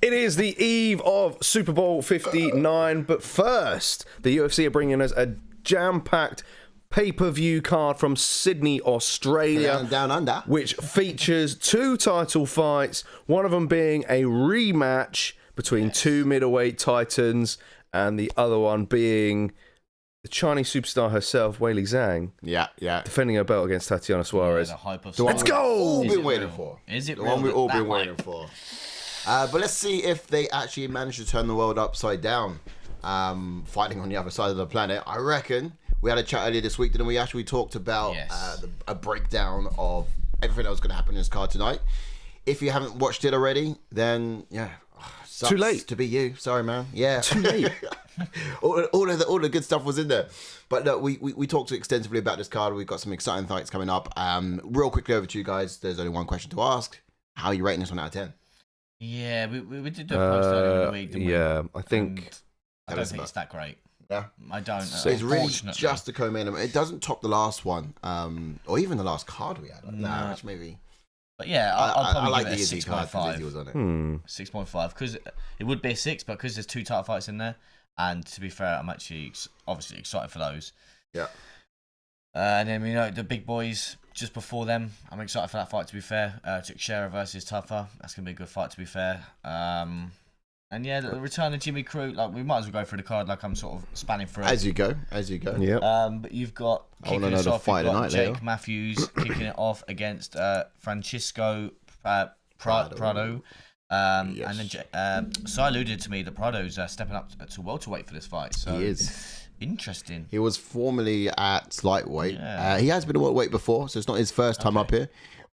It is the eve of Super Bowl 59, but first, the UFC are bringing us a jam-packed pay-per-view card from Sydney, Australia, down under, which features 2 title fights, one of them being a rematch between 2 middleweight titans, and the other one being the Chinese superstar herself, Weili Zhang, defending her belt against Tatiana Suarez. Let's go! All been waiting for. Is it the one we've all been waiting for? But let's see if they actually manage to turn the world upside down, fighting on the other side of the planet. I reckon we had a chat earlier this week, didn't we? Actually, we talked about a breakdown of everything that was going to happen in this card tonight. If you haven't watched it already, then sucks too late to be you. Sorry, man. Yeah, too late. all the good stuff was in there. But look, we talked extensively about this card. We've got some exciting fights coming up. Real quickly over to you guys. There's only one question to ask. How are you rating this one out of 10? Yeah, we did do a post earlier in the week, didn't we? Yeah, I think... I don't think it's that great. Yeah. I don't. So it's really just the co-main event. It doesn't top the last one, or even the last card we had. Nah, which maybe... But yeah, I'll probably like give it a Izzy card 6.5. Izzy was on it. 6.5, because it would be a 6, but because there's 2 title fights in there, and to be fair, I'm actually obviously excited for those. Yeah. And then, the big boys just before them, I'm excited for that fight, to be fair. Teixeira versus Tafa. That's going to be a good fight, to be fair. And yeah, the return of Jimmy Crute, we might as well go through the card like I'm sort of spanning through it. As you go. Yeah. But you've got kicking us off, you've got Jake Matthews kicking it off against Francisco Prado. And then Si alluded to me that Prado's stepping up to welterweight for this fight. So he is. Interesting. He was formerly at lightweight. Yeah. He has been a welterweight before, so it's not his first time up here.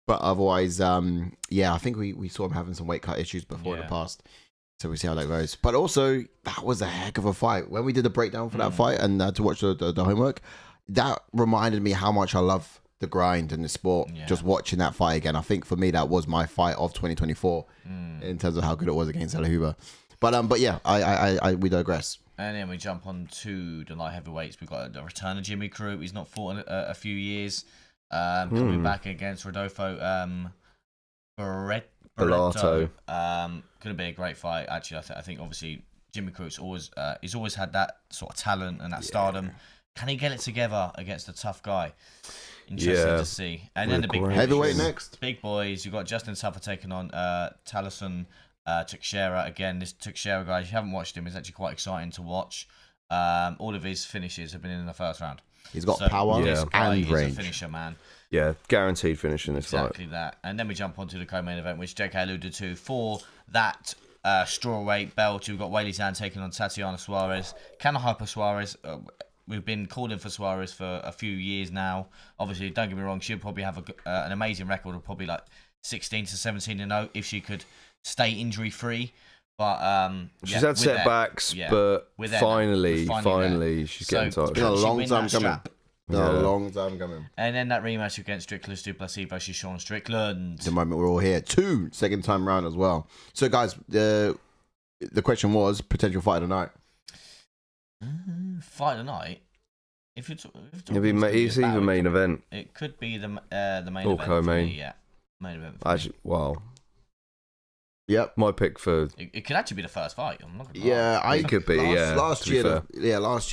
But otherwise, I think we saw him having some weight cut issues before in the past. So we'll see how that goes. But also, that was a heck of a fight. When we did the breakdown for that fight and to watch the homework, that reminded me how much I love the grind and the sport. Yeah. Just watching that fight again. I think for me, that was my fight of 2024 in terms of how good it was against Huber. But yeah, we digress. And then we jump on to the light heavyweights. We've got the return of Jimmy Crute. He's not fought in a few years. Coming back against Rodolfo Bellato. Going to be a great fight. Actually, I think obviously Jimmy Crute's he's always had that sort of talent and that starbom. Can he get it together against a tough guy? Interesting to see. And then the big heavyweight next. Big boys. You've got Justin Tafa taking on Tallison. Teixeira. Again, this Teixeira guy, if you haven't watched him, is actually quite exciting to watch. All of his finishes have been in the first round. He's got power and he's range. A finisher, man. Yeah, guaranteed finish in this fight. Exactly that. And then we jump onto the co-main event, which JK alluded to for that strawweight belt. We've got Weili Zhang taking on Tatiana Suarez. Can I hyper Suarez? We've been calling for Suarez for a few years now. Obviously, don't get me wrong, she'll probably have an amazing record of probably like 16 to 17-0 if she could stay injury free. But she's had setbacks, but finally she's getting tired. It's been a long time coming. A long time coming. And then that rematch against Dricus du Plessis versus Sean Strickland. The moment we're all here. 2 second time round as well. So guys, the question was potential fight of the night. Fight of the night. If you're it's either main event. It could be the main event. Or co-main. Yeah, main event. Actually, Yep. My pick for... It could actually be the first fight. I'm not gonna lie. It could be, last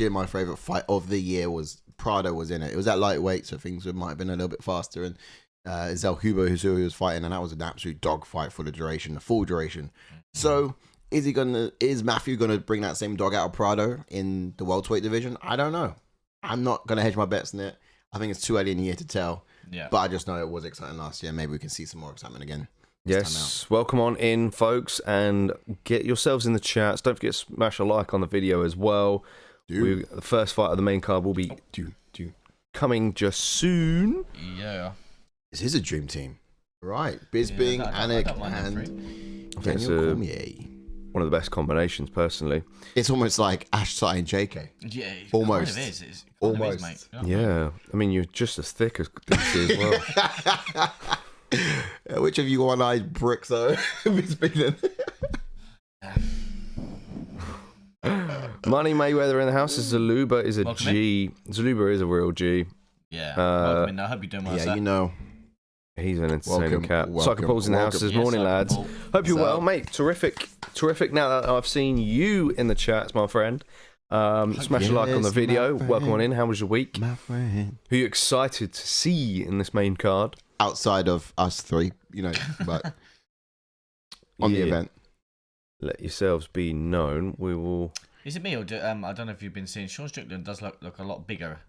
year, my favourite fight of the year was Prado was in it. It was at lightweight, so things might have been a little bit faster. And Zhang, who he was fighting, and that was an absolute dogfight for the full duration. So is Matthew gonna bring that same dog out of Prado in the welterweight division? I don't know. I'm not gonna hedge my bets in it. I think it's too early in the year to tell. Yeah. But I just know it was exciting last year. Maybe we can see some more excitement again. Yes, welcome on in, folks, and get yourselves in the chats. Don't forget to smash a like on the video as well. The first fight of the main card will be coming just soon. Yeah. This is a dream team. Right. Bisping, Anik, and Daniel Cormier. One of the best combinations, personally. It's almost like Ashsai and JK. Yeah, almost. It is. Almost. Mate. Yeah. I mean, you're just as thick as DC as well. Which of you one-eyed bricks though? Money Mayweather in the house. Zaluba is a welcome G. Zaluba is a real G. Yeah. Welcome in. I hope you're doing well, sir. You know. He's an entertaining cat. welcome, Psycho Paul's in the house this morning, lads. Paul. Hope you're What's well, up? mate. Terrific. Now that I've seen you in the chats, my friend. Smash a like on the Yes, video. my Welcome on friend. in. How was your week? My friend. Who are you excited to see in this main card? Outside of us three, but on the Yeah. event. Let yourselves be known. We will. Is it me or I don't know if you've been seeing Sean Strickland does look a lot bigger.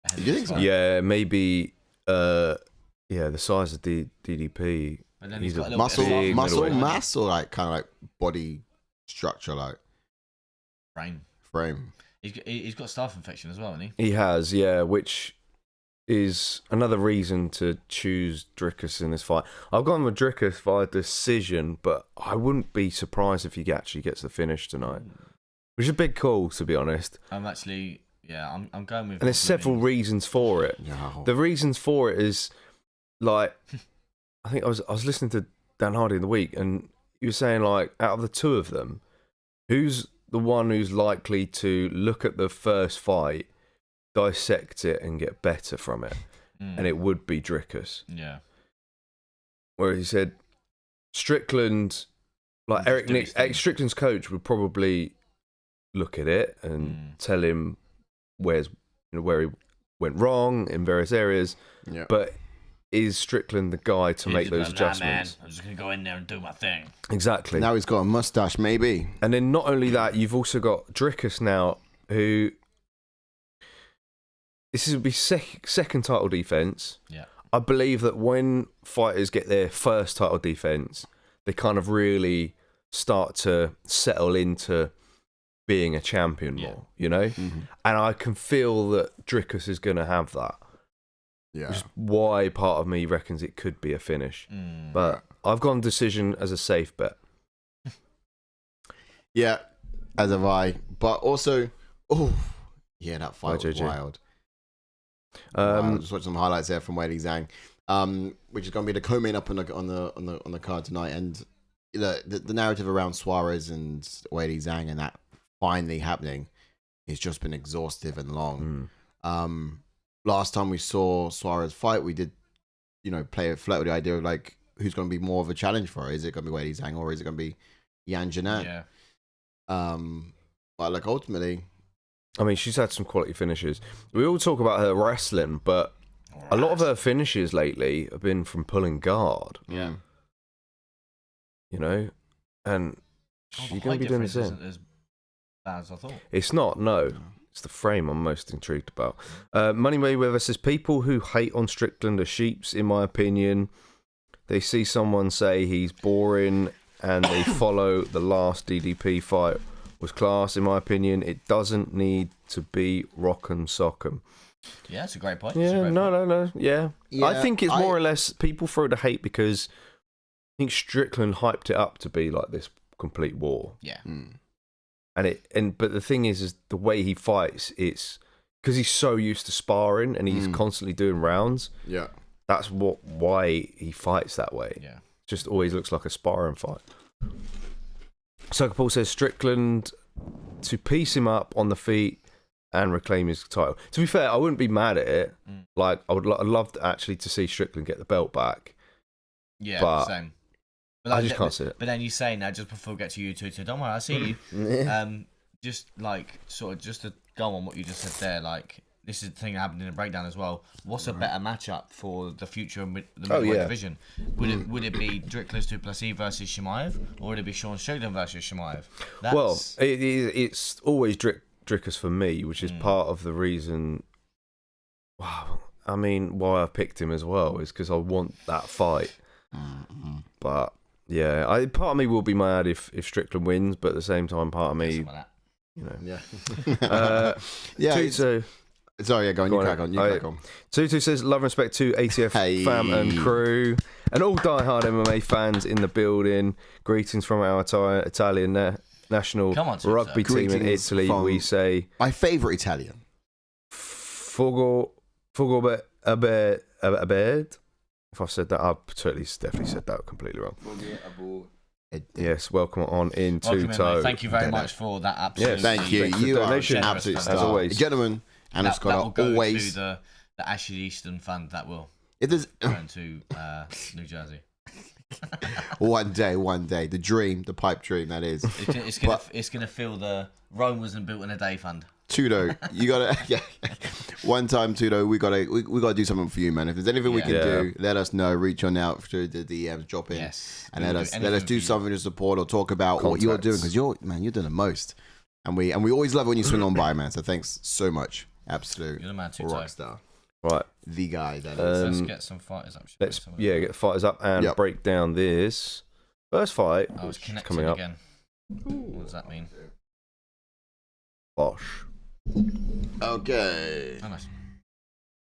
ahead of You this think so? fight. Yeah, maybe. The size of DDP. But then he's He's got a a little Muscle, bit of muscle middleweight. mass, or kind of like body structure, like frame. He's got staph infection as well, hasn't He has, yeah, which is another reason to choose Dricus in this fight. I've gone with Dricus via decision, but I wouldn't be surprised if he actually gets the finish tonight, which is a big call, to be honest. he? I'm actually, I'm going with. And there's several reasons for it. No. The reasons for it is, like, I think I was listening to Dan Hardy in the week, and he was saying, like, out of the two of them, who's the one who's likely to look at the first fight, dissect it, and get better from it? And it would be Dricus. Yeah. Where he said Strickland, like Just Eric do his thing. Strickland's coach would probably look at it and tell him where he went wrong in various areas. Yeah. But is Strickland the guy to make those adjustments? I'm just gonna go in there and do my thing. Exactly. Now he's got a mustache, maybe. And then not only that, you've also got Dricus now, who this will be second title defense. Yeah. I believe that when fighters get their first title defense, they kind of really start to settle into being a champion more, Mm-hmm. And I can feel that Dricus is going to have that. Yeah. Which is why part of me reckons it could be a finish. But I've gone decision as a safe bet. Yeah, as have I. But also, that fight was JJ. wild. Wow, just watch some highlights there from Weili Zhang, which is going to be the co-main up on the card tonight. And the narrative around Suarez and Weili Zhang and that finally happening has just been exhaustive and long. Last time we saw Suarez fight, we did, flirt with the idea of like who's going to be more of a challenge for her. Is it going to be Weili Zhang or is it going to be Yan Janat? Yeah. But like ultimately, I mean, she's had some quality finishes. We all talk about her wrestling, but a lot of her finishes lately have been from pulling guard, Yeah. and she's going to be doing the same. Isn't as bad as I thought. It's not, no. It's the frame I'm most intrigued about. Money Mayweather says, people who hate on Strickland are sheeps, in my opinion. They see someone say he's boring and they follow the last DDP fight was class, in my opinion. It doesn't need to be rock'em sock'em. Yeah, that's a great point. Yeah, no. Yeah. I think it's more I- or less people throw the hate because I think Strickland hyped it up to be like this complete war. Yeah. But the thing is the way he fights, it's because he's so used to sparring and he's constantly doing rounds. Yeah. That's why he fights that way. Yeah. Just always looks like a sparring fight. Psycho Paul says Strickland to piece him up on the feet and reclaim his title. To be fair, I wouldn't be mad at it. Like I'd love actually to see Strickland get the belt back. Yeah, But same. But I just can't see it. But then you say now, just before we get to you two, don't worry, I see you. Just like just to go on what you just said there, like this is the thing that happened in the breakdown as well. What's a better matchup for the future of the middleweight division? Would it be Dricus to Plessis versus Chimaev, or would it be Sean Strickland versus Chimaev? Well, it's always Dricus for me, which is part of the reason. Wow, I mean, why I picked him as well is because I want that fight. But yeah, part of me will be mad if Strickland wins, but at the same time, part of me, Yeah. yeah. Tutu. Sorry, go on. You crack on. You crack on. Tutu says, love and respect to ATF fam and crew and all diehard MMA fans in the building. Greetings from our Italian national rugby team in Greetings Italy. from We say my favourite Italian. Fogo abed. If I've said that, I've definitely said that completely wrong. Yes, welcome on in Tutu. Thank you very much for that. Absolutely. Thank you. You are an generous absolute fan. star. As always. Gentlemen, and that will Scott go always. to the Ashley Easton fund. That will. If there's going to New Jersey. one day, the dream, the pipe dream, that is. It's gonna feel the Rome wasn't built in a day fund. Tudo, you gotta one time, Tudo, we gotta do something for you, man. If there's anything we can do, let us know. Reach on out through the DMs, drop in, and let us do something to support or talk about what you're doing, because you're doing the most, and we always love it when you swing on by, man. So thanks so much, absolute You're the man, rockstar, Right, the guy that is. Let's get some fighters up. let's get the fighters up and break down this first fight. I was connected coming up. again. What does that mean? Bosh. Okay. Oh, nice.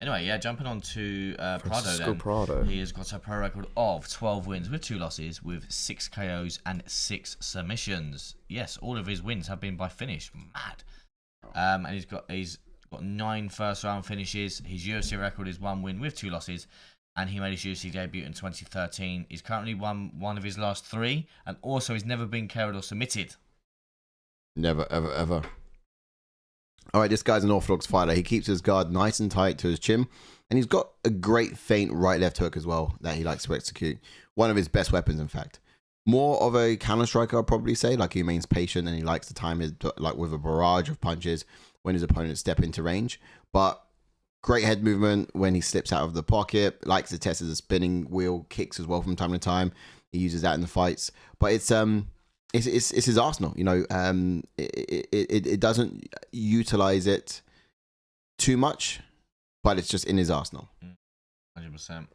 Anyway, jumping on to Prado Francisco then. Prado. He has got a pro record of 12 wins with 2 losses, with 6 KOs and 6 submissions. Yes, all of his wins have been by finish. Mad. And he's got 9 first round finishes. His UFC record is 1 win with 2 losses, and he made his UFC debut in 2013. He's currently won 1 of his last 3, and also he's never been KO'd or submitted. Never, ever, ever. All right, this guy's an orthodox fighter. He keeps his guard nice and tight to his chin, and he's got a great feint right-left hook as well that he likes to execute. One of his best weapons, in fact. More of a counter striker, I'd probably say. Like, he remains patient and he likes to time his, like, with a barrage of punches when his opponents step into range. But great head movement when he slips out of the pocket. Likes to test as a spinning wheel, kicks as well from time to time. He uses that in the fights. But it's his arsenal, you know. It doesn't utilize it too much, but it's just in his arsenal. 100%.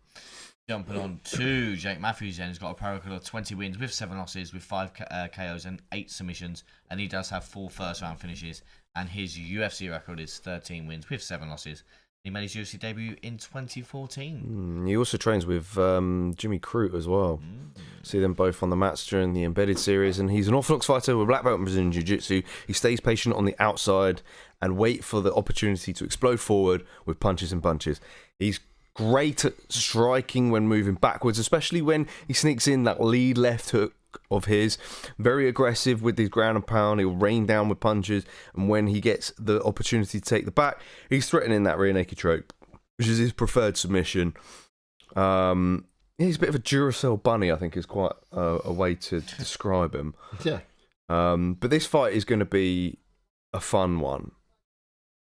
Jumping on to Jake Matthews, then he's got a pro record of 20 wins with 7 losses, with 5 KOs and 8 submissions, and he does have 4 first round finishes. And his UFC record is 13 wins with 7 losses. He made his UFC debut in 2014. He also trains with Jimmy Crute as well. See them both on the mats during the Embedded series, and he's an orthodox fighter with black belt in Brazilian Jiu-Jitsu. He stays patient on the outside and wait for the opportunity to explode forward with punches and bunches. He's great at striking when moving backwards, especially when he sneaks in that lead left hook of his. Very aggressive with his ground and pound. He'll rain down with punches, and when he gets the opportunity to take the back, he's threatening that rear naked choke, which is his preferred submission. He's a bit of a Duracell bunny, I think is quite a way to describe him. Yeah. But this fight is going to be a fun one.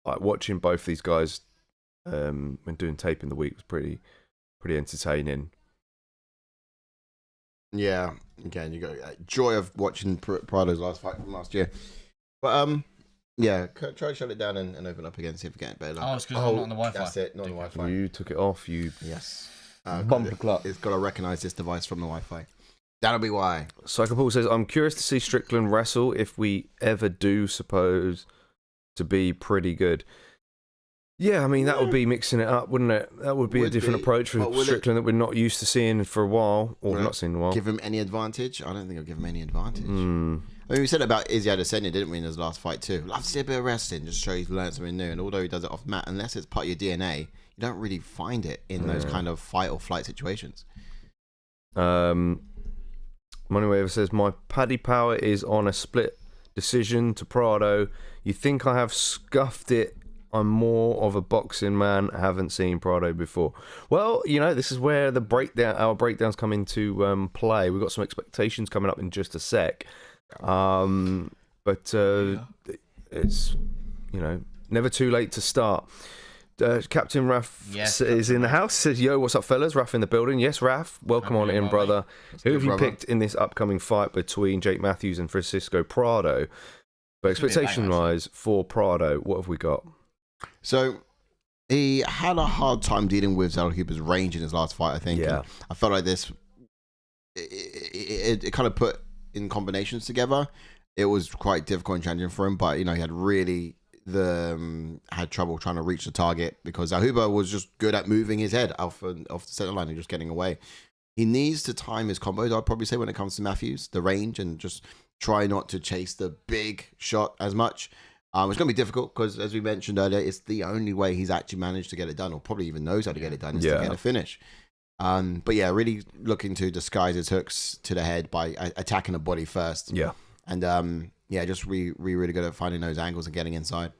Like, watching both these guys when doing tape in the week was pretty entertaining. Yeah, again, you got joy of watching Prado's last fight from last year. But yeah, try to shut it down and open up again, see if we get it better. Oh, it's because I'm not on the Wi-Fi. That's it, not on the Wi-Fi. You took it off. Yes. Bumper clock. It's got to recognise this device from the Wi-Fi. That'll be why. Psycho Paul says, I'm curious to see Strickland wrestle if we ever do suppose to be pretty good. Yeah, I mean, that would be mixing it up, wouldn't it? That would be a different approach for Strickland that we're not used to seeing for a while, or not seen in a while. Give him any advantage? I don't think I'll give him any advantage. I mean, we said about Izzy Adesanya, didn't we, in his last fight too? Love to see a bit of wrestling, just show he's learned something new. And although he does it off mat, unless it's part of your DNA, you don't really find it in those kind of fight or flight situations. Moneywaver says, my Paddy power is on a split decision to Prado. You think I have scuffed it? I'm more of a boxing man. Haven't seen Prado before. Well, you know, this is where our breakdowns come into play. We've got some expectations coming up in just a sec. But it's, you know, never too late to start. Captain Raf is in the house. Says, yo, what's up, fellas? Raf in the building. Yes, Raf. Welcome on in, brother. Who have you picked in this upcoming fight between Jake Matthews and Francisco Prado? But expectation-wise for Prado, what have we got? So he had a hard time dealing with Zalhuber's range in his last fight, I think. Yeah. And I felt like this, it kind of put in combinations together. It was quite difficult and challenging for him, but, you know, he had really had trouble trying to reach the target because Zalhuber was just good at moving his head off the center line and just getting away. He needs to time his combos, I'd probably say, when it comes to Matthews, the range, and just try not to chase the big shot as much. It's going to be difficult because, as we mentioned earlier, it's the only way he's actually managed to get it done, or probably even knows how to get it done, is to get a finish. But yeah, really looking to disguise his hooks to the head by attacking the body first. Yeah. And yeah, just really good at finding those angles and getting inside.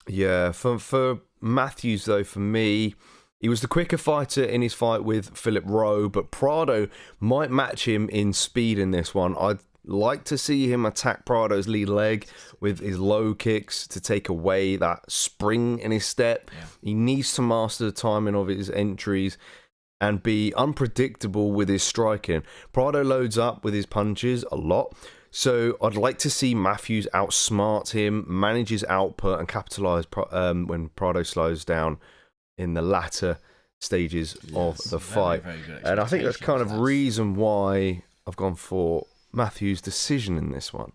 Yeah, for Matthews, though, for me, He was the quicker fighter in his fight with Philip Rowe, but Prado might match him in speed in this one. I'd like to see him attack Prado's lead leg with his low kicks to take away that spring in his step. Yeah. He needs to master the timing of his entries and be unpredictable with his striking. Prado loads up with his punches a lot, so I'd like to see Matthews outsmart him, manage his output, and capitalise when Prado slows down in the latter stages of the fight. Very and I think that's kind of reason why I've gone for Matthews' decision in this one.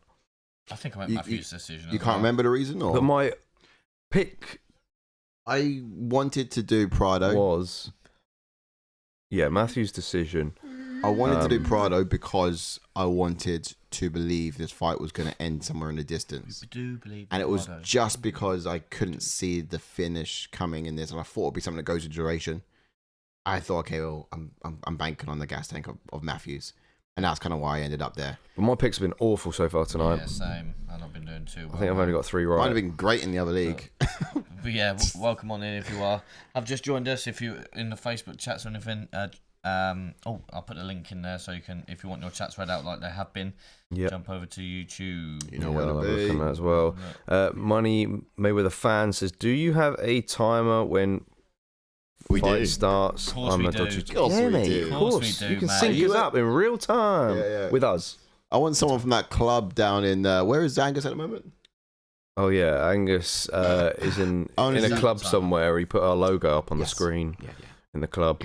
I think I went Matthews' decision. You can't remember the reason? Or? But my pick... I wanted to do Prado. Was... Yeah, Matthews' decision. I wanted to do Prado because I wanted to believe this fight was going to end somewhere in the distance. We do believe and it was just because I couldn't see the finish coming in this, and I thought it'd be something that goes to duration. I thought, okay, well, I'm banking on the gas tank of Matthews. And that's kind of why I ended up there. But my picks have been awful so far tonight. Yeah, same. I've not been doing too well. I think I've only got 3 right. Might have been great in the other league. But yeah, welcome on in if you are. I've just joined us. If you in the Facebook chats or anything, I'll put a link in there so you can, if you want your chats read out like they have been, jump over to YouTube. You know where to be. Look at that as well. Money Mayweather fan says, "Do you have a timer when?" Fight starts. Of course we do. Of course we do. Of course. You can sync us up in real time with us. I want someone from that club down in... where is Angus at the moment? Oh, yeah. Angus is in a club somewhere. He put our logo up on the screen in the club.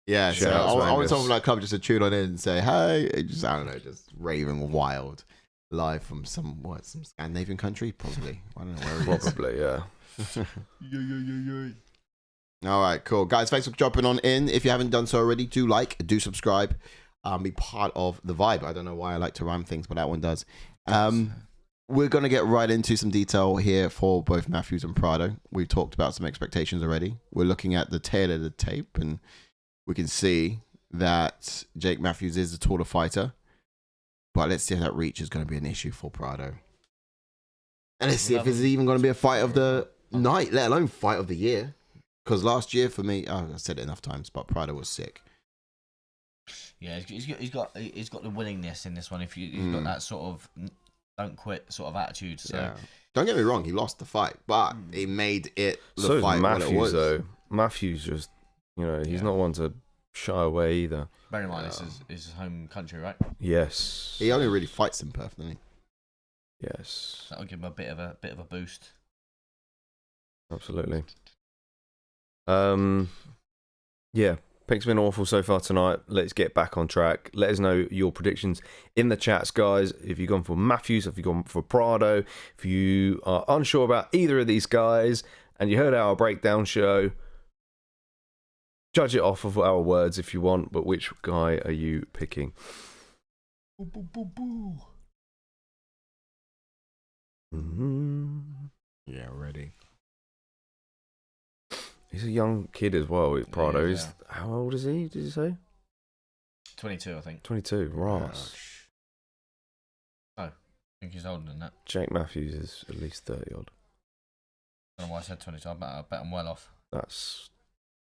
Yeah, so I want someone from that club just to tune on in and say, hey, just, I don't know, just raving wild. Live from some Scandinavian country? Probably. I don't know where it is. Probably, yeah. All right, cool. Guys, thanks for jumping on in. If you haven't done so already, do subscribe, be part of the vibe. I don't know why I like to rhyme things, but that one does. We're going to get right into some detail here for both Matthews and Prado. We've talked about some expectations already. We're looking at the tail of the tape, and we can see that Jake Matthews is the taller fighter. But let's see if that reach is going to be an issue for Prado. And let's see if it's even going to be a fight of the night, let alone fight of the year. Because last year for me, I said it enough times, but Prado was sick. Yeah, he's got the willingness in this one. If he's got that sort of don't quit sort of attitude. So yeah. Don't get me wrong, he lost the fight, but he made it the fight Matthews, what it was. Though Matthews just, he's not one to shy away either. Bear in mind, this is his home country, right? Yes. He only really fights in Perth, doesn't he? Yes. That'll give him a bit of a boost. Absolutely. Yeah, picks been awful so far tonight. Let's get back on track. Let us know your predictions in the chats, guys. If you've gone for Matthews, if you've gone for Prado, if you are unsure about either of these guys and you heard our breakdown show, judge it off of our words if you want, but which guy are you picking? Boo, boo, boo, boo. Yeah, ready. He's a young kid as well. Prado is. How old is he? Did you say? 22, I think. 22. Ross. Oh, I think he's older than that. Jake Matthews is at least 30 odd. I don't know why I said 22. I bet I'm well off. That's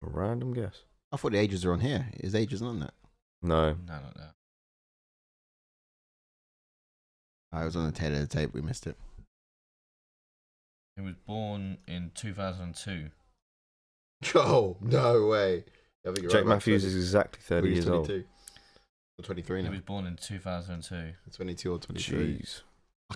a random guess. I thought the ages are on here. His age isn't on that. No. No, not there. I was on the tail of the tape. We missed it. He was born in 2002. Oh, no way. Jake Matthews is exactly 30 years old. Or 23 now. He was born in 2002. 22 or 23. Jeez.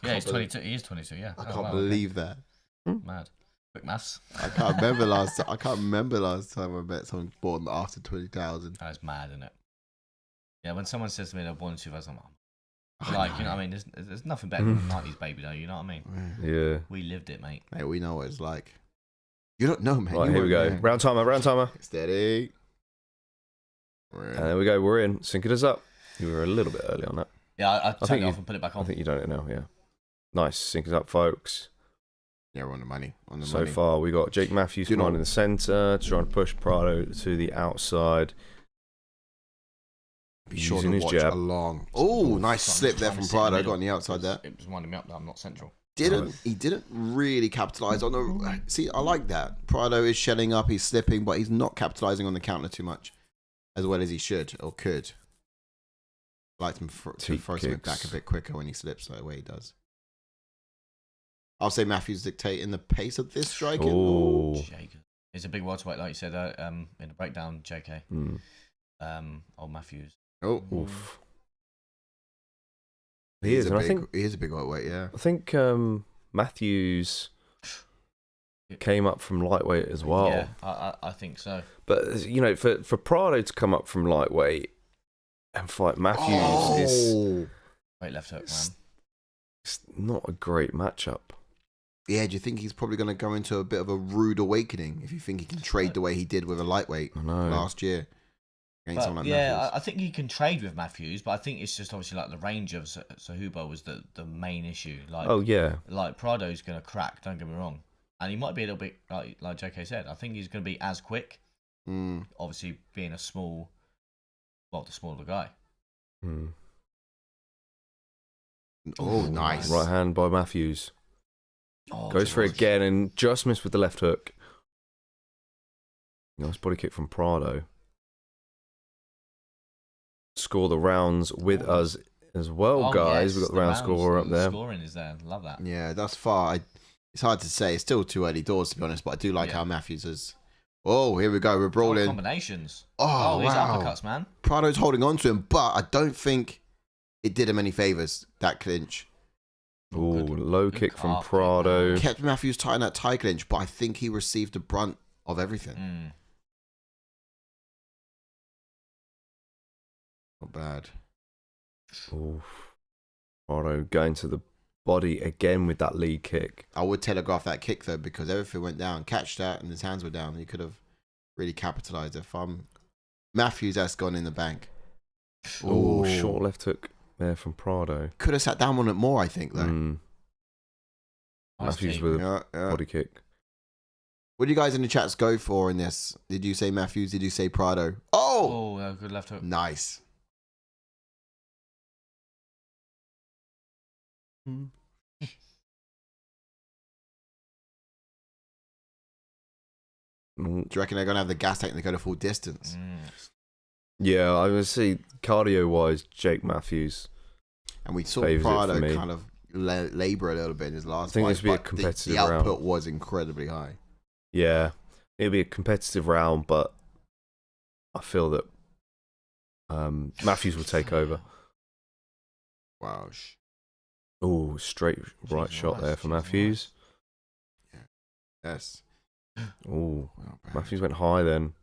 Yeah, he's 22. He is 22, yeah. I can't believe that. Mad. Quick maths. I can't remember last time I met someone born after 20,000. That's mad, isn't it? Yeah, when someone says to me they're born in 2000, like, you know what I mean? There's nothing better than a 90s baby, though, you know what I mean? Yeah. We lived it, mate. Mate, we know what it's like. You don't know, man. Right, here we go. Man. Round timer. Steady. And there we go. We're in. Syncing us up. You were a little bit early on that. Yeah, I turned it off and put it back on. I think you done it now, yeah. Nice. Syncing us up, folks. Yeah, we're on the money. So far, we got Jake Matthews in the centre, trying to push Prado to the outside. Be sure to watch along. Oh, nice slip there from Prado. Got on the outside there. It was winding me up that I'm not central. didn't really capitalize on the. See, I like that. Prado is shelling up, he's slipping, but he's not capitalizing on the counter too much, as well as he should or could. I like him to throw something back a bit quicker when he slips, like the way he does. I'll say Matthews dictating the pace of this striking. Oh, it's a big welterweight, like you said in the breakdown, JK. Old Matthews. Oh, oof. He is, and I think he is a big lightweight. Yeah, I think Matthews came up from lightweight as well. Yeah, I think so. But you know, for Prado to come up from lightweight and fight Matthews is great left hook, man. It's not a great matchup. Yeah, do you think he's probably going to go into a bit of a rude awakening if you think he can trade the way he did with a lightweight last year? Against someone like Matthews? I think you can trade with Matthews, but I think it's just obviously like the range of Sahuba was the main issue. Like, like Prado's going to crack, don't get me wrong. And he might be a little bit, like JK said, I think he's going to be as quick. Obviously being the smaller guy. Oh, nice. Right hand by Matthews. Oh, goes for it again and just missed with the left hook. Nice body kick from Prado. Score the rounds with us as well, guys. Yes, We've got the round score up there. Scoring is there. Love that. Yeah, thus far, it's hard to say. It's still too early doors, to be honest, but I do like how Matthews is. Oh, here we go. We're brawling. Combinations. Oh, these wow. uppercuts, man. Prado's holding on to him, but I don't think it did him any favours, that clinch. Oh, low kick from Prado. Kept Matthews tight in that tie clinch, but I think he received the brunt of everything. Not bad. Oh, Prado going to the body again with that lead kick. I would telegraph that kick though, because everything went down. Catch that, and his hands were down. He could have really capitalised. If Matthews, that's gone in the bank. Oh, short left hook there from Prado. Could have sat down on it more, I think, though. Matthews with a body kick. What do you guys in the chats go for in this? Did you say Matthews? Did you say Prado? Oh, good left hook. Nice. Do you reckon they're going to have the gas tank to go to full distance? Yeah, I would say cardio-wise, Jake Matthews. And we saw Prado kind of labour a little bit in his last fight. I think this would be a competitive round. The round. output was incredibly high. Yeah, it'll be a competitive round, but I feel that Matthews will take over. Wow. Oh, straight right shot there for Matthews. Yeah. Yes. Oh, Matthews went high then.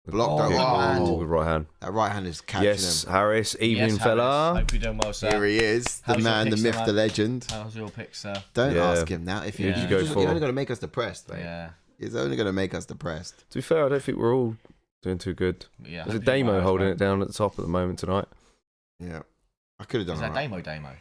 Blocked that right hand. With right hand. That right hand is catching him. Harris. Evening, fella. Hope you're doing well, sir. Here he is. The man, the myth, the legend. How's your pick, sir? Don't ask him now. If you're only going to make us depressed. Mate. Yeah. He's only going to make us depressed. To be fair, I don't think we're all doing too good. Yeah. There's a Damo holding it down at the top at the moment tonight. Yeah. I could have done that. Is that Damo?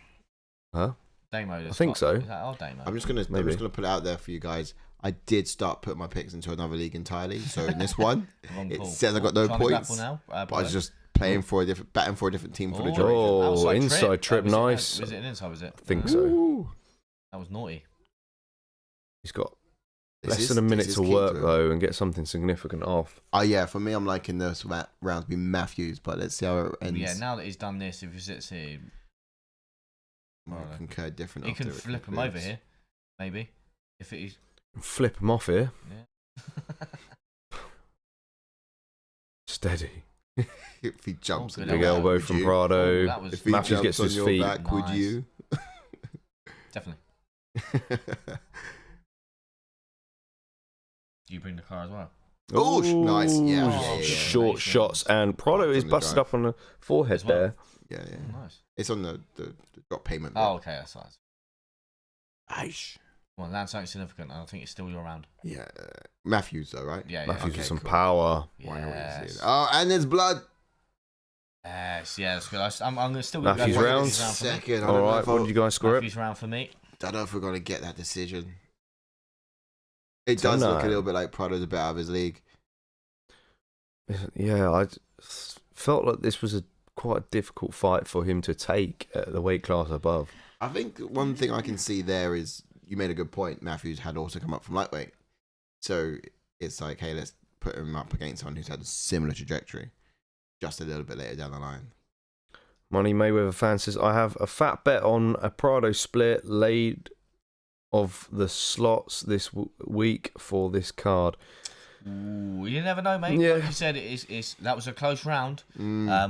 Huh? Damo. I think so. Is that our Damo? I'm just gonna put it out there for you guys. I did start putting my picks into another league entirely. So in this one, it says I got no points. Now, but I was just batting for a different team for the duration. Oh, inside trip, nice. Was it an inside? Was it? I think so. That was naughty. He's got less than a minute to work though, and get something significant off. Oh yeah, for me, I'm liking this round to be Matthews, but let's see how it ends. Yeah, now that he's done this, if he sits here, he can flip him over here, maybe. If it is. Flip him off here. Yeah. Steady. If he jumps, big elbow from Prado. If Matthews gets his feet back, would you? Definitely. Do you bring the car as well? Oh, nice. Yeah. Short shots, and Prado is busted up on the forehead there. Yeah. Nice. It's on the drop payment. Oh, okay, that's nice. Aish. Well, that's something significant. I think it's still your round. Yeah. Matthews, though, right? Yeah. Matthews with some power. Yes. Oh, and there's blood. Yes, that's good. I'm still going to go round. Second. All right, what did you guys score Matthews round for me. I don't know if we're going to get that decision. It does look a little bit like Prado's a bit out of his league. Yeah, I felt like this was quite a difficult fight for him to take at the weight class above. I think one thing I can see there is you made a good point. Matthews had also come up from lightweight, so it's like, hey, let's put him up against someone who's had a similar trajectory, just a little bit later down the line. Money Mayweather fan says, I have a fat bet on a Prado split laid of the slots this week for this card. Ooh, you never know, mate. Yeah. Like you said, that was a close round.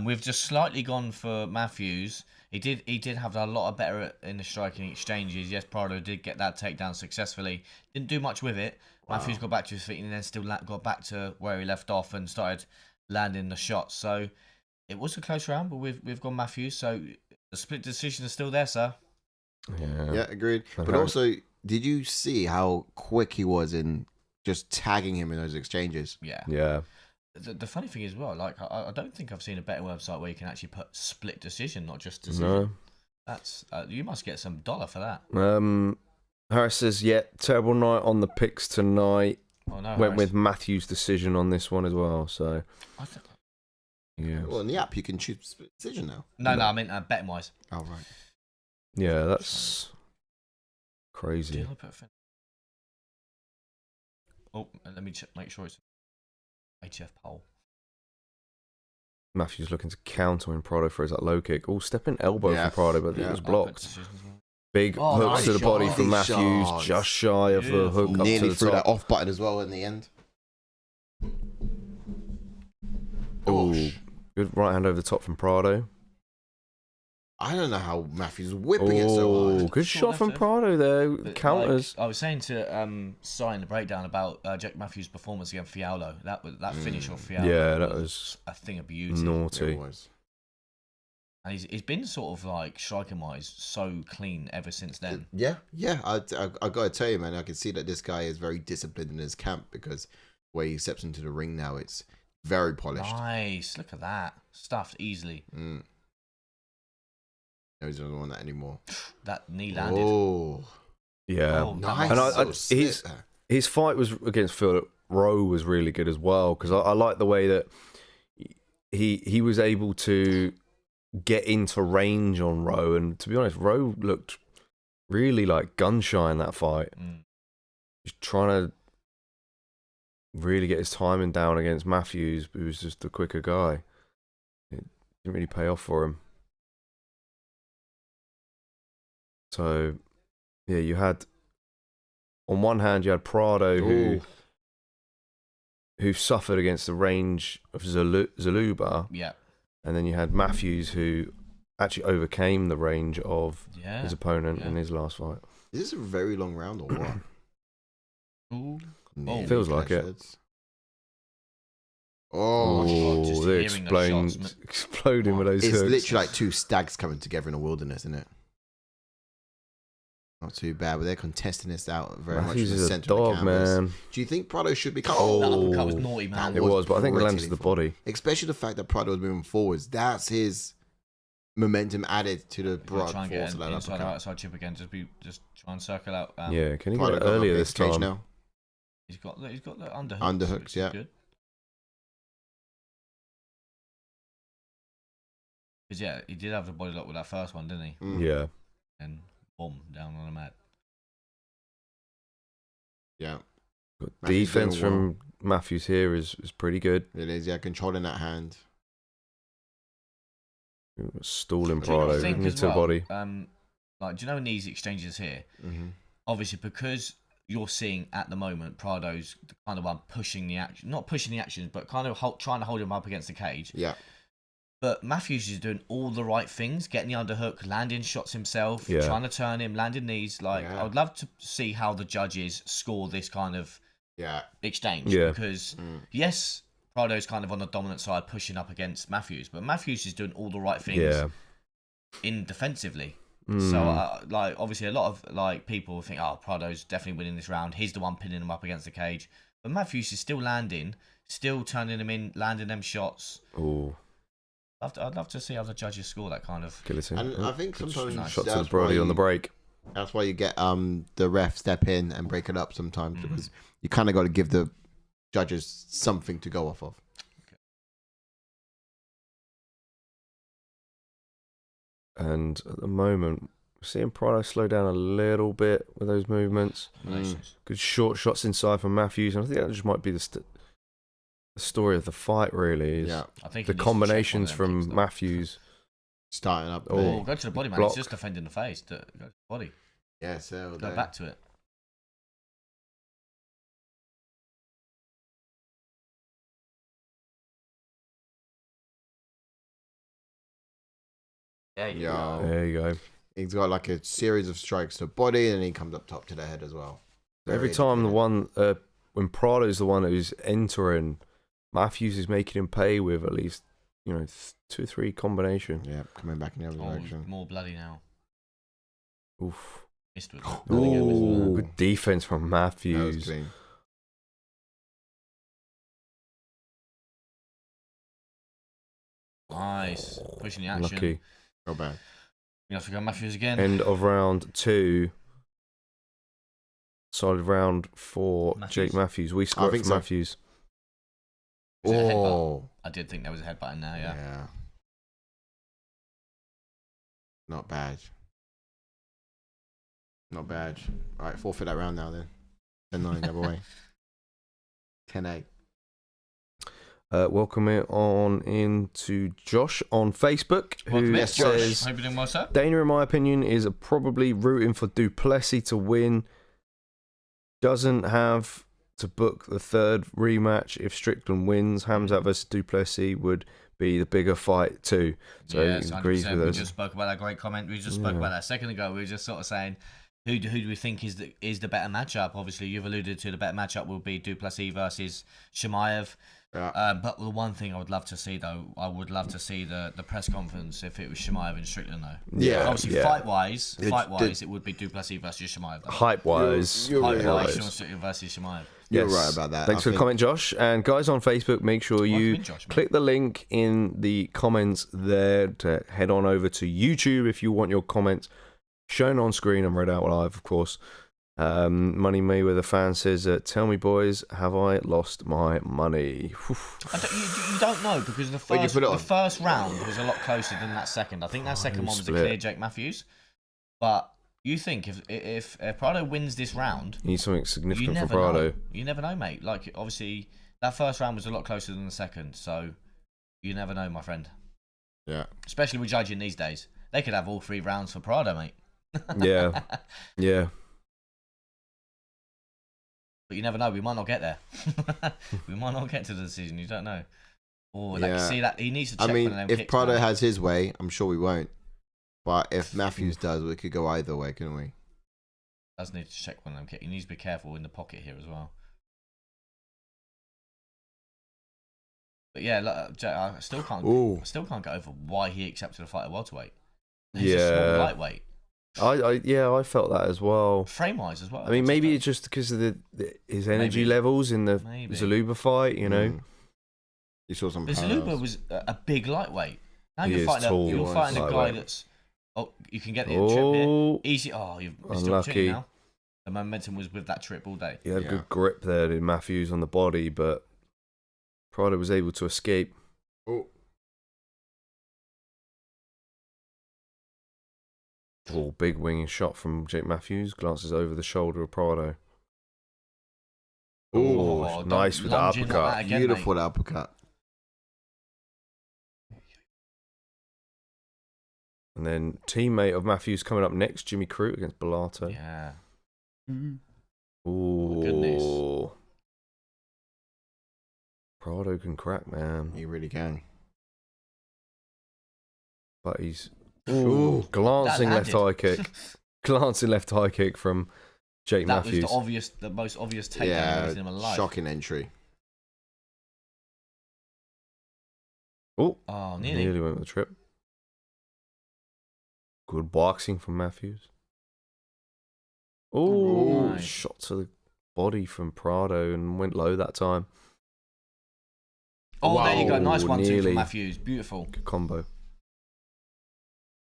We've just slightly gone for Matthews. He did have a lot of better in the striking exchanges. Yes, Prado did get that takedown successfully. Didn't do much with it. Wow. Matthews got back to his feet and then still got back to where he left off and started landing the shots. So it was a close round, but we've gone Matthews. So the split decision is still there, sir. Yeah, agreed. But also, did you see how quick he was in just tagging him in those exchanges? Yeah. The funny thing is, well, like I don't think I've seen a better website where you can actually put split decision, not just decision. No. That's you must get some dollar for that. Harris says, yeah, terrible night on the picks tonight. Oh, no, Went Harris. with Matthews' decision on this one as well. So, yeah. Well, in the app, you can choose split decision now. No, I mean betting wise. Oh, right. Yeah, that's crazy. Did I put a fin- Oh, let me make sure it's HF poll. Matthews looking to counter when Prado throws that low kick. Oh, stepping elbow Yeah. from Prado, but it was I put blocked. decision as well. Big Oh, hooks nice to the body shot. from Nice Matthews, shot. just shy of the hook up to Nearly the threw top. that off button as well in the end. Oh, Gosh. good right hand over the top from Prado. I don't know how Matthews is whipping it so hard. Good Short shot from left Prado there. But, Counters. like, I was saying to Si in the breakdown about Jack Matthews' performance against Fiallo. That finish off Fiallo. Yeah, that was a thing of beauty. naughty. It was. And he's been sort of like striking wise so clean ever since then. Yeah. I gotta tell you, man, I can see that this guy is very disciplined in his camp because where he steps into the ring now, it's very polished. Nice, look at that, stuffed easily. No, he doesn't want that anymore. That knee landed. Oh, Yeah. Oh, nice. And So his slick. his fight was against Philip Rowe was really good as well because I like the way that he was able to get into range on Rowe, and to be honest, Rowe looked really like gun shy in that fight. He's trying to really get his timing down against Matthews, who was just the quicker guy. It didn't really pay off for him. So, yeah, you had on one hand you had Prado who suffered against the range of Zaluba, Yeah. and then you had Matthews who actually overcame the range of his opponent in his last fight. Is this a very long round or what? Ooh. Nearly Feels like it. clashes. Oh, God, just they're hearing those shots, exploding with those it's hooks. literally like two stags coming together in a wilderness, isn't it? Not too bad, but they're contesting this out very Matthews much in the is a center of the dog, canvas. man. Do you think Prado should be? That uppercut was naughty, man. It was, but I think it landed to pretty the body. Especially the fact that Prado was moving forwards. That's his momentum added to the broad Try and force get of an that inside uppercut. outside chip again. Just try and circle out. Yeah, can he Prado get it got earlier up this against Cage time? now. He's got the underhooks. Underhooks, which is yeah. Good. Because yeah, he did have the body lock with that first one, didn't he? Yeah. And boom, down on the mat. Yeah, But Matthews defense doing from Matthews here is pretty good. it is. Yeah, controlling that hand. Stalling Do you not Prado think into as the well, body. Like, do you know in these exchanges here, Mm-hmm. obviously because you're seeing at the moment Prado's the kind of one pushing the action, not pushing the actions, but kind of trying to hold him up against the cage. Yeah, But Matthews is doing all the right things, getting the underhook, landing shots himself, Yeah. trying to turn him, landing knees. Like, Yeah. I would love to see how the judges score this kind of yeah. exchange. Yeah. Because, yes, Prado's kind of on the dominant side, pushing up against Matthews, but Matthews is doing all the right things Yeah. in defensively. Mm. So, like, obviously, a lot of like people think, oh, Prado's definitely winning this round. He's the one pinning him up against the cage. But Matthews is still landing, still turning him in, landing them shots. Oh, I'd love to see how the judges score that kind of. guillotine. And I think Good sometimes shot to the that's Brody why on the break. That's why you get the ref step in and break it up sometimes because you kind of got to give the judges something to go off of. And at the moment, we're seeing Prado slow down a little bit with those movements. Good short shots inside from Matthews. And I think that just might be the story of the fight, really. Is I think the combinations from Matthews. Starting up. Oh, go to the body, man. He's just defending the face. Go to the body. Yeah, so go back to it. There you go. There you go. He's got like a series of strikes to the body, and he comes up top to the head as well. Every time when Prado's the one who's entering, Matthews is making him pay with at least 2 or 3 combination. Yeah, coming back in the other direction. More bloody now. Oof. Missed with Ooh, good defense from That was Matthews. clean. Nice. Pushing the action. Lucky. Not bad. You have to go Matthews again. End of round 2. Started round 4. Matthews. Jake Matthews. We scored for Matthews. Was it a headbutt? Oh. I did think there was a headbutt in there, yeah. Not bad. Not bad. All right, forfeit that round now then. 10-9, the other way. 10-8. Welcome it on into Josh on Facebook, who Welcome says, Hope you're doing well, sir. Dana, in my opinion, is probably rooting for Duplessis to win. Doesn't have to book the 3rd rematch if Strickland wins. Hamzat versus Duplessis would be the bigger fight too. So yes, he agrees with we us. just spoke about that great comment. We just spoke about that a second ago. We were just sort of saying, who do we think is the better matchup? Obviously, you've alluded to the better matchup will be Duplessis versus Chimaev. Yeah. But the one thing I would love to see, though, I would love to see the press conference if it was Chimaev and Strickland, though. Yeah. Obviously, fight-wise, it would be Duplessis versus Chimaev. Hype-wise. You're right. Hype-wise, Strickland versus Chimaev. You're right about that. Thanks for the comment, Josh. And guys on Facebook, make sure you click the link in the comments there to head on over to YouTube if you want your comments shown on screen and read out live, of course. Money Mayweather fan says, tell me, boys, have I lost my money? You don't know, because the first round was a lot closer than that second. I think that second one was a clear Jake Matthews. But you think if Prado wins this round, you need something significant for Prado. You never know, mate. Like, obviously, that first round was a lot closer than the second, so you never know, my friend. Yeah. Especially with judging these days. They could have all 3 rounds for Prado, mate. Yeah. Yeah. But you never know. We might not get there. We might not get to the decision. You don't know. Or see that he needs to check. If Prado has his way, I'm sure we won't. But if Matthews does, we could go either way, couldn't we? Does need to check one of them kicks. He needs to be careful in the pocket here as well. But yeah, look, I still can't get over why he accepted a fight at welterweight. He's a small lightweight. I felt that as well. Frame-wise as well. I mean, maybe it's just because of his energy levels in the Zaluba fight, you know. You saw some. But Zaluba was a big lightweight. Now you're fighting a guy that's. Oh, you can get the trip here. Easy. Oh, you've missed opportunity now. The momentum was with that trip all day. He had a good grip there in Matthews on the body, but Prado was able to escape. Oh, big winging shot from Jake Matthews. Glances over the shoulder of Prado. Oh, nice with the uppercut. Again, beautiful mate. Uppercut. And then teammate of Matthews coming up next, Jimmy Crute against Bellato. Yeah. Oh, goodness. Prado can crack, man. He really can. But he's glancing left high kick. Glancing left high kick from Jake Matthews. That was the most obvious takedown I've seen in my life. Shocking entry. Nearly went with the trip. Good boxing from Matthews. Nice. Shot to the body from Prado and went low that time. There you go. Nice 1-2 from Matthews. Beautiful. Good combo.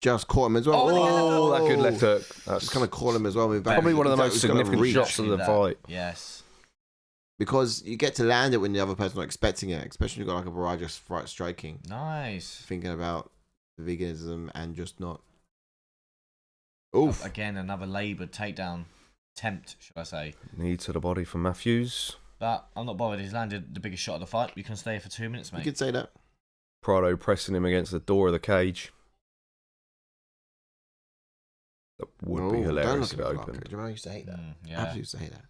Just caught him as well. That good left hook. That's kind of caught him as well. Probably one of the most significant shots of the fight. Yes. Because you get to land it when the other person's not expecting it, especially when you've got like a barrage of striking. Nice. Thinking about veganism and just not Oof. Again, another laboured takedown attempt, should I say. Knee to the body from Matthews. But I'm not bothered. He's landed the biggest shot of the fight. You can stay for 2 minutes, mate. You could say that. Prado pressing him against the door of the cage. That would be hilarious if it opened. Do you remember I used to hate that? Yeah. Absolutely used to hate that.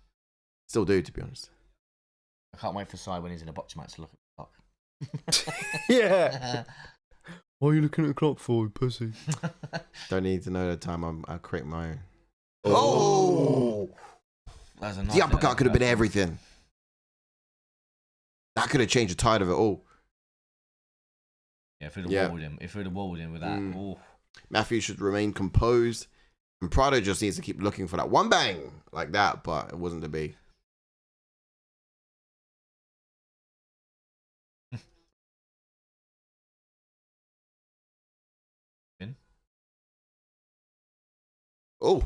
Still do, to be honest. I can't wait for Sai when he's in a boxing match to look at the clock. Yeah. Why are you looking at the clock for, you pussy? Don't need to know the time I create my own. Oh! That was a nice The uppercut could have been person. everything. That could have changed the tide of it all. Yeah, if we'd have walled him with that. Ooh. Matthew should remain composed. And Prado just needs to keep looking for that one bang like that, but it wasn't to be. Oh,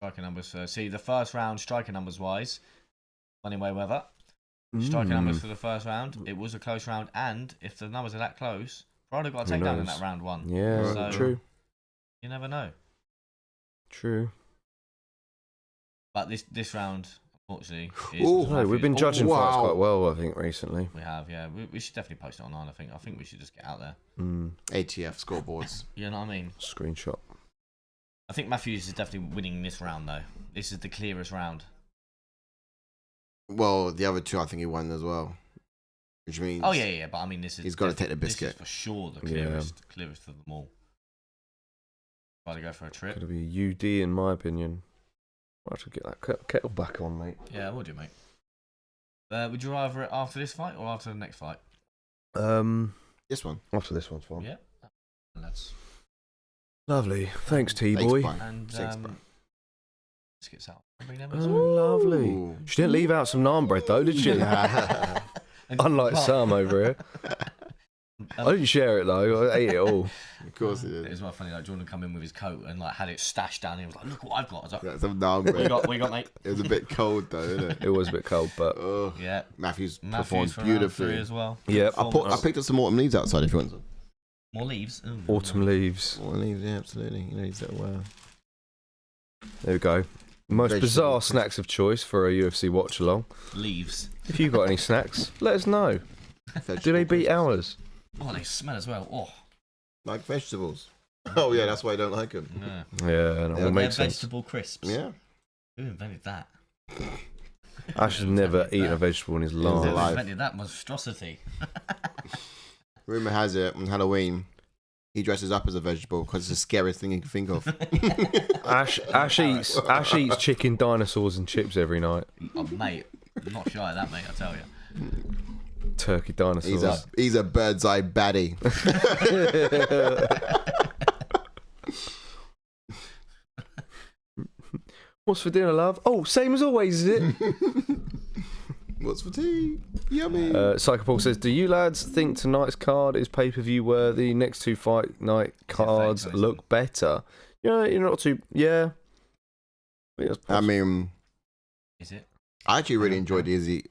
Striker numbers. See, the first round, striker numbers wise, Money Mayweather. Striker numbers for the first round. It was a close round, and if the numbers are that close, Prado got a Who takedown in knows? that round one. Yeah, So, true. You never know. True. But this round, unfortunately, is Ooh. No, we've been judging wow. fights quite well, I think, recently. We have, yeah. We should definitely post it online. I think we should just get out there. ATF scoreboards. You know what I mean? Screenshot. I think Matthews is definitely winning this round, though. This is the clearest round. Well, the other two, I think he won as well. Which means... Oh, yeah. But I mean, this is... He's got to take the This biscuit. is for sure the clearest of them all. Try to go for a trip. Could be a UD, in my opinion. I'll have to get that kettle back on, mate. Yeah, I will do, mate. Would you rather it after this fight or after the next fight? This one. After this one's fine. Yeah. Let's... Lovely. Thanks, T-Boy. Thanks, bro. And Thanks, bro. biscuits out. Bring them Oh, as well. lovely. Ooh. She didn't leave out some naan bread, though, did she? Unlike some over here. I didn't share it, though. I ate it all. Of course it It is. was well funny. Like Jordan come in with his coat and like had it stashed down. He was like, "Look what I've got." I was like, That's some naan "What you bread. got? What you got, mate?" It was a bit cold though, isn't it? It was a bit cold, but... Oh, Yeah. Matthews Matthews performed for round 3 beautifully. as well. Yeah. I picked up some autumn leaves outside if you want some. More leaves. Ooh. Autumn leaves. Autumn leaves, yeah, absolutely. You know, he's that well. There we go. Most Vegetable bizarre crisp. snacks of choice for a UFC watch along. Leaves. If you've got any snacks, let us know. Do they beat ours? Oh, they smell as well. Oh, Like vegetables. Oh yeah, that's why I don't like them. yeah. Yeah, no, Yeah, all They're makes sense. vegetable crisps. Yeah. Who invented that? Ash has never eaten a vegetable in his Who Who life. alive. invented that monstrosity? Rumor has it on Halloween, he dresses up as a vegetable because it's the scariest thing you can think of. Ash eats chicken, dinosaurs, and chips every night. Oh, mate, I'm not shy of that, mate. I tell you. Turkey dinosaurs. He's a bird's eye baddie. What's for dinner, love? Oh, same as always, is it? What's for tea? Yummy. Psychopol says, do you lads think tonight's card is pay-per-view worthy? Next two fight night cards fake, look better. Yeah, you're not too... Yeah. I think that's I possible. mean, Is it? I actually really enjoyed the Izzy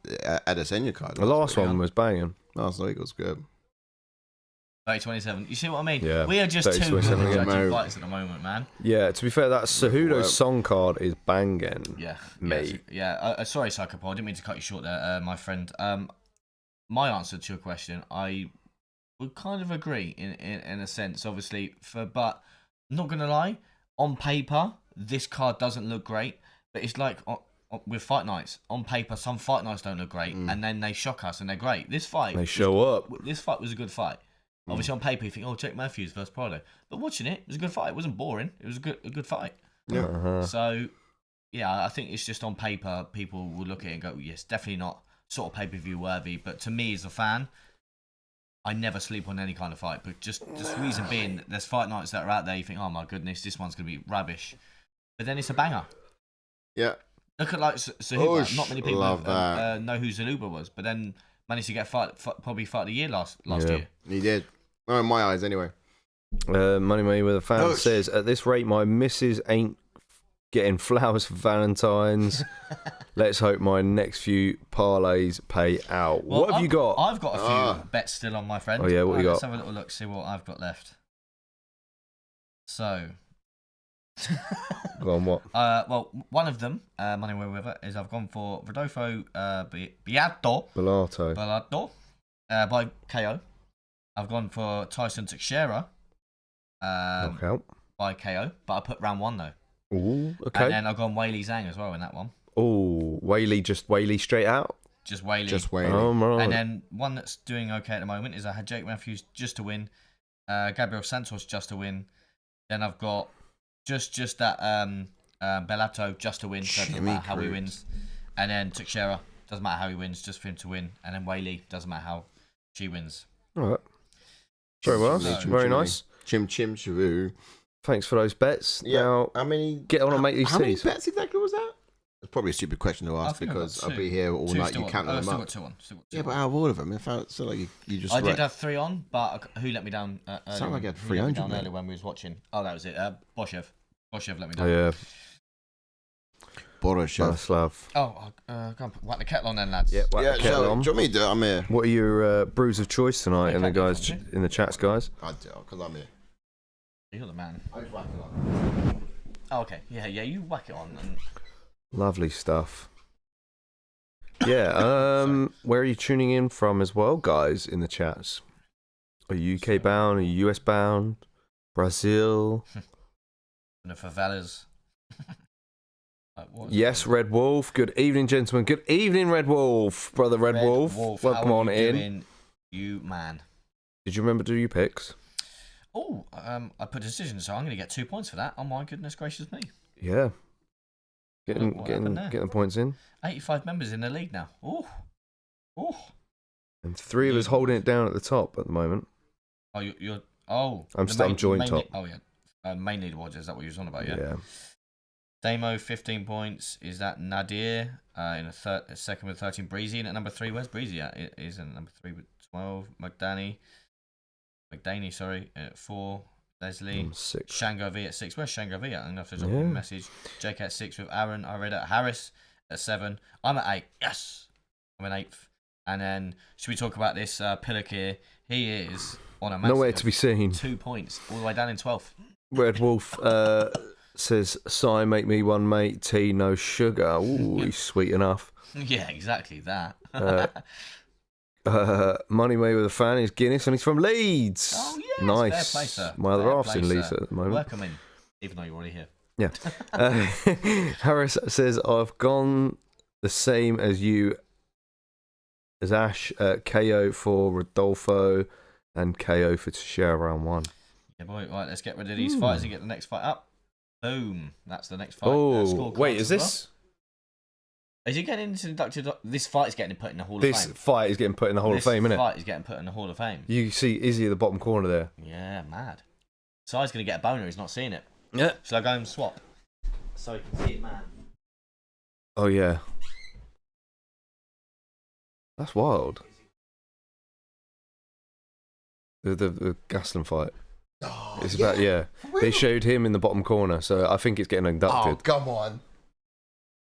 Adesanya card. The last one was banging. Last week was good. 30-27. You see what I mean? Yeah, We are just too good 30-27 at again. judging Mate. fights at the moment, man. Yeah, to be fair, that Cejudo song card is banging. Yeah. Mate. Yeah. Sorry, Psychopod. I didn't mean to cut you short there, my friend. My answer to your question, I would kind of agree in a sense, obviously. But I'm not going to lie. On paper, this card doesn't look great. But it's like with fight nights. On paper, some fight nights don't look great. And then they shock us and they're great. This fight... They show up. This fight was a good fight. Obviously, on paper, you think, oh, Jake Matthews versus Prado. But watching it, it was a good fight. It wasn't boring. It was a good fight. Yeah. Uh-huh. So, yeah, I think it's just on paper, people will look at it and go, yes, definitely not sort of pay-per-view worthy. But to me, as a fan, I never sleep on any kind of fight. But just reason being, there's fight nights that are out there, you think, oh, my goodness, this one's going to be rubbish. But then it's a banger. Yeah. Look at, like, Zahuba. Oosh, Not many people love that. know who Zahuba was. But then managed to get probably fight of the year last Yeah. year. He did. Oh, in my eyes, anyway. Money Mayweather fan Oh, says, at this rate, my missus ain't getting flowers for Valentine's. Let's hope my next few parlays pay out. Well, what have you got? I've got a few bets still on, my friend. Oh, yeah, what you Let's got? have a little look, see what I've got left. So, Go on, what? Well, one of them, Money Way River, is I've gone for Rodolfo Bellato by KO. I've gone for Tyson Teixeira Knockout. by KO, but I put round 1 though. Ooh, okay. And then I've gone Weili Zang as well in that one. Oh, Weili straight out? Just Weili. Just Weili. Oh, right. And then one that's doing okay at the moment is I had Jake Matthews just to win, Gabriel Santos just to win. Then I've got just that Bellato just to win, so it doesn't matter how he wins. And then Teixeira, doesn't matter how he wins, just for him to win. And then Weili, doesn't matter how she wins. All right. Very well. Very nice. Chim chim chiroo. Thanks for those bets. Yeah. Now, How many? get on and make these How many teas. bets exactly was that? It's probably a stupid question to ask because I'll be here all night. You count them Still up. got 2 on. Yeah, but out of all of them, it felt so like you just. I did have 3 on, but who let me down? Sound like I had who let me 300 down mate. earlier when we was watching. Oh, that was it. Boshev let me Oh, down. yeah. Boroshev. Slav. Oh, go on, whack the kettle on then, lads. Yeah, whack Yeah, the kettle on. do you want me to do it? I'm here. What are your brews of choice tonight Yeah, in the can't do guys something. in the chats, guys? I do because I'm here. You're the man. I just whack it on. Oh, okay. Yeah, you whack it on. And... Lovely stuff. Yeah, where are you tuning in from as well, guys, in the chats? Are you UK bound? Are you US bound? Brazil? And the favelas. Like, what? Yes, Red Wolf. Good evening, gentlemen. Good evening, Red Wolf. Brother Red Wolf. Welcome how are on you in. doing, you man. Did you remember to do your picks? Oh, I put a decision, so I'm going to get 2 points for that. Oh my goodness gracious me! Yeah. What happened there? Getting the points in. 85 members in the league now. Oh. And 3 of us holding it down at the top at the moment. Oh, you're. Oh. I'm joint top. Oh yeah. Main leaderboard, is that what you was on about? Yeah. Yeah. Damo 15 points. Is that Nadir in a second with 13? Breezy in at number 3. Where's Breezy at? It is in number 3 with 12. McDaney, sorry, at 4. Leslie. 6. Shango V at 6. Where's Shango V at? I'm going to have to drop him a message. Jake at 6 with Aaron. I read it. Harris at 7. I'm at 8. Yes! I'm an 8th. And then, should we talk about this Pillock here? He is on a massive Nowhere to be seen. 2 points. All the way down in 12th. Red Wolf says, "Si, make me one, mate. Tea, no sugar." Ooh, he's sweet enough. Yeah, exactly that. Money May with a fan is Guinness, and he's from Leeds. Oh, yes. Nice. Fair play, sir. My other Fair half's play, in Leeds sir. at the moment. Welcome in, even though you're already here. Yeah. Harris says, "I've gone the same as you, as Ash. KO for Rodolfo and KO for Teixeira round 1. Yeah, boy. Right, let's get rid of these fights and get the next fight up. Boom. That's the next fight. Oh, wait, is this? Is he getting inducted? This fight is getting put in the Hall of This Fame. fight is getting put in the Hall of Fame, isn't This it? fight is getting put in the Hall of Fame. You see Izzy at the bottom corner there. Yeah, mad. So he's going to get a boner. He's not seeing it. Yeah. Shall I go and swap? So he can see it, man. Oh, yeah. That's wild. The Gaslam fight. Oh, It's about, yeah. They showed him in the bottom corner, so I think it's getting Oh, inducted. come on.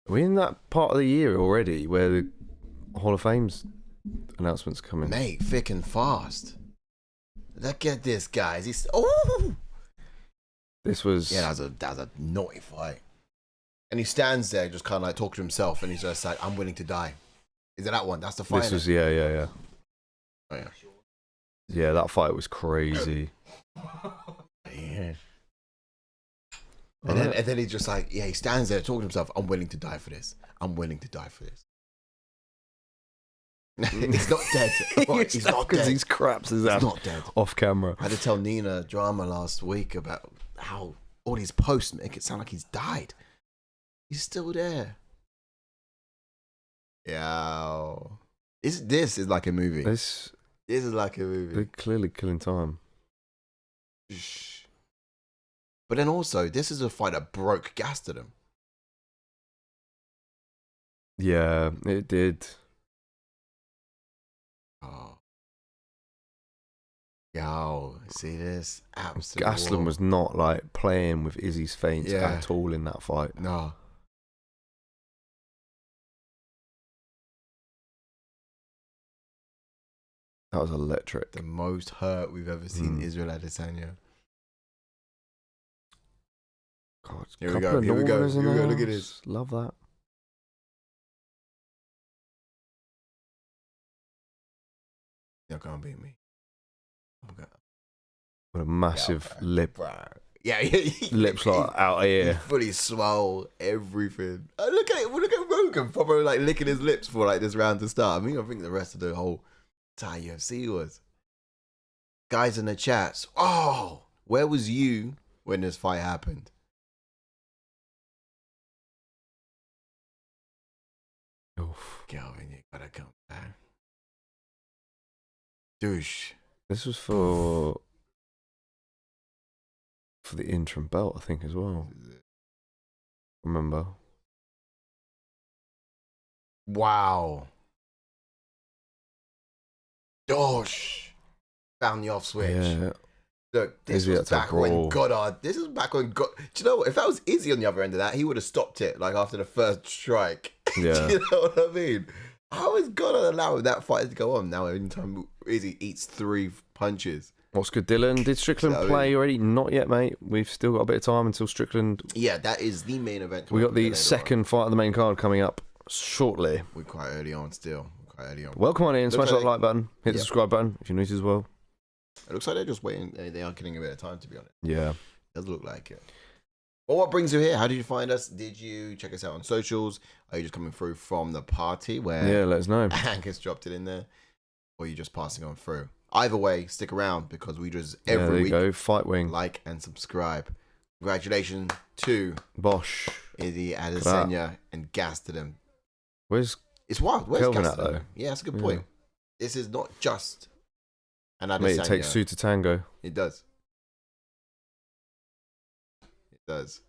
Are we in that part of the year already where the Hall of Fame's announcements coming? Mate, thick and fast. Look at this, guys. He's This was... that was a naughty fight. And he stands there just kind of like talking to himself, and he's just like, "I'm willing to die." Is it that one? That's the fight. This was, yeah. Oh, yeah. Yeah, that fight was crazy. Yeah. And then he's just like, yeah, he stands there talking to himself, "I'm willing to die for this. I'm willing to die for this." He's not dead. He's not dead. He's craps his ass He's not dead. off camera. I had to tell Nina drama last week about how all these posts make it sound like he's died. He's still there. Yeah. This is like a movie. This is like a movie. they're clearly killing time. Shh. But then also, this is a fight that broke Gaston. Yeah, it did. Oh. Yo, see this? Absolute Gaslam war. was not like playing with Izzy's feints Yeah. at all in that fight. No. That was electric. The most hurt we've ever seen Israel Adesanya. God, Here we go. Here we go. Look at this. Love that. You can't beat me. Okay. What a massive lip. Bro. Yeah, Lips like out here. Fully swole everything. Look at it. Look at Rogan probably like licking his lips for like this round to start. I think the rest of the whole entire UFC was. Guys in the chats. Oh, where was you when this fight happened? Oof. Calvin, you gotta come back. Douche. This was for the interim belt, I think, as well. Remember? Wow. Dosh. Found the off switch. Yeah. Look, this Izzy was had to back when brawl. Goddard. This is back when God. Do you know what? If that was Izzy on the other end of that, he would have stopped it like after the first strike. Yeah. Do you know what I mean? How is Goddard allowing that fight to go on now? Every time Izzy eats 3 punches. What's good, Dylan? Did Strickland So- play already? Not yet, mate. We've still got a bit of time until Strickland. Yeah, that is the main event. We got the later second fight of the main card coming up shortly. on. We're quite early on still. Welcome on in. Looks Smash like that like button. Hit the Yeah. subscribe button if you're new to as well. It looks like they're just waiting. They are getting a bit of time, to be honest. Yeah. Does look like it. Well, what brings you here? How did you find us? Did you check us out on socials? Are you just coming through from the party where Yeah, let us know. Angus dropped it in there? Or are you just passing on through? Either way, stick around because we just Yeah, there every you week go. Fight wing. like and subscribe. Congratulations to Bosh. Izzy Adesanya and Gastelum. Where's It's wild. Where's Kelvin at, Gastelum? though? Yeah, that's a good Yeah. point. This is not just an Adesanya. mate? It takes 2 to tango. It does. It does.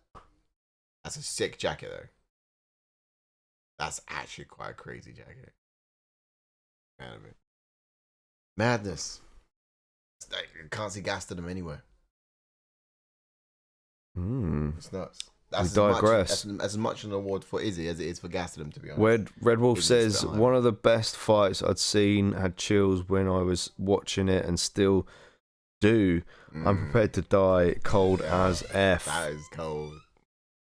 That's a sick jacket, though. That's actually quite a crazy jacket. Kind of it. Madness. It's like, you can't see Gastelum anywhere. It's nuts. That's digress. as much an award for Izzy as it is for Gastelum, to be honest. Red Wolf Izzy's says still high. one of the best fights I'd seen, had chills when I was watching it and still do. I'm prepared to die cold as F. That is cold.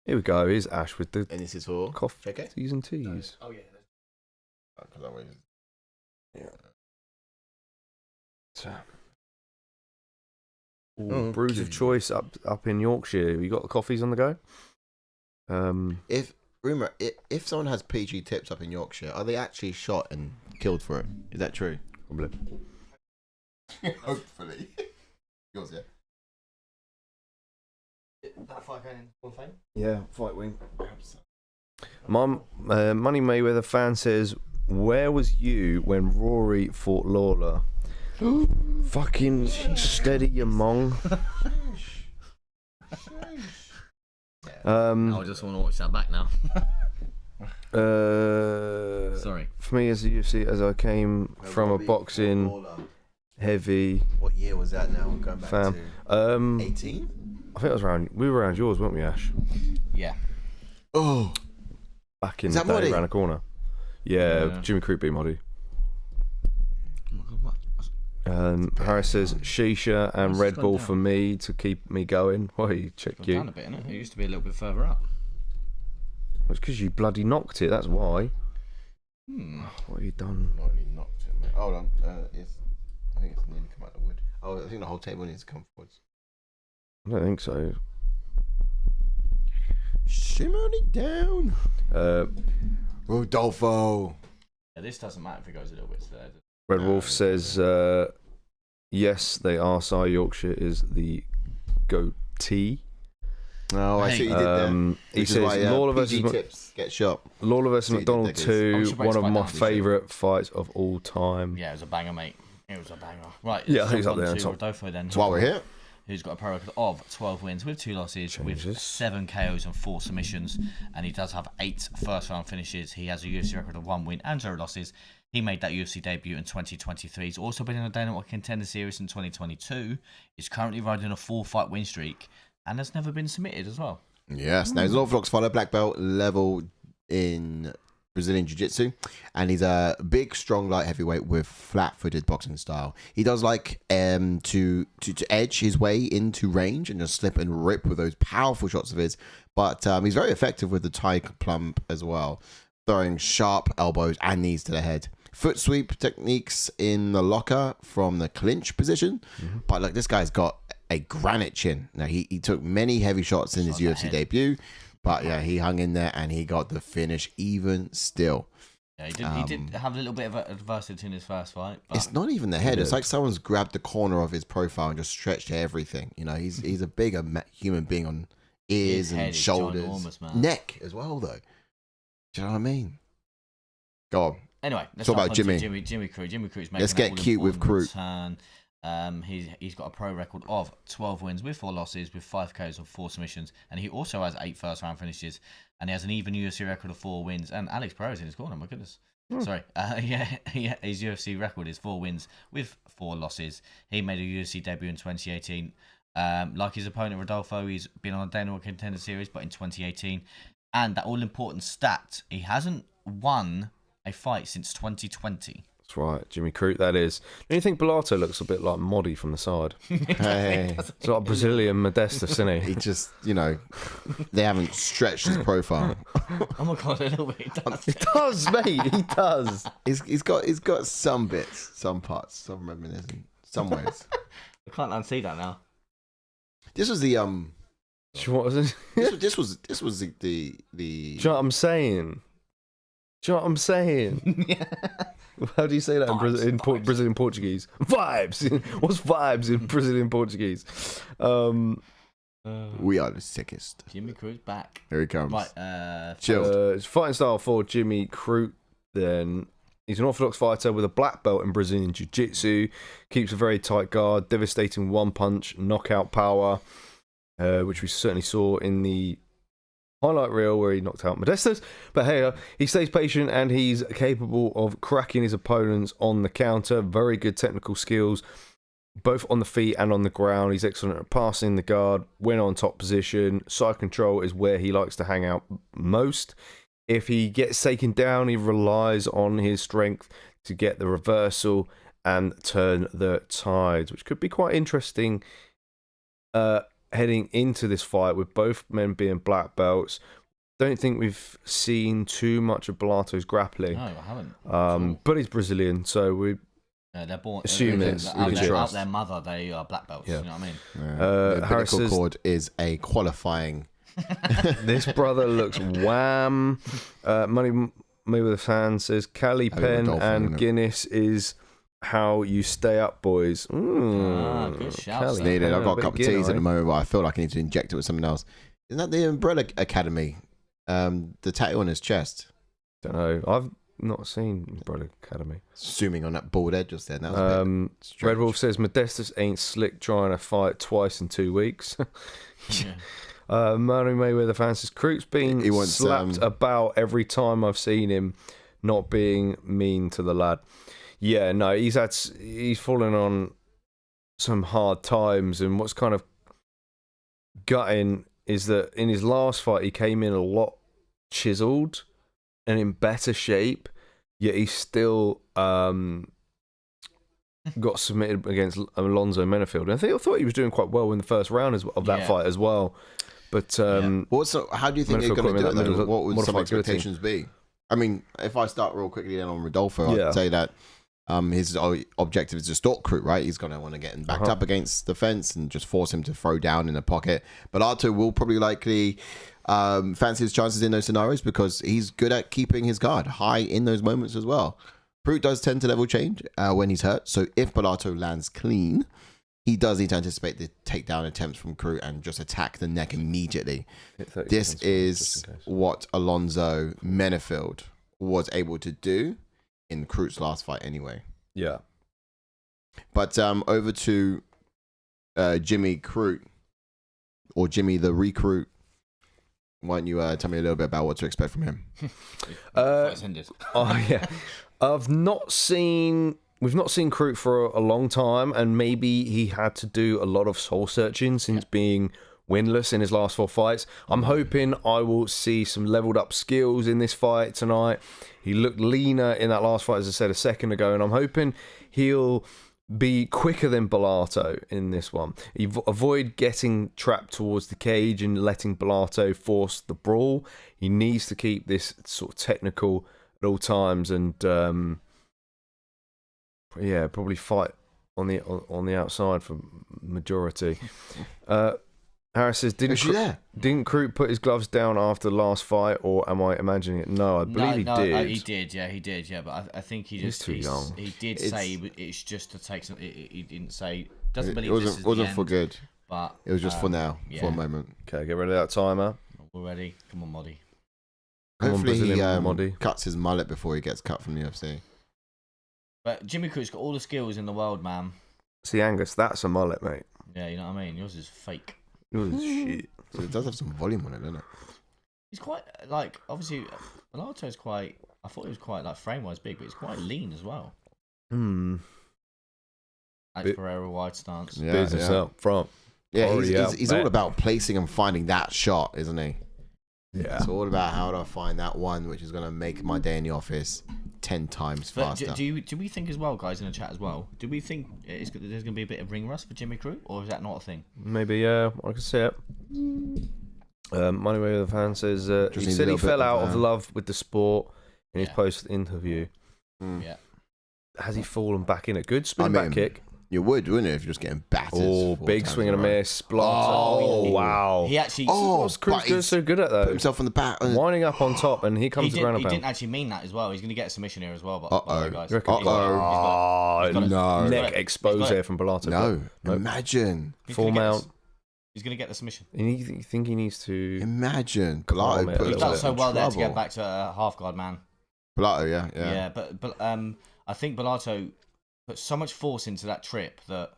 Here we go. Here's Ash with the And this is for coffee okay. T's and T's. Oh yeah. Ooh, brews of choice up in Yorkshire. You got the coffees on the go? If someone has PG tips up in Yorkshire, are they actually shot and killed for it? Is that true? Probably. Hopefully. Yours, yeah. That fight going in Hall of Fame? Yeah, fight wing. Money Mayweather fan says, where was you when Rory fought Lawler? Fucking steady, you mong. I just want to watch that back now. Sorry. For me, as a UFC, as I came from a boxing heavy What year was that now? Going back fam. to 18? I think it was we were around yours, weren't we, Ash? Yeah. Oh, Back in Is the that day, Moddy? around the corner. Yeah, Yeah. Jimmy Crute beat Moddy. Oh my God, what? Harris says shisha and It's Red gone Bull down. for me to keep me going. Why, check Gone you. down a bit, innit? It used to be a little bit further up. It's because you bloody knocked it. That's why. What have you done? not really knocked it, mate. Hold on. I think it's nearly come out the wood. Oh, I think the whole table needs to come forwards. I don't think so. Shimmer it down. Rodolfo. Yeah, this doesn't matter if it goes a little bit to there. Red Wolf says, yes, they are. Yorkshire is the goatee. Oh, I see what you did there. He Which is says why, Lawler PG versus tips get shot. Lawler versus See what you did McDonald there, 2, I'm surprised one of by my that, favourite fights of all time. Yeah, it was a banger, mate. It was a banger. Right, Yeah, I let's think it's jump up there on on to top. Rodolfo then. While we're here. Who's got a pro record of 12 wins with 2 losses, with Changes. 7 KOs and 4 submissions, and he does have 8 first round finishes. He has a UFC record of 1 win and 0 losses. He made that UFC debut in 2023. He's also been in the Dana White Contender Series in 2022. He's currently riding a 4-fight win streak and has never been submitted as well. Yes. Now, he's an Orthodox fighter, black belt level in Brazilian Jiu-Jitsu, and he's a big, strong, light heavyweight with flat-footed boxing style. He does like to edge his way into range and just slip and rip with those powerful shots of his. But he's very effective with the Thai plump as well, throwing sharp elbows and knees to the head. Foot sweep techniques in the locker from the clinch position. But look, this guy's got a granite chin. Now he took many heavy shots in his UFC debut. But yeah, he hung in there and he got the finish even still. Yeah, he did have a little bit of adversity in his first fight. But it's not even the head. It's like someone's grabbed the corner of his profile and just stretched everything. You know, he's a bigger human being on ears and shoulders. Enormous, man. Neck as well, though. Do you know what I mean? Go on. Anyway, let's talk about Jimmy. Jimmy Crute's making let's get cute with Crute. He's got a pro record of 12 wins with 4 losses, with 5 KOs and 4 submissions, and he also has 8 first round finishes, and he has an even UFC record of 4 wins. And Alex Pro is in his corner. My goodness. Sorry. His UFC record is 4 wins with 4 losses. He made a UFC debut in 2018. Like his opponent Rodolfo, he's been on a Dana White Contender Series, but in 2018. And that all important stat, he hasn't won a fight since 2020. That's right, Jimmy Crute, that is. Don't you think Bellato looks a bit like Modi from the side? Hey. It's like Brazilian Modestus, isn't he? He just, they haven't stretched his profile. Oh my god, a little bit. He does, mate. He does. He's got some bits, some parts, some reminiscent, some ways. I can't unsee that now. This was the What was it? this was the Do you know what I'm saying? Do you know what I'm saying? Yeah. How do you say that in Brazilian Portuguese? Vibes. What's vibes in Brazilian Portuguese? We are the sickest. Jimmy Crute's back. Here he comes. Right, chilled. It's fighting style for Jimmy Crute. Then he's an orthodox fighter with a black belt in Brazilian Jiu-Jitsu. Keeps a very tight guard, devastating one-punch knockout power, which we certainly saw in the highlight reel where he knocked out Modestus. But hey, he stays patient and he's capable of cracking his opponents on the counter. Very good technical skills, both on the feet and on the ground. He's excellent at passing the guard when on top position. Side control is where he likes to hang out most. If he gets taken down, he relies on his strength to get the reversal and turn the tides, which could be quite interesting heading into this fight with both men being black belts. Don't think we've seen too much of Bellato's grappling. No, I haven't. But he's Brazilian, so we they're born. Assume it's out their mother. They are black belts. Yeah. You know what I mean? The Harris umbilical says, cord is a qualifying. this brother looks wham. Money Mayweather fan says Cali Pen Rodolfo, and Guinness is how you stay up, boys. Good shout. Cali. Needed. I've got a cup of teas at the eh? moment, but I feel like I need to inject it with something else. Isn't that the Umbrella Academy? The tattoo on his chest. Don't know. I've not seen Umbrella Academy. Zooming on that bald head just then. That was a bit strange. Red Wolf says Modestus ain't slick trying to fight twice in 2 weeks. Yeah. Money Mayweather fan says Crute's been slapped about every time I've seen him, not being mean to the lad. Yeah, no, he's fallen on some hard times, and what's kind of gutting is that in his last fight he came in a lot chiseled and in better shape, yet he still got submitted against Alonzo Menafield. And I thought he was doing quite well in the first round of that fight as well. But how do you think they're going to do it? Though? What would some expectations be? I mean, if I start real quickly then on Rodolfo, I'd say that his objective is to stalk Crute, right? He's going to want to get him backed up against the fence and just force him to throw down in the pocket. Bellato will probably likely fancy his chances in those scenarios because he's good at keeping his guard high in those moments as well. Crute does tend to level change when he's hurt, so if Bellato lands clean, he does need to anticipate the takedown attempts from Crute and just attack the neck immediately. This is what Alonzo Menafield was able to do in Crute's last fight anyway. Yeah. But over to Jimmy Crute, or Jimmy the Recruit. Why don't you tell me a little bit about what to expect from him? Yeah. We've not seen Crute for a long time, and maybe he had to do a lot of soul searching since being winless in his last 4 fights. I'm hoping I will see some leveled up skills in this fight tonight. He looked leaner in that last fight, as I said a second ago, and I'm hoping he'll be quicker than Bellato in this one. Avoid getting trapped towards the cage and letting Bellato force the brawl. He needs to keep this sort of technical at all times, and probably fight on the outside for majority. Harris says, didn't Crute put his gloves down after the last fight, or am I imagining it? No, I believe he did. He did, yeah. But I think he's too young. He did say it's just to take some. He didn't say doesn't believe it wasn't for good, but it was just for now, for a moment. Okay, get rid of that timer. We're ready. Come on, Moddy. Hopefully he cuts his mullet before he gets cut from the UFC. But Jimmy Crute's got all the skills in the world, man. See, Angus, that's a mullet, mate. Yeah, you know what I mean. Yours is fake. Yours is shit. So it does have some volume on it, doesn't it? He's quite obviously Bellato's quite. I thought he was quite frame-wise big, but he's quite lean as well. Alex Pereira wide stance. Yeah, business up front. Yeah, he's all about placing and finding that shot, isn't he? Yeah. It's all about how to find that one which is going to make my day in the office 10 times faster. Do we think as well, guys, in the chat as well, do we think there's going to be a bit of ring rust for Jimmy Crute, or is that not a thing? Maybe, yeah, I can see it. Moneyway the fan says, he said he fell out of love with the sport in his post-interview. Yeah. Has he fallen back in a good spin back kick? You would, wouldn't it, if you're just getting battered? Oh, big swing and a miss. Wow. He actually... What's Crute doing so good at, though? Put himself on the back. Winding up on top, and he comes to ground and pound. He didn't actually mean that as well. He's going to get a submission here as well, by the way, guys. No. Neck expose here from Bellato. No. Imagine. Full mount. He's going to get the submission. You think he needs to... Imagine. Bellato He's done so well there to get back to a half guard, man. Bellato, yeah. Yeah, but I think Bellato put so much force into that trip that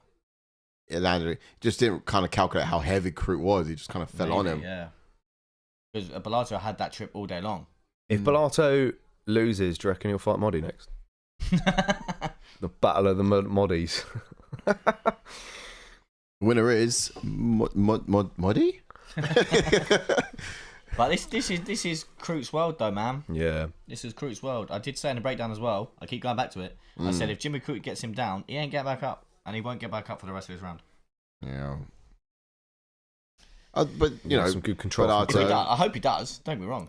it landed. Just didn't kind of calculate how heavy Crute was. He just kind of fell on him. Yeah, because Bellato had that trip all day long. If Bellato loses, do you reckon he'll fight Moddy next? The battle of the Moddies. Winner is Moddy. But this is Crute's world, though, man. Yeah. This is Crute's world. I did say in the breakdown as well. I keep going back to it. I said if Jimmy Crute gets him down, he ain't get back up, and he won't get back up for the rest of his round. Yeah. But you know, some good control. I hope he does. Don't get me wrong.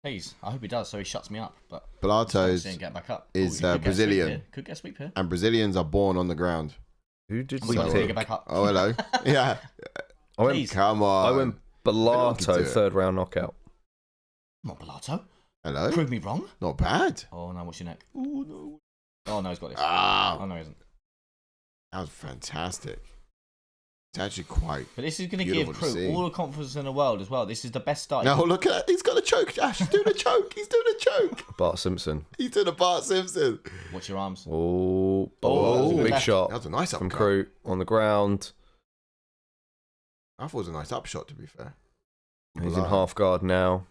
Please, I hope he does, so he shuts me up. But Bellato get back up. is Brazilian. Could get a sweep here. And Brazilians are born on the ground. Who did get back up? Oh, hello. Yeah. Come on. I went Bellato, third round knockout. Not Bellato. Hello. Prove me wrong. Not bad. Oh no, what's your neck? Oh no. Oh no, he's got this. Oh no, he isn't. That was fantastic. It's actually quite. But this is going to give Crute all the confidence in the world as well. This is the best start. No, look at that. He's got a choke, Ash. He's doing a choke. He's doing a choke. Bart Simpson. He's doing a Bart Simpson. Watch your arms. Big shot. That was a nice upshot. From Crute on the ground. I thought it was a nice upshot, to be fair. He's in half guard now.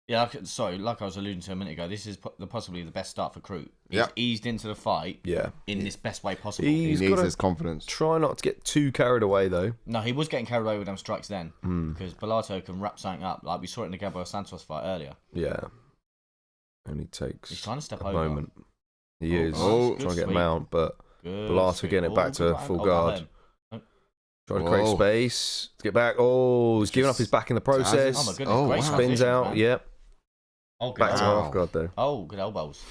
Yeah, sorry, like I was alluding to a minute ago, this is possibly the best start for Crute. He's Yep. eased into the fight in this best way possible. He needs his confidence. Try not to get too carried away, though. No, he was getting carried away with them strikes then, because Bellato can wrap something up, like we saw it in the Gabriel Santos fight earlier. Yeah. Only takes He's trying to step a over. moment. He is. Oh, trying to get him out, but Bellato getting it back to full guard. Trying to create space to get back. Oh, he's giving up his back in the process. Oh my goodness, great spins out. Man. Yep. Oh, good back to half guard though. Oh, good elbows.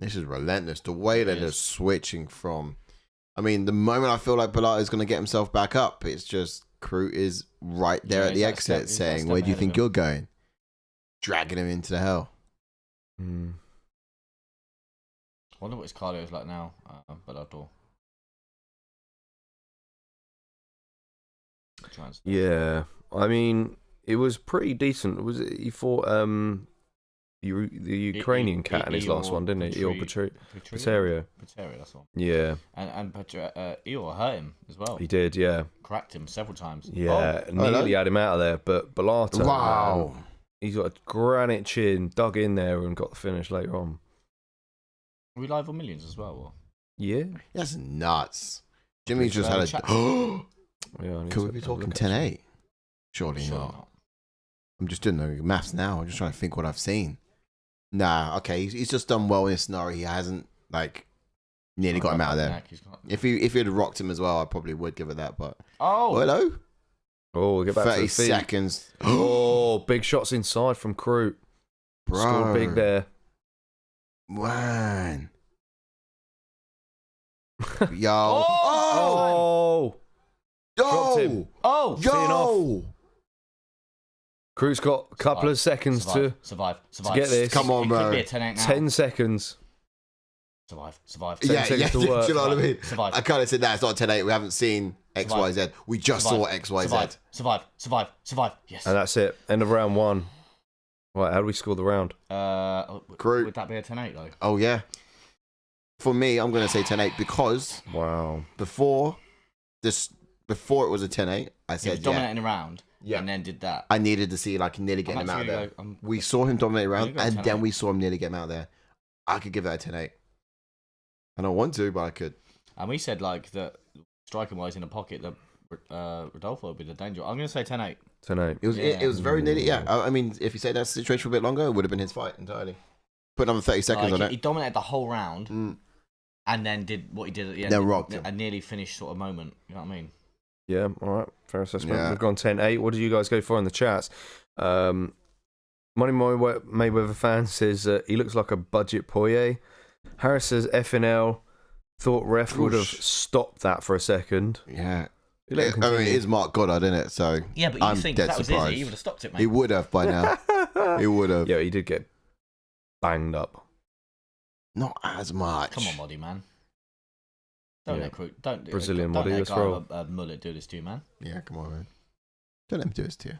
This is relentless. The way that they're switching from. I mean, the moment I feel like Bellato is going to get himself back up, it's just Crute is right there at the exit saying, "Where do you think you're going?" Dragging him into the hell. I wonder what his cardio is like now, Bellato. Yeah, I mean, it was pretty decent. Was it? He fought the Ukrainian cat in his last one, didn't he? Eor Paterio. Paterio, that's one. Yeah. And Eor hurt him as well. He did, yeah. Cracked him several times. Yeah, nearly had him out of there, but Bellato. Wow. He's got a granite chin, dug in there and got the finish later on. Are we live on Millions as well? Or? Yeah. That's nuts. Jimmy's just had a. Yeah, Could we be talking 10-8? Surely not. I'm just doing the maths now. I'm just trying to think what I've seen. Nah, okay. He's just done well in this scenario. He hasn't, like, nearly got him out of there. If he had rocked him as well, I probably would give it that. But hello. Oh, we'll get back 30 to the feet. seconds. Oh, big shots inside from Crute. Bro. Scored big there. Man. Yo. Oh! Dropped him. Yo. Crute's got a couple of seconds to get this. Come on, bro. 10 seconds. Survive. 10 seconds to work. Do you know what I mean? Survive. I kind of said that. It's not 10-8. We haven't seen X, Y, Z. We just saw X, Y, Z. Survive. Yes. And that's it. End of round 1. Right, how do we score the round? Crute. Would that be a 10-8 though? Oh, yeah. For me, I'm going to say 10-8 because before it was a 10-8, I said, yeah. Dominating around. Yeah. And then did that. I needed to see, like, nearly getting him out there. We saw him dominate around, and then we saw him nearly get him out there. I could give that a 10-8. I don't want to, but I could. And we said, like, that striking-wise in the pocket, that Rodolfo would be the danger. I'm going to say 10-8. 10-8. It was very nearly, yeah. I mean, if you say that situation for a bit longer, it would have been his fight entirely. Put another 30 seconds on it. He dominated the whole round, and then did what he did at the end. Then rocked him. A nearly finished sort of moment. You know what I mean? Yeah, all right. Fair assessment. Yeah. We've gone 10-8. What did you guys go for in the chats? Money Mayweather fan says he looks like a budget Poirier. Harris says FNL thought ref would have stopped that for a second. Yeah. I mean, it is Mark Goddard, isn't it? So yeah, but you think if that was Izzy, he would have stopped it, mate. He would have by now. He would have. Yeah, he did get banged up. Not as much. Come on, Moddy, man. Don't Brazilian don't Moddy, let's roll. A mullet do this to you, man. Yeah, come on, man. Don't let him do this to you.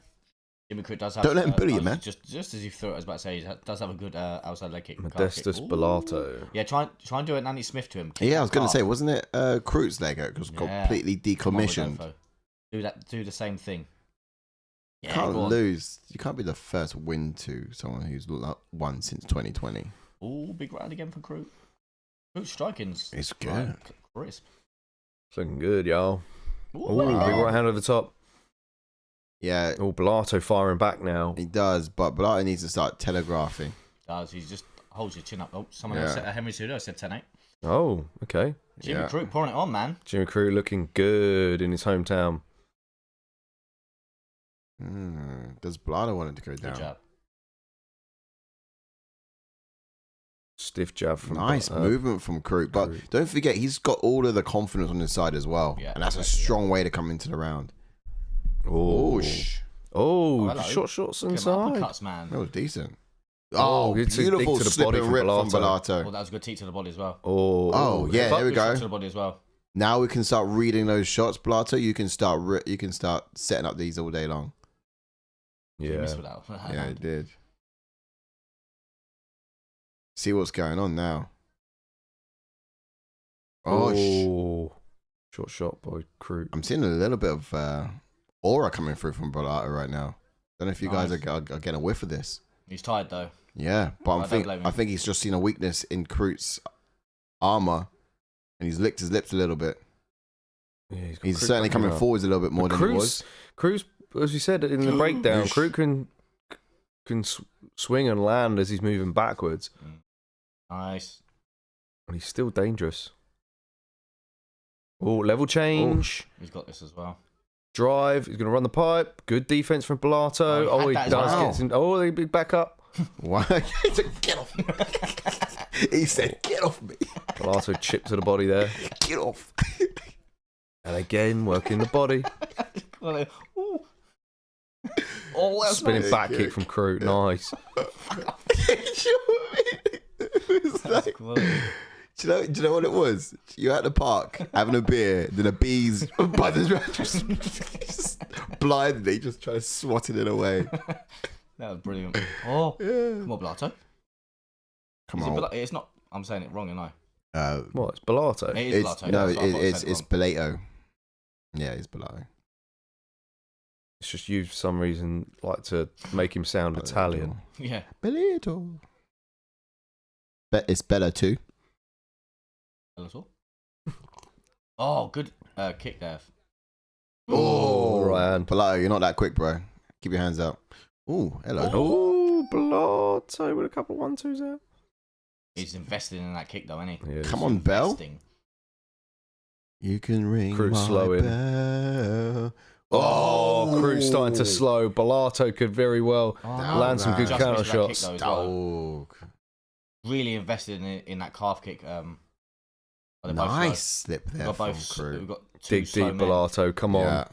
Jimmy Crute does have. Don't let him bully you, man. Just as you thought, I was about to say, he does have a good outside leg kick. Modestus Bellato. Yeah, try and do a Nanny Smith to him. Yeah, I was going to say, wasn't it Crute's leg? It was completely decommissioned. Do the same thing. Yeah, Can't lose. You can't be the first win to someone who's won since 2020. Oh, big round again for Crute. Crute's striking's It's good. Crisp. It's looking good, y'all. Ooh, Big right hand over the top. Yeah. Oh, Bellato firing back now. He does, but Bellato needs to start telegraphing. He just holds your chin up. Oh, someone else said, Henry Cejudo said 10-8. Oh, okay. Jimmy Crute pouring it on, man. Jimmy Crute looking good in his hometown. Does Bellato want it to go down? Good job. Stiff jab from nice movement from Crute, but don't forget he's got all of the confidence on his side as well, and that's a strong way to come into the round. Shots inside. Uppercuts, man. That was decent. to Beautiful the slip body and from rip from Bellato. Bellato. Well, that was a good teep to the body as well. Yeah, there we go. To the body as well. Now we can start reading those shots, Bellato. You can start setting up these all day long. Yeah, yeah, it did. See what's going on now. Short shot by Crute. I'm seeing a little bit of aura coming through from Bellato right now. Don't know if you guys are getting a whiff of this. He's tired though. Yeah, but I think he's just seen a weakness in Crute's armor, and he's licked his lips a little bit. Yeah, he's certainly coming forwards a little bit more than he was. Crute's, as we said in the breakdown, Crute can swing and land as he's moving backwards. Nice. And he's still dangerous. Oh, level change. He's got this as well. Drive. He's going to run the pipe. Good defense from Bellato. He does get some. They big back up. Why? He said, get off me. He said, get off me. Bellato chipped to the body there. Get off. And again, working the body. Spinning nice. back kick from Crute. Nice. Do you know what it was? You're at the park having a beer, then a bee's buzzes around, just blindly, just trying to swat it away. That was brilliant. Oh, yeah. Come on, Bellato. Come on. It's not. I'm saying it wrong, am I? What? It's Bellato. It is Bellato. No, it's Bellato. Yeah, it's Bellato. It's just you, for some reason, like to make him sound Italian. Yeah. Bellato. It's Bellato. Bellato. Oh, good kick there. Oh, Ryan. Bellato, you're not that quick, bro. Keep your hands out. Oh, hello. Oh, Bellato with a couple of 1-2s there. He's invested in that kick, though, isn't he? Yeah, Come on, Bell. Investing. You can ring Crute my slowing. bell. Oh, Crute's starting to slow. Bellato could very well land some good Just counter missed that kick, shots. though, as well. Dog. Really invested in that calf kick. They're both Nice slow. slip there We've got from both. Crute. We've got two Dig slow deep, men. Bellato. Come on. Yeah.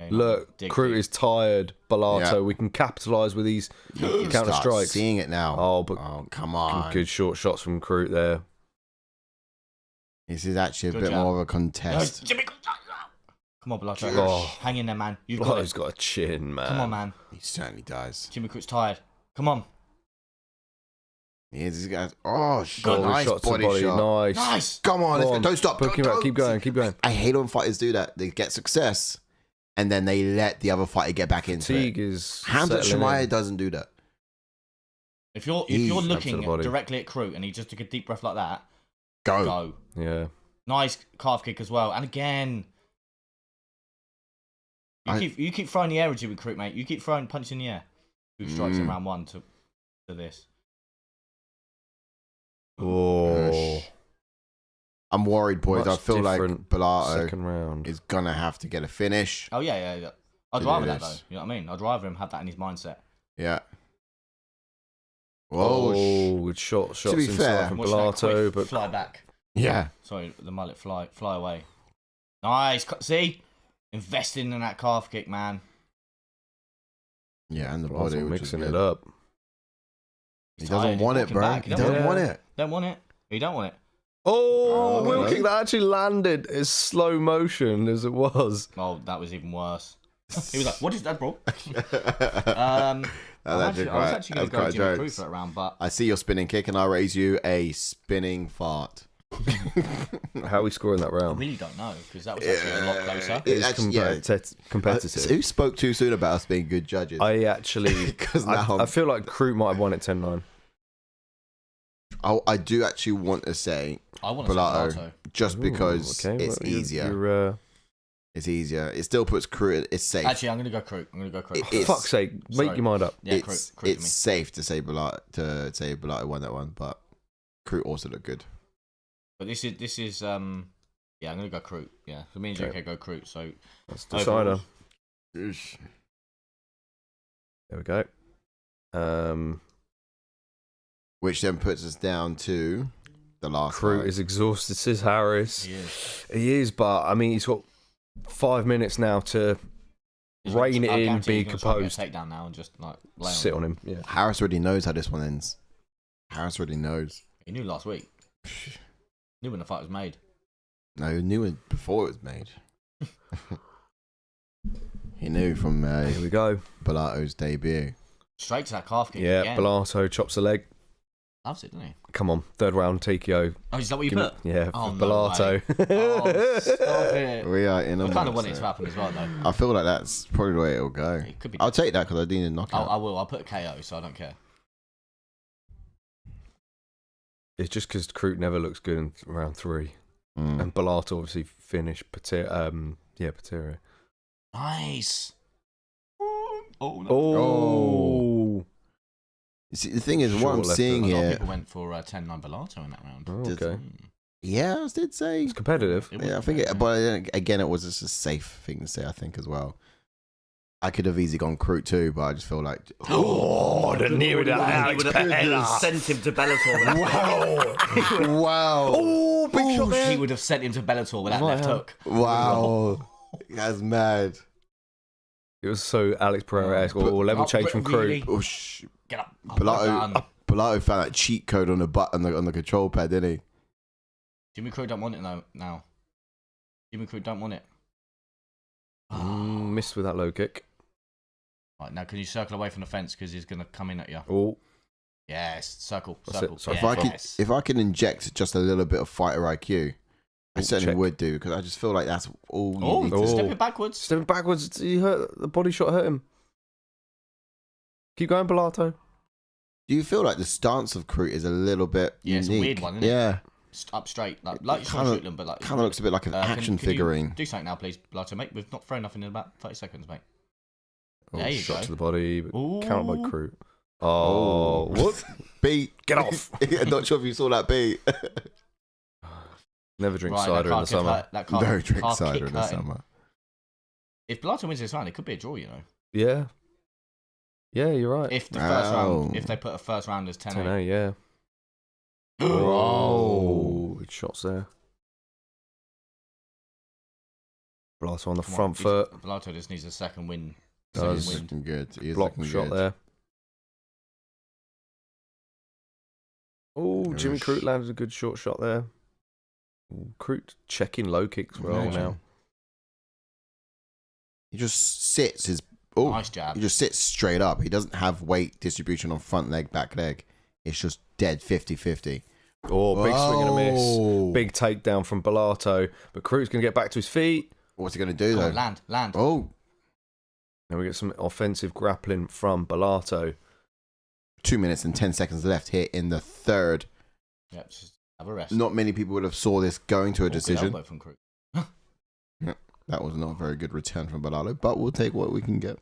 Yeah, Look, dig Crute deep. is tired. Bellato, Yeah. we can capitalise with these You counter start strikes. seeing it now. Oh, but come on. good short shots from Crute there. This is actually a Good bit job. more of a contest. Jimmy, come on, Bellato. Oh. Hang in there, man. You've got Bellato's it. got a chin, man. Come on, man. He certainly does. Jimmy Crute's tired. Come on. Here's these guys. Oh, Good. nice Shots to body shot. Nice. Nice. Come on, let's Go go. on. Don't stop. Book him Don't- up. Keep going. Keep going. I hate when fighters do that. They get success, and then they let the other fighter get back into Teague it. is Hamza settling Shemaya in. doesn't do that. If you're Easy. looking Up to the body. directly at Crute and he just took a deep breath like that, Go. go. Yeah. Nice calf kick as well. And again, you keep throwing the air at you with Crute, mate. You keep throwing punches in the air. 2 strikes in round 1 to this. Oh. I'm worried, boys. Much I feel like different Bellato Second round. is gonna have to get a finish. Oh yeah. I'd To rather do that though. this. You know what I mean? I'd rather him have that in his mindset. Yeah. Whoa. Oh, good shots be inside fair, from Watch that Bellato, quick but fly back. Yeah. Sorry, the mullet fly away. Nice. See, investing in that calf kick, man. Yeah, and the Bellato body, which is mixing good. it up. He He's doesn't tired, want he's it, walking bro. back. He He don't doesn't want want it. it. Don't want it. You don't want it. Oh, Oh, wheel hello. kick that actually landed as slow motion as it was. Oh, that was even worse. He was like, "What is that, bro?" I was actually going to go quite Jimmy Crute jokes. for that round, but I see your spinning kick, and I raise you a spinning fart. How are we scoring that I round? really don't know because that was actually a lot closer. It It's actually- yeah. competitive. Who spoke too soon about us being good judges? I actually, 'Cause now I feel like Crute might have won it 10-9. I do actually want to say I want to say Bellato, Bellato. just because okay, it's well, you're- easier. It's easier. It still puts Crute. It's safe. Actually, I'm going to go Crute. I'm going to go Crute. It's- Fuck's sake, make Sorry. your mind up. Yeah, it's Crute for me. safe to say Bellato won that one, but Crute also looked good. But this is yeah, I'm going to go Crute. Yeah, so me and Okay. JK go Crute. So That's the decider. overall, There we go. Which then puts us down to the last Crute fight. is exhausted, says Harris. he is. He is, but I mean, he's got 5 minutes now to He's rein it I in, guarantee be he's gonna try and composed, get a takedown now and just like lay sit on. on him. Yeah. Harris already knows how this one ends. Harris already knows. He knew last week. Knew when the fight was made. No, he knew it before it was made. He knew from Here we go. Bellato's debut. Straight to that calf kick. Yeah, again. Bellato chops the leg. Loves it, doesn't he? Come on, third round, TKO. Oh, is that what you Give me- put? Yeah, Oh, for no Bellato. Oh, stop it. We are in a I kind of want it mindset. to happen as well, though. I feel like that's probably the way it'll go. It could be. I'll take that because I didn't knock out. I will. I'll put a KO, so I don't care. It's just because Crute never looks good in round 3. Mm. And Bellato obviously finished Patera. Nice. Oh, no. Oh. See, the thing is, what Short I'm left seeing A lot of here, people went for 10-9 Bellato in that round. Oh, Did- okay. yeah, I did say. It's competitive. It was Yeah, I think, okay, but again, it was just a safe thing to say, I think, as well. I could have easily gone Crute too, but I just feel like, Oh, the near that He would have sent him to Bellator. wow, Oh, big shot there. He would have sent him to Bellator with that Right left hand. hook. wow, that's mad. It was so Alex Pereira-esque. Or level Oh, change from really? Crute. Oh, Get up. Oh, well done. Bellato found that cheat code on the button on the control pad, didn't he? Jimmy Crute don't want it now. Jimmy Crute don't want it. Missed with that low kick. Right, now can you circle away from the fence because he's going to come in at you? Oh, Yes, circle, That's circle. it. So If I can inject just a little bit of fighter IQ, I Oh, certainly check. would do because I just feel like that's all you Oh, need to. Oh. stepping backwards. stepping backwards. He hurt. The body shot hurt him. Keep going, Bellato. Do you feel like the stance of Crute is a little bit Yeah, it's a unique? weird one, isn't it? Yeah, up straight, like Sean Strickland, but like kind of looks a bit like an action can you figurine. do something now, please, Bellato, mate. We've not thrown nothing in about 30 seconds, mate. Oh, There you shot go. to the body, but countered by Ooh. Crute. Oh, what? Beat. Get off. I'm not sure if you saw that beat. Never drink Right, cider in the summer. No drink cider in the summer. If Bellato wins this round, it could be a draw, you know. Yeah. Yeah, you're right. If the first round, if they put a first round as 10-8. 10-8, yeah. Oh. Good shots there. Bellato on the Come front foot. Bellato just needs a second win. Does. Second Looking good. He is Block looking shot good. there. Oh, Jimmy Oosh. Crute landed a good short shot there. Ooh, Crute checking low kicks well Imagine. now. He just sits his. Oh, Nice jab. he just sits straight up. He doesn't have weight distribution on front leg, back leg. It's just dead 50-50. Oh, big swing and a Whoa. miss. Big takedown from Bellato. But Crute's going to get back to his feet. What's he going to do, Come though? on, land. Oh, Now we get some offensive grappling from Bellato. 2 minutes and 10 seconds left here in the third. Yep, just have a rest. Not many people would have saw this going to a Good decision. elbow from Crute. That was not a very good return from Bellato, but we'll take what we can get.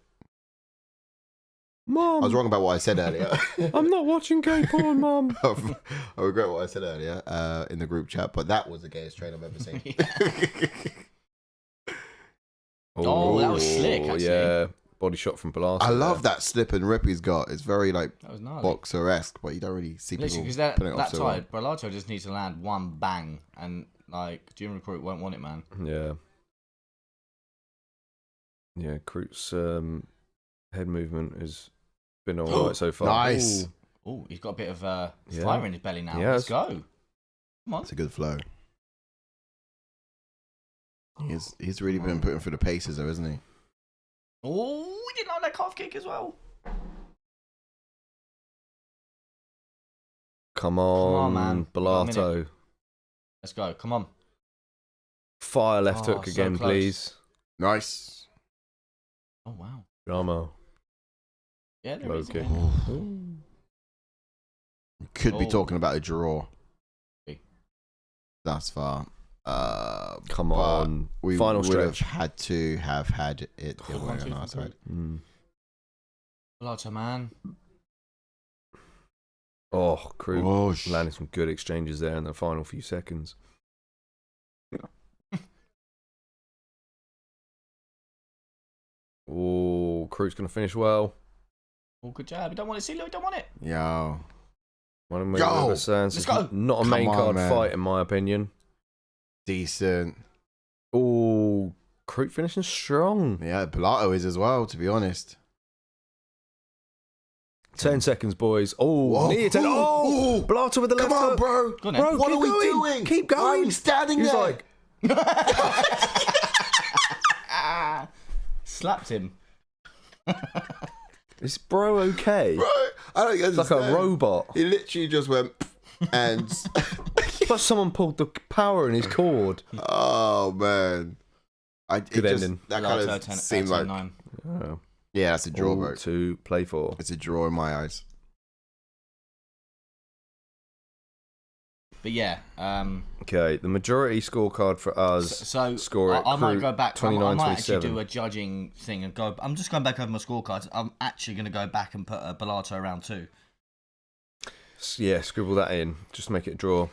Mom, I was wrong about what I said earlier. I'm not watching gay porn, Mum. I regret what I said earlier in the group chat, but that was the gayest trade I've ever seen. Oh, that was slick, actually. Yeah, body shot from Bellato. I love that slip and rip he's got. It's very like That was gnarly. boxer-esque, but you don't really see Literally, people because putting it that off so well. side, Bellato just needs to land one bang, and like Jim Recruit won't want it, man. Yeah. Yeah, Crute's head movement has been alright so far. Nice. Ooh. Oh, he's got a bit of Yeah. fire in his belly now. Yes. Let's go. Come on. It's a good flow. He's really been putting through the paces, though, isn't he? Oh, we didn't like that calf kick as well. Come on, on, man. We've got a Bellato. Let's go. Come on. Fire left Oh, hook so again, close. please. Nice. Oh, wow. Drama. Yeah, there Low is. kick. Could be Oh. talking about a draw. Okay. Thus far. Come but on. We Final would have stretch. had to have had it the other way on our side. Bellato, man. Oh, Crute Oh, landing some good exchanges there in the final few seconds. Oh, Crute's going to finish well. Oh, good jab. You don't want it, CeeLo. You don't want it. Yo. One of Go! Let's go. Not a Come main on, card man. fight, in my opinion. Decent. Oh, Crute finishing strong. Yeah, Bellato is as well, to be honest. 10 seconds, boys. Oh, Whoa. knee attack. Oh, Ooh. Bellato with the Come left on, hook. bro. Go on, then. Bro, What keep are we going. doing? Keep Why going. are we standing He's there? like, Slapped him. is bro okay? Bro, I don't It's understand. like a robot. He literally just went and... Plus someone pulled the power in his cord. Oh, man. Good ending. That kind Bellato, of 10, seemed like... 9. Oh. Yeah, that's a draw, bro. To play for. It's a draw in my eyes. But yeah, Okay, the majority scorecard for us. so score it. I might Crute, go back. I 29, might actually 27. do a judging thing and go. I'm just going back over my scorecards. I'm actually going to go back and put a Bellato round 2. Yeah, scribble that in. Just make it a draw.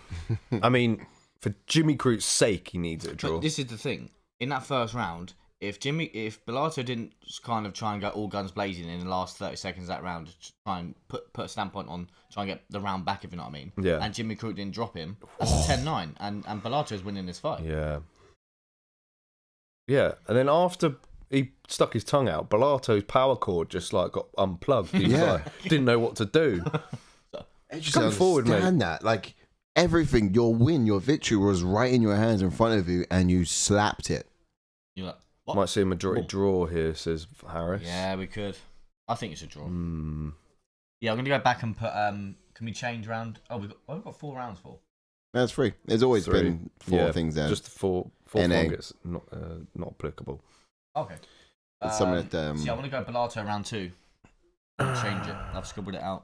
I mean, for Jimmy Crute's sake, he needs it a draw. But this is the thing. In that first round, if Bellato didn't kind of try and go all guns blazing in the last 30 seconds of that round, to try and put a standpoint on, try and get the round back, if you know what I mean. Yeah. And Jimmy Crute didn't drop him, that's a 10-9, and Bellato's winning this fight. Yeah. Yeah, and then after he stuck his tongue out, Bellato's power cord just like got unplugged. He was Yeah. like, didn't know what to do. I just Come forward, mate. understand that. Like, everything, your win, your victory was right in your hands in front of you, and you slapped it. You're like, what? Might see a majority Oh. draw here, says Harris. Yeah, we could. I think it's a draw. Hmm. Yeah, I'm going to go back and put... can we change round? Oh, we've got 4 rounds for. That's free. There's always 3. been 4 Yeah, things there. Just the fourth NA. one gets not applicable. Okay. It's something that, See, I want to go Bellato round 2. Change it. I've scribbled it out.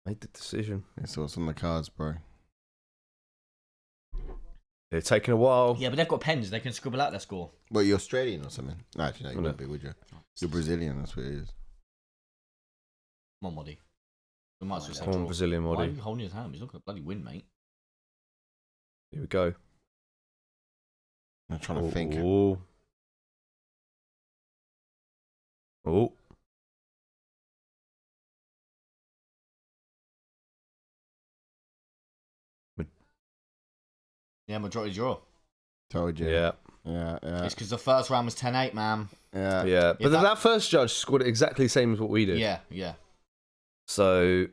Made the decision. It's what's on the cards, bro. They're taking a while. Yeah, but they've got pens. They can scribble out their score. Well, you're Australian or something? No, actually, no, you wouldn't be, would you? You're Brazilian, that's what it is. Come on, Moddy. We might as well say Come on, draw. Brazilian Why are Moddy. you holding his hand? He's not going to bloody win, mate. Here we go. I'm trying to think. Oh. Oh. Yeah, majority draw. Told you. Yeah. Yeah, yeah. It's because the first round was 10-8, man. Yeah. Yeah. But that first judge scored it exactly the same as what we did. Yeah, yeah. So.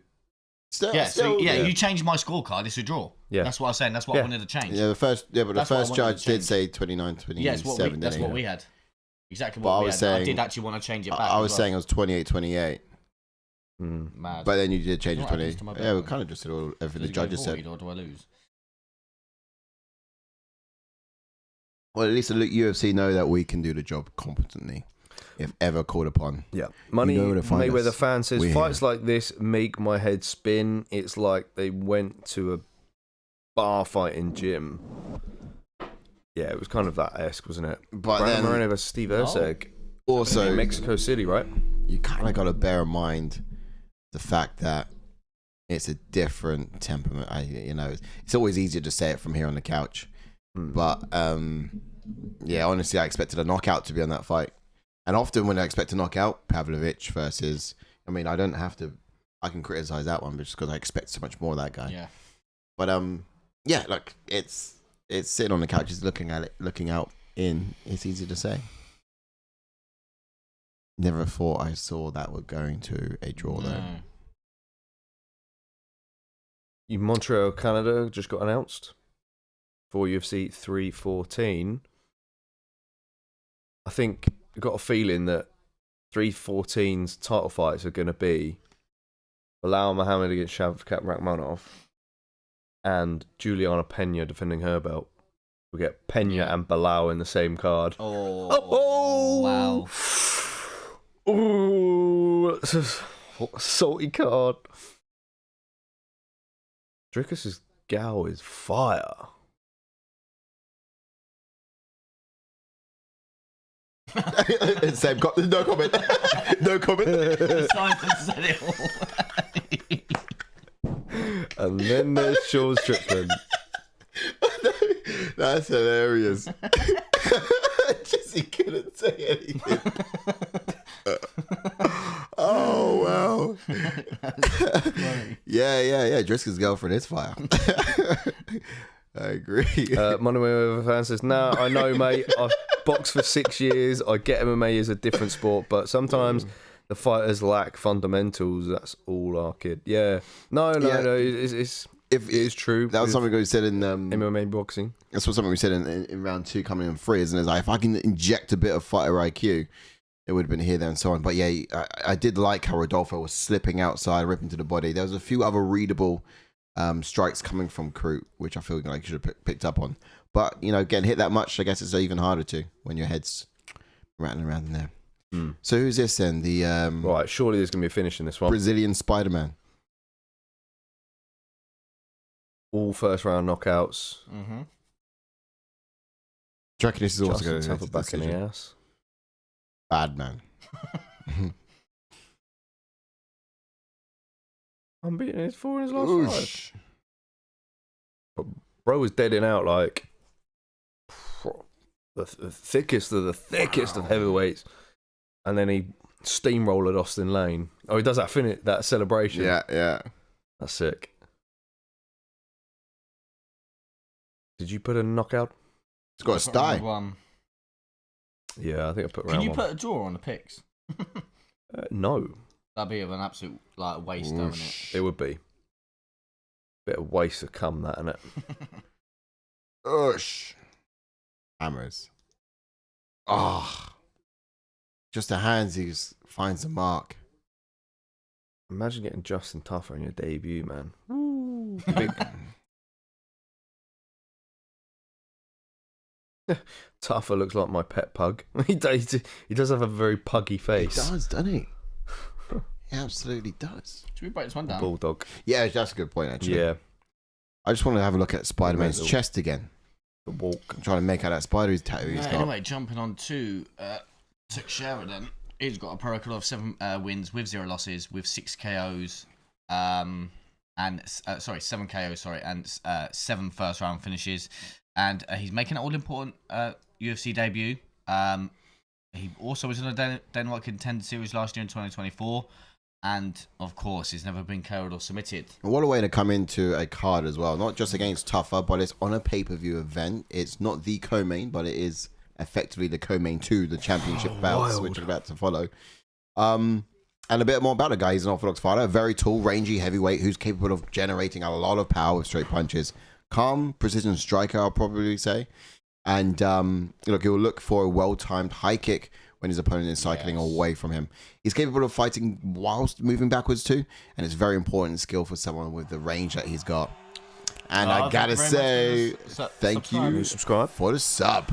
Still, You changed my scorecard. It's a draw. Yeah. That's what I was saying. That's what I wanted to change. Yeah, but the That's what I first wanted to judge did change. say 29, 27. Yeah, that's what we had. Exactly But what I we was had. saying- I did actually want to change it back. I was as well. saying it was 28, 28. Mad. But then you did change it What 20. happens to my bet Yeah, we then? kind of just did everything Does the it go judges void said. or do I lose? Well, at least the UFC know that we can do the job competently, if ever called upon. Yeah. Money know where to find Mayweather us. fan says, We're fights like this make my head spin. It's like they went to a bar fighting gym. Yeah, it was kind of that esque, wasn't it? But Brandon then, Moreno versus Steve Erceg. also, In Mexico City, right? you kind of got to bear in mind the fact that it's a different temperament. It's always easier to say it from here on the couch. But yeah, honestly, I expected a knockout to be on that fight. And often when I expect a knockout, Pavlovich versus, I can criticize that one just because I expect so much more of that guy. Yeah. But yeah, like it's sitting on the couch, just looking at it, looking out in. It's easy to say. Never thought I saw that we're going to a draw though. Montreal, Canada just got announced for UFC 314. I think I got a feeling that 314's title fights are going to be Bilal Muhammad against Shavkat Rakhmonov and Juliana Pena defending her belt. We get Pena and Bilal in the same card. Oh, wow. Ooh, that's a salty card. Dricus' gal is fire. Same, no comment. No comment. Simon said it all. And then there's Sean Strickland. That's hilarious. Jesse couldn't say anything. Oh wow. Yeah. Driscoll's girlfriend is fire. I agree. Money Mayweather fan says, "Nah, I know, mate. I've boxed for 6 years. I get MMA is a different sport, but sometimes the fighters lack fundamentals. That's all our kid. Yeah, no. It is true. That was something we said in MMA boxing. That's what something we said in round 2 coming in 3, isn't it? It's like, if I can inject a bit of fighter IQ, it would have been here, there, and so on. But yeah, I did like how Rodolfo was slipping outside, ripping to the body. There was a few other readable strikes coming from Crute, which I feel like you should have picked up on. But, getting hit that much, I guess it's even harder to when your head's rattling around in there. So who's this then? The Right, surely there's going to be a finish in this one. Brazilian Spider-Man. All first round knockouts. Mm-hmm. Do you reckon this is also going Justin to Tafa back in the ass. Bad man. I'm beating his 4 in his last 5. Bro was deading out like the thickest of the thickest of heavyweights, and then he steamrolled Austin Lane. Oh, he does that celebration. Yeah. That's sick. Did you put a knockout? It's got a sty. Yeah, I think I put round Can you 1. put a draw on the picks? No, That'd be of an absolute waste, wouldn't it? it would be. Bit of waste of cum, that, innit? Ush. Hammers. Just a handsies finds a mark. Imagine getting Justin Tafa in your debut, man. Big. Tafa looks like my pet pug. He does have a very puggy face. He does, doesn't he? He absolutely does. Should we break this one down? Bulldog. Yeah, that's a good point, actually. Yeah. I just want to have a look at Spider-Man's Mental. chest again. The walk. I'm trying to make out that Spider-Man's tattoo he's got. Anyway, jumping on to Teixeira then. He's got a pro record of 7 wins with 0 losses, with 6 KOs, and 7 KOs, and 7 first round finishes. And he's making an all-important UFC debut. He also was in a Dana White Contender Series last year in 2024. And, of course, he's never been KO'd or submitted. And what a way to come into a card as well. Not just against Tafa, but it's on a pay-per-view event. It's not the co-main, but it is effectively the co-main to the championship belts, which are about to follow. And a bit more about the guy. He's an orthodox fighter, a very tall, rangy heavyweight who's capable of generating a lot of power with straight punches. Calm, precision striker, I'll probably say. And look, he'll look for a well-timed high kick when his opponent is cycling away from him. He's capable of fighting whilst moving backwards too, and it's very important skill for someone with the range that he's got. And I gotta say, thank you for the sub.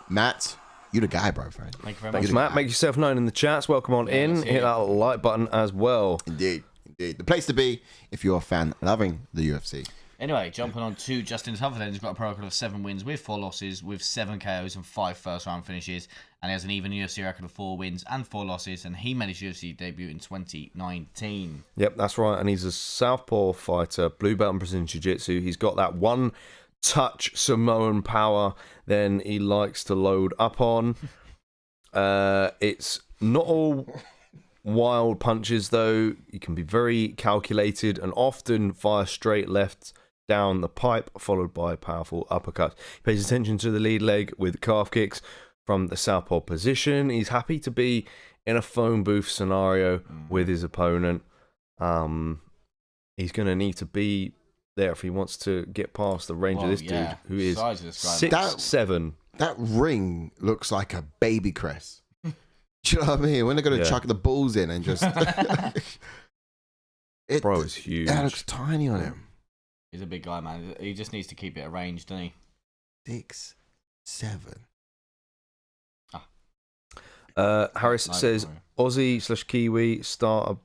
Matt, you the guy, bro, friend. Thank you very Thanks, much. Matt. Make yourself known in the chats. Welcome on in. Hit that like button as well. Indeed. The place to be if you're a fan loving the UFC. Anyway, jumping on to Justin Tafa then. He's got a pro record of 7 wins with 4 losses, with 7 KOs and 5 first round finishes. And he has an even UFC record of 4 wins and 4 losses. And he made his UFC debut in 2019. Yep, that's right. And he's a southpaw fighter, blue belt in Brazilian Jiu-Jitsu. He's got that one-touch Samoan power then he likes to load up on. It's not all wild punches, though. He can be very calculated and often fire straight left down the pipe, followed by powerful uppercuts. He pays attention to the lead leg with calf kicks from the southpaw position. He's happy to be in a phone booth scenario with his opponent. He's going to need to be there if he wants to get past the range of this dude, who is 6'7". That ring looks like a baby crest. Do you know what I mean? When they're going to chuck the balls in and just... Bro, it's huge. That looks tiny on him. He's a big guy, man. He just needs to keep it at range, doesn't he? 6'7". Harris says Aussie/Kiwi starter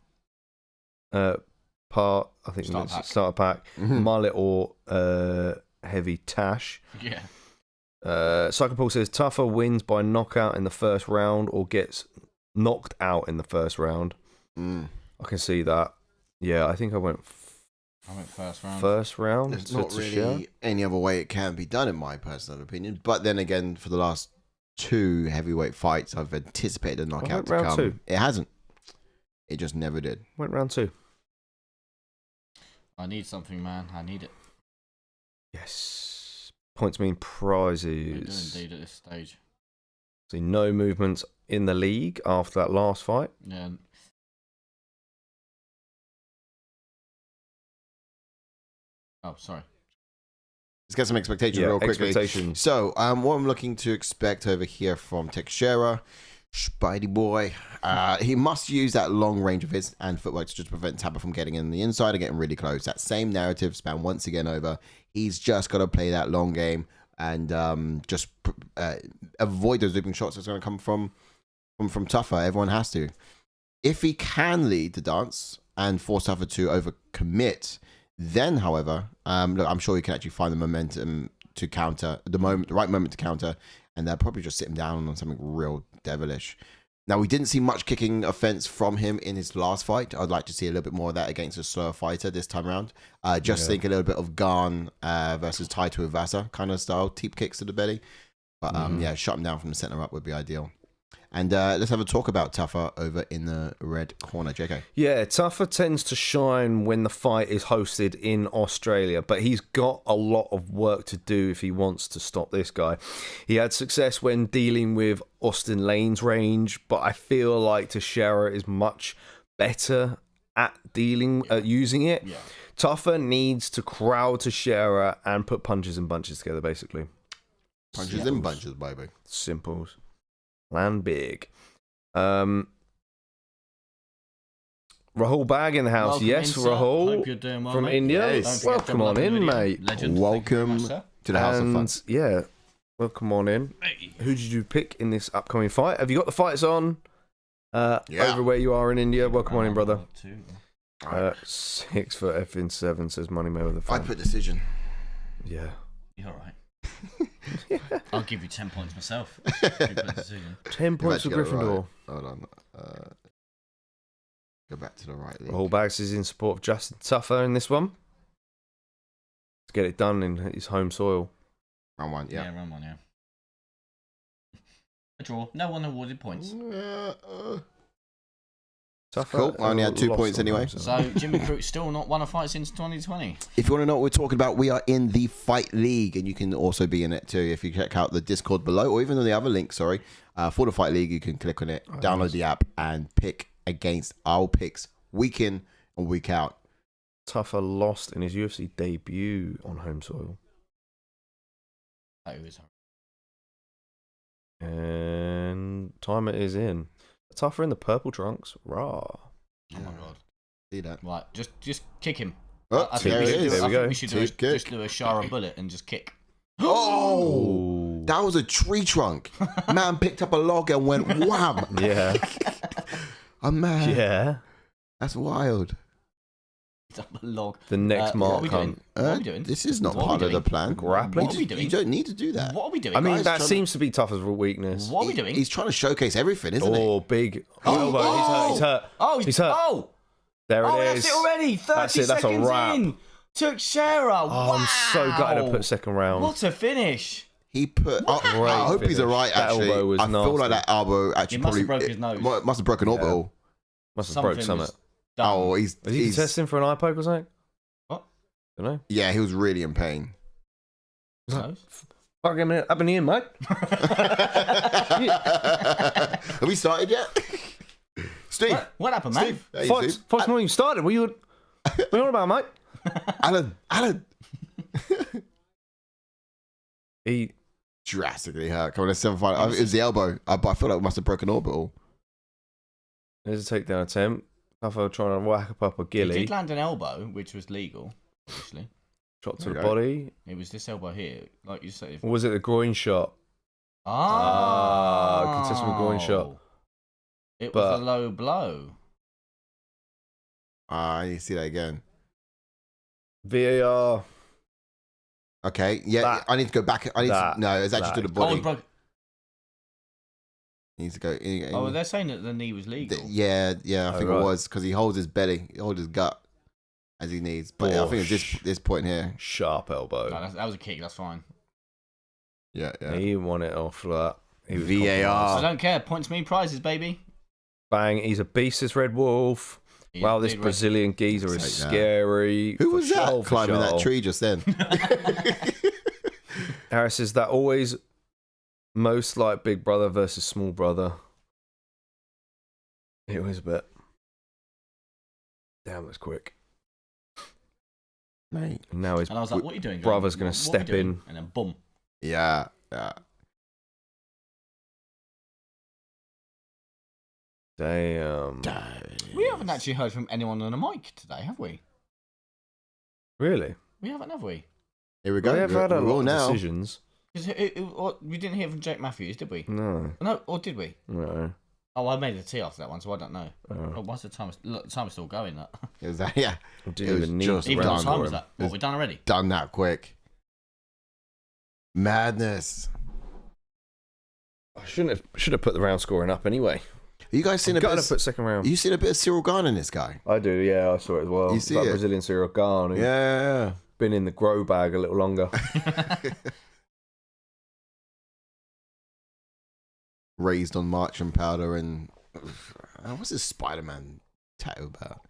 part. I think starter pack. Mullet or heavy tash. Yeah. Cycle Paul says Tafa wins by knockout in the first round or gets knocked out in the first round. I can see that. Yeah, I think I went first round. First round. There's not really any other way it can be done, in my personal opinion. But then again, for the last 2 heavyweight fights, I've anticipated a knockout to come. 2. It hasn't. It just never did. Went round 2. I need something, man. I need it. Yes. Points mean prizes. We do indeed at this stage. See, no movements in the league after that last fight. Yeah. Oh, sorry. Let's get some expectations real quickly. Expectations. So, what I'm looking to expect over here from Teixeira, Spidey boy, he must use that long range of his and footwork to just prevent Tafa from getting in the inside and getting really close. That same narrative span once again over. He's just got to play that long game and just avoid those looping shots that's going to come from Tafa. Everyone has to. If he can lead the dance and force Tafa to overcommit, then, however, look, I'm sure he can actually find the momentum to counter, the right moment to counter, and they'll probably just sit him down on something real devilish. Now, we didn't see much kicking offense from him in his last fight. I'd like to see a little bit more of that against a slower fighter this time around. Think a little bit of Garn versus Taito Ivasa kind of style, teep kicks to the belly. But shut him down from the center up would be ideal. And let's have a talk about Tafa over in the red corner, JK. Yeah, Tafa tends to shine when the fight is hosted in Australia, but he's got a lot of work to do if he wants to stop this guy. He had success when dealing with Austin Lane's range, but I feel like Teixeira is much better at using it. Yeah. Tafa needs to crowd Teixeira and put punches and bunches together, basically. Punches and bunches, baby. Simples. Land big. Rahul Bag in the house. Welcome yes, in, Rahul. Hope you're doing well, from mate. India. Yes. Welcome on in, mate. Legend. Welcome to the House of Fun. Yeah, welcome on in. Who did you pick in this upcoming fight? Have you got the fights on? Over where you are in India. Welcome on in, brother. 2. 6 for effing 7 says Money Mayweather. I put decision. Yeah. You're right. I'll give you 10 points myself. 10 points for Gryffindor. Right. Hold on. Go back to the right league. All Bags is in support of Justin Tafa in this one. To get it done in his home soil. Round 1, yeah. Yeah, round 1, yeah. A draw. No one awarded points. Tafa, Cool. I only had 2 points anyway. So Jimmy Crute still not won a fight since 2020. If you want to know what we're talking about, we are in the Fight League, and you can also be in it too if you check out the Discord below, or even on the other link, for the Fight League. You can click on it, download the app, and pick against our picks week in and week out. Tafa lost in his UFC debut on home soil. That is hard. And timer is in. Tafa in the purple trunks. Rah. Oh my god. See that? Right, just kick him. Oh, I there it is. There we go. We should just do a Shara bullet and just kick. Oh, that was a tree trunk. Man picked up a log and went wham. Yeah. Oh man. Yeah. That's wild. Up a log. The next mark hunt. What are we doing? This is not What are part we of the doing? plan. Grappling? What are we doing? You don't need to do that. What are we doing? I mean, Guys that trying seems to be Tafa's weakness. What are we doing? He's trying to showcase everything, isn't Oh, big. Oh, Oh, he's hurt. Oh, He's hurt. Oh, There it is. that's it already. 30 That's it, that's a seconds wrap. in. Teixeira. Oh, Wow. I'm so gutted to put second round. What a finish. He put. I hope he's finish. alright. That Actually, elbow was I feel nasty. like that elbow actually He must have probably broke his nose. Must have broken orbital. Must have broke Something something. was done. Oh, Is he contesting for an eye poke or something? What? Don't know. yeah, he was really in pain. Nose? Fuck him up in here, mate. Have we started yet? Steve, What happened, mate? Steve, there you Fight's Steve. not even started. What are you on about, mate? Alan, He drastically hurt. Come on, let's 7-5. It was the elbow, but I feel like it must have broken orbital. there's a takedown attempt. Tafa trying to whack up a He gilly. did land an elbow, which was legal, obviously. Shot to There the you go. body. It was this elbow here, like you said. Or was it the groin shot? Contested groin shot. It But- was a low blow. I need to see that again. VAR. Okay, yeah, That- I need to go back. No, it's actually to the Oh, body. it broke. He needs to go. Oh, they're saying that the knee was legal. Yeah, I think right. it was because he holds his belly, he holds his gut as he needs. But I think it's this point here. Sharp elbow. No, that was a kick. That's fine. Yeah. He won it off that. He was VAR. I compromised. don't care. Points me prizes, baby. Bang. He's a beast, this Red Wolf. He's Wow, a this big Brazilian geezer is Take that. scary. Who For was that sure, for climbing that sure. tree just then? Harris is that always most like Big Brother versus Small Brother. It was a bit. Damn, that's quick. Mate. And now his And I was like, "What are you doing?" brother's gonna What are we step doing?" in. and then boom. Yeah. Damn. We haven't actually heard from anyone on a mic today, have we? Really? We haven't, have we? Here we go. We have had a We're lot all of now. decisions. 'Cause we didn't hear from Jake Matthews, did we? No. No, or did we? No. Oh, I made a tea after that one, so I don't know. Oh. Oh, what's the time? Look, the time's still going. That. It was that. Yeah. I It didn't was even need just to Even what done time for was him. that? What, we done already? Done that quick. Madness. I should have put the round scoring up anyway. You guys seen I'm a bit? gonna Of, put second round. you seen a bit of Cyril Garn in this guy? I do, yeah, I saw it as well. You It's see like it? Brazilian Cyril Garn. Yeah. Been in the grow bag a little longer. Raised on marching powder and what's this Spider-Man tattoo about?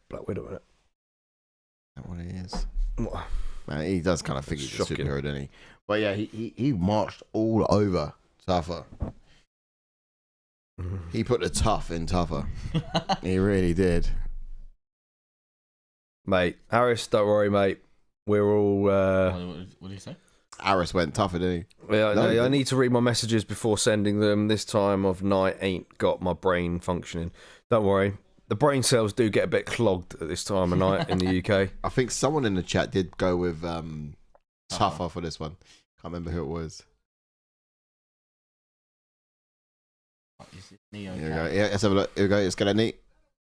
Black Widow, innit? Is that what it is? What? Man, he does kind of think he's a Shocking. superhero, doesn't he? But yeah, he marched all over Tafa. He put the tough in Tafa. He really did. Mate, Harris, don't worry, mate. We're all. What did you say? Aris went tougher, didn't he? Yeah, No, I need to read my messages before sending them. This time of night ain't got my brain functioning. Don't worry. The brain cells do get a bit clogged at this time of night in the UK. I think someone in the chat did go with Tafa for this one. Can't remember who it was. Is this knee okay? Here we go. Yeah, let's have a look. Here we go. Let's get a knee.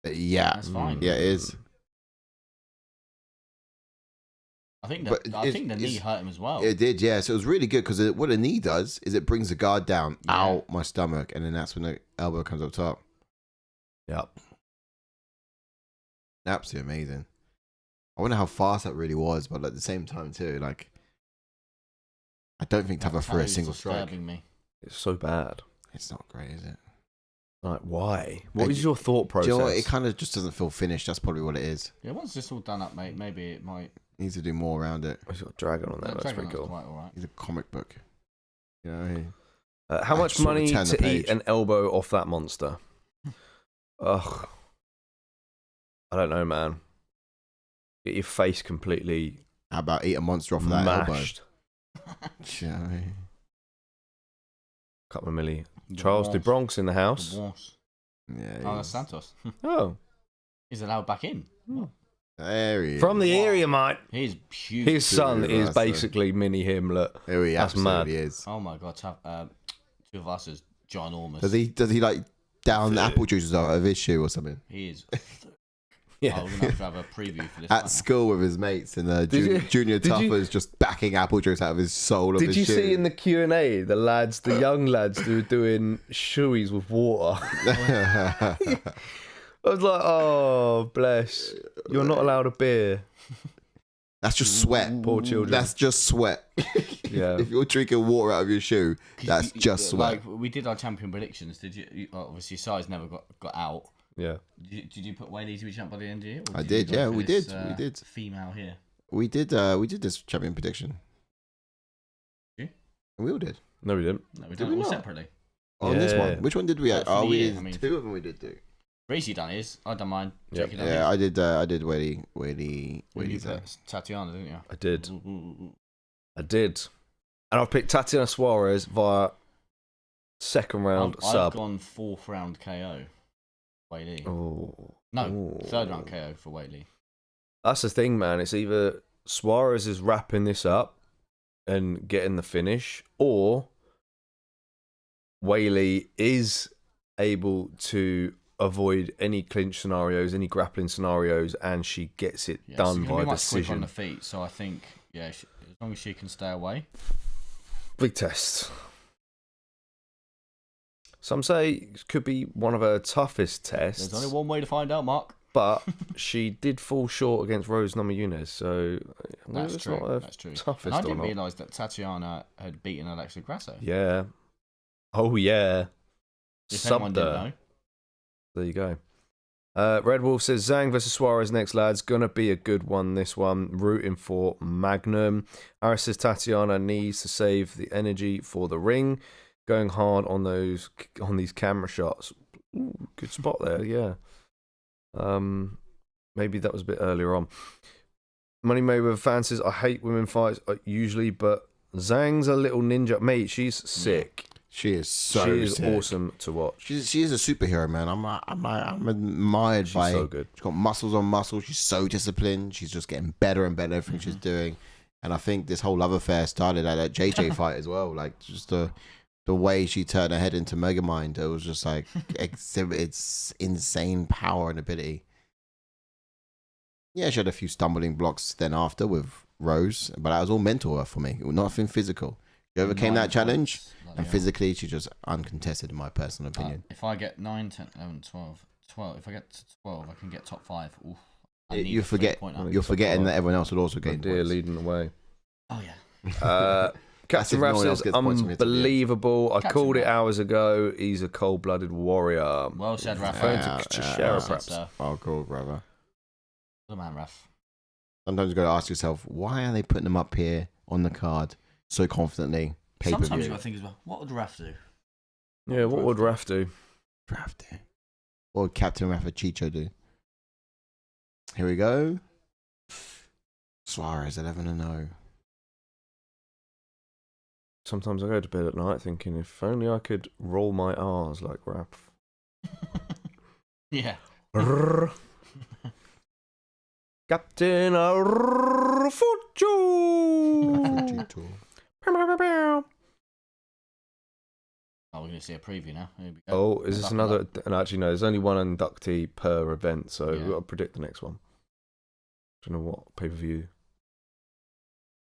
Yeah. That's fine. Yeah, it is. I think the knee hurt him as well. It did, yeah. So it was really good because what a knee does is it brings the guard down out my stomach, and then that's when the elbow comes up top. Yep. Absolutely amazing. I wonder how fast that really was, but at the same time too, like I don't think Tafa threw a single strike. Me. It's so bad. It's not great, is it? Like, why? What is your thought process? Do you know what? It kind of just doesn't feel finished. That's probably what it is. Yeah, once this all done up, mate, maybe it might... Needs to do more around it. He's got a dragon on there. That's pretty cool. Quite all right. He's a comic book. You know, how much money to eat an elbow off that monster? Ugh. I don't know, man. Get your face completely... How about eat a monster off of that mashed. elbow? Couple of milli. Charles de Bronx in the house. Yeah. Oh, that's Santos. Oh. He's allowed back in. There he is. From the area, mate. He's huge. His son is basically mini him. Look. There he absolutely is. Oh my god, two of us is ginormous. Does he like down the apple juices out of his shoe or something? He is. Yeah. Oh, we're going to have a preview for this. At school with his mates, and Junior Tafa's just backing apple juice out of his soul of his shoe. Did you see in the Q&A the young lads who were doing shoeies with water? I was like, oh, bless. You're not allowed a beer. That's just sweat. Poor children. That's just sweat. Yeah. If you're drinking water out of your shoe, that's just sweat. Like, we did our champion predictions. Did you? Obviously, size never got out. Yeah. Did you put Weili to be champ by the end of the year? I did, yeah, we did. Female here. We did this champion prediction. Did you? We all did. No, we didn't. No, we did it all separately. On this one. Which one did we have? For the we year, did two of them we did do. Reese done his. I done mine. Yep. Yeah, I did Weili. You put Tatiana, didn't you? I did. I did. And I've picked Tatiana Suarez via second round sub. I've gone 4th round KO. Weili. Oh. No, 3rd round KO for Weili. That's the thing, man. It's either Suarez is wrapping this up and getting the finish, or Weili is able to avoid any clinch scenarios, any grappling scenarios, and she gets it done by decision. On the feet, so I think, as long as she can stay away. Big test. Some say it could be one of her toughest tests. There's only one way to find out, Mark. But she did fall short against Rose Namajunas, so that's true. That's true. Toughest. And I didn't realise that Tatiana had beaten Alexa Grasso. Yeah. Oh yeah. If anyone didn't know. There you go. Red Wolf says Zhang versus Suarez next, lads. Gonna be a good one, this one. Rooting for Magnum. Harris says Tatiana needs to save the energy for the ring. Going hard on these camera shots. Ooh, good spot there, yeah. Maybe that was a bit earlier on. Money Mayweather fan says I hate women fights usually, but Zhang's a little ninja. Mate, she's sick. She is so She is sick. awesome to watch. She is a superhero, man. I'm admired by. She's so good. She's got muscles on muscles. She's so disciplined. She's just getting better and better at everything she's doing. And I think this whole love affair started at that JJ fight as well. Like just the way she turned her head into Megamind, it was just like exhibits insane power and ability. Yeah, she had a few stumbling blocks then after with Rose, but that was all mental for me. Nothing physical. She overcame that challenge, and physically, she's just uncontested in my personal opinion. If I get 9, 10, 11, 12, if I get to 12, I can get top 5. Oof, you're forgetting that everyone else would also gain points. Leading the way. Oh yeah. Captain Ralph says unbelievable. I called it hours ago. He's a cold-blooded warrior. Well said, Raf. Teixeira, perhaps. Well cool, brother. Good man, Raf. Sometimes you got to ask yourself, why are they putting them up here on the card so confidently? Sometimes you got to think as well, what would Raf do? Yeah, what would Raf do? What would Captain Rafa Chicho do? Here we go. Suarez 11-0. Sometimes I go to bed at night thinking, if only I could roll my R's like Raf. Yeah. Captain Arfucho. Oh, we're going to see a preview now. Here we go. Oh, is this another? And actually, no. There's only one inductee per event, so we've got to predict the next one. Don't know what pay-per-view.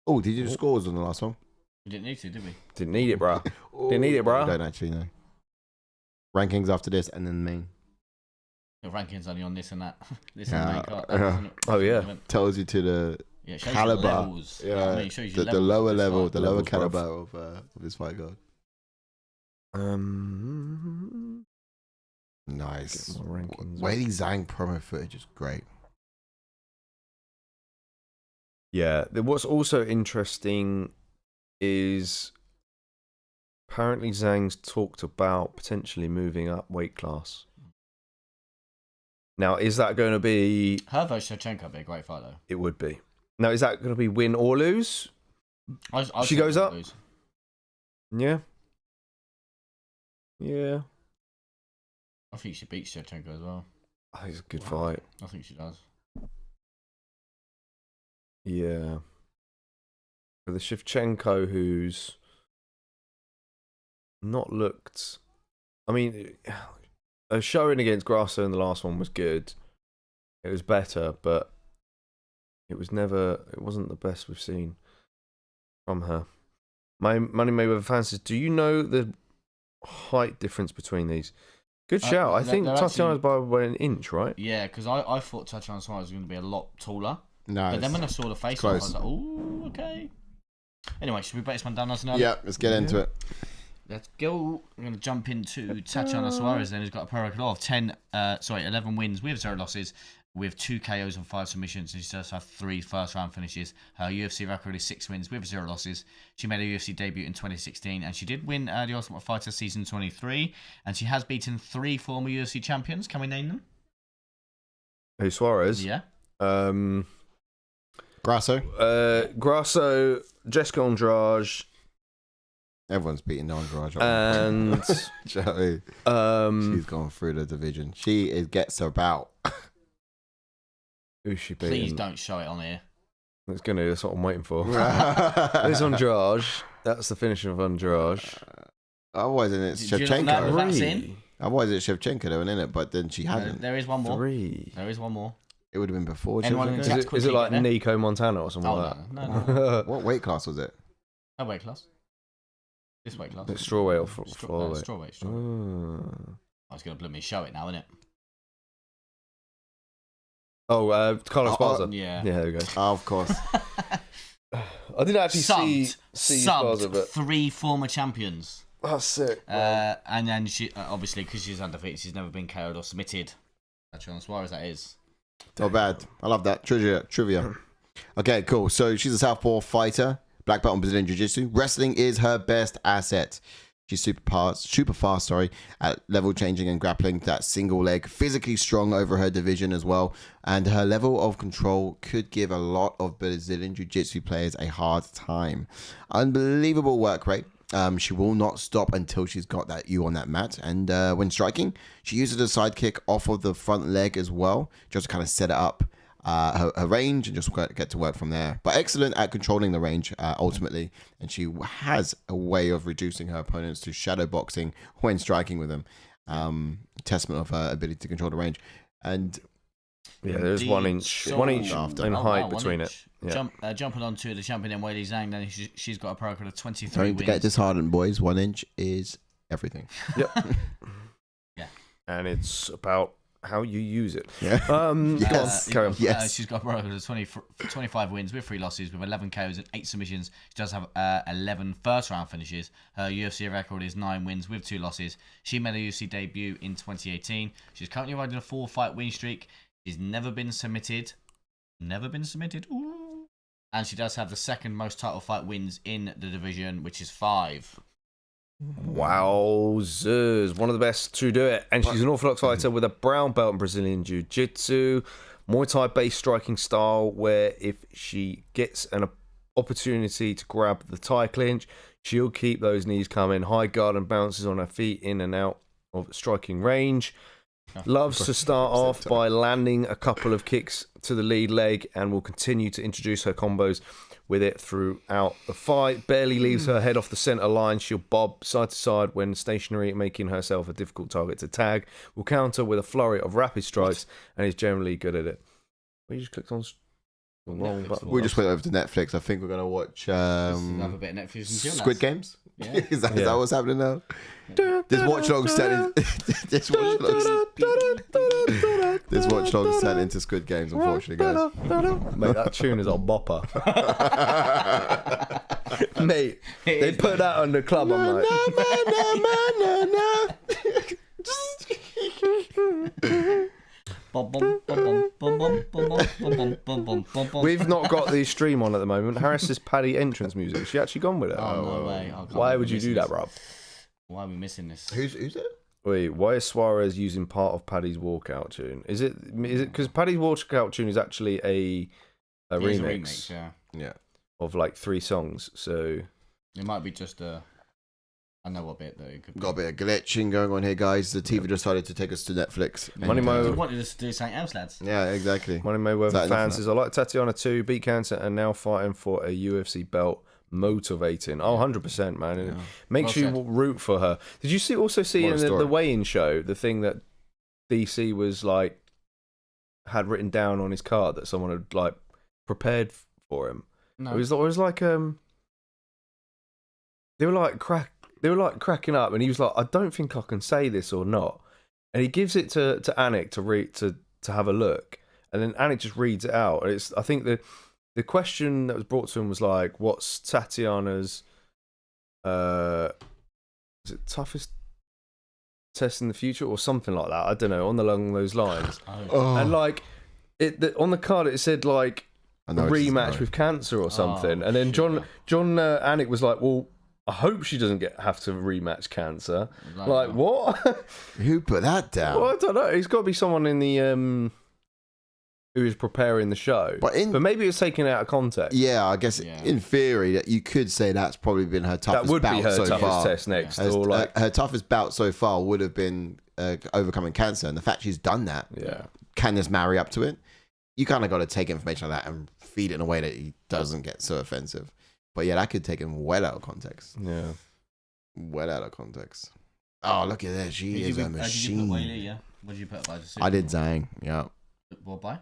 Oh, did you do scores on the last one? We didn't need to, did we? Didn't need it, bruh. Didn't need it, bruh. I don't actually know. Rankings after this and then main. The rankings only on this and that. This and main card. Oh, yeah. Tells you to the caliber. Levels. Yeah, I mean, the lower level, the lower levels, caliber of this fight card. Nice. Weili Zhang promo footage is great. Yeah. What's also interesting is apparently Zhang's talked about potentially moving up weight class. Now, is that going to be... Her versus Shevchenko would be a great fight, though. It would be. Now, is that going to be win or lose? She goes up? Lose. Yeah. Yeah. I think she beats Shevchenko as well. I think it's a good fight. I think she does. Yeah. For the Shevchenko who's not looked... I mean, her showing against Grasso in the last one was good. It was better, but it wasn't the best we've seen from her. My Money Mayweather fan says, do you know the height difference between these? Good shout. I think Tatiana's by an inch, right? Yeah, because I thought Tatiana Suarez was going to be a lot taller. No. But then when I saw the face, I was like, oh, okay. Anyway, should we break this one down nice and early? Yeah, let's get into it. Let's go. We're going to jump into Tatiana Suarez then, who's got a pro record of 11 wins with 0 losses, with 2 KOs and 5 submissions, and she does have 3 first-round finishes. Her UFC record is 6 wins with 0 losses. She made a UFC debut in 2016, and she did win the Ultimate Fighter Season 23, and she has beaten 3 former UFC champions. Can we name them? Who, Suarez? Yeah. Grasso, Jessica Andrade. Everyone's beating Andrade. And she's gone through the division. She gets about. Who's she beating? Please don't show it on here. It's going to. That's what I'm waiting for. There's Andrade. That's the finish of Andrade. Otherwise, it's Shevchenko. Otherwise, it's Shevchenko, though, isn't it? But then she hasn't. There is one more. 3. There is one more. It would have been before. Is it like Nico Montana or something like that? No. What weight class was it? Her weight class. This weight class. It's strawweight or flyweight? Strawweight. I was going to blow me show it now, isn't it? Oh, Carlos Barza. Yeah. Yeah, there we go. Of course. I didn't actually see Barza, but 3 former champions. That's sick. And then she, obviously, because she's undefeated, she's never been KO'd or submitted. Tatiana Suarez, that is. Not bad. I love that. Trivia. Okay, cool. So she's a southpaw fighter. Black belt in Brazilian Jiu-Jitsu. Wrestling is her best asset. She's super fast, at level changing and grappling. That single leg, physically strong over her division as well. And her level of control could give a lot of Brazilian Jiu-Jitsu players a hard time. Unbelievable work rate. She will not stop until she's got that U on that mat. And when striking, she uses a side kick off of the front leg as well, just to kind of set it up. Her range and just get to work from there. But excellent at controlling the range ultimately, and she has a way of reducing her opponents to shadow boxing when striking with them. Testament of her ability to control the range. And yeah, there's 1 inch in height between it. Yeah. Jumping on to the champion Weili Zhang, then she's got a pro record of 23 don't wins. Get disheartened, boys. 1 inch is everything. Yep. Yeah. And it's about how you use it. Yeah. Yes. Carry on. Yes. She's got a record of 25 wins with 3 losses, with 11 KOs and 8 submissions. She does have 11 first-round finishes. Her UFC record is 9 wins with 2 losses. She made a UFC debut in 2018. She's currently riding a 4-fight win streak. She's never been submitted. Ooh. And she does have the second most title fight wins in the division, which is 5. Wowzers. One of the best to do it. And she's an orthodox fighter with a brown belt in Brazilian Jiu-Jitsu. Muay Thai based striking style where if she gets an opportunity to grab the Thai clinch, she'll keep those knees coming. High guard and bounces on her feet in and out of striking range. Loves to start off by landing a couple of kicks to the lead leg and will continue to introduce her combos with it throughout the fight. Barely leaves her head off the centre line. She'll bob side to side when stationary, making herself a difficult target to tag. Will counter with a flurry of rapid strikes and is generally good at it. We just clicked on the wrong button. We just went over to Netflix. I think we're going to watch Another bit of Netflix and chill, Squid Games. Yeah. Is that what's happening now? This watch long set this watch long set into Squid Games, unfortunately, guys. Mate, that tune is a bopper. Mate, they put that on the club. I'm like, we've not got the stream on at the moment. Harris's Paddy entrance music. Is she actually gone with it? Oh, no way. Why would you do that, Rob? Why are we missing this? Who's it? Wait, why is Suarez using part of Paddy's walkout tune? Is it because Paddy's walkout tune is actually a remix, Yeah. of like 3 songs? So it might be just I know what bit though. It could be. Got a bit of glitching going on here, guys. The TV decided to take us to Netflix. Money Mo. You wanted us to do something else, lads. Yeah, exactly. Money Mayweather fans says, I like Tatiana too, beat cancer and now fighting for a UFC belt. Motivating. 100%, man. And it makes you root for her. Did you also see in the weigh-in show the thing that DC was like had written down on his card that someone had like prepared for him? No. It was like they were like cracking up, and he was like, I don't think I can say this or not, and he gives it to Anik to read to have a look, and then Anik just reads it out, and I think the question that was brought to him was like, what's Tatiana's is it toughest test in the future or something like that? I don't know, along those lines. And like on the card it said like a rematch with cancer or something, and then John Anik was like, well, I hope she doesn't have to rematch cancer. Like what? Who put that down? Well, I don't know. It's got to be someone in the who is preparing the show, but maybe it's taken out of context. Yeah, I guess in theory that you could say that's probably been her toughest. That would be her toughest test next. Yeah. Or like her toughest bout so far would have been overcoming cancer, and the fact she's done that, can this marry up to it? You kind of got to take information like that and feed it in a way that it doesn't get so offensive. But yeah, that could take him well out of context. Yeah, well out of context. Oh, look at that! She is a machine. Did you put Weili, yeah? What did you put by decision? I did Zang. Yeah. What by?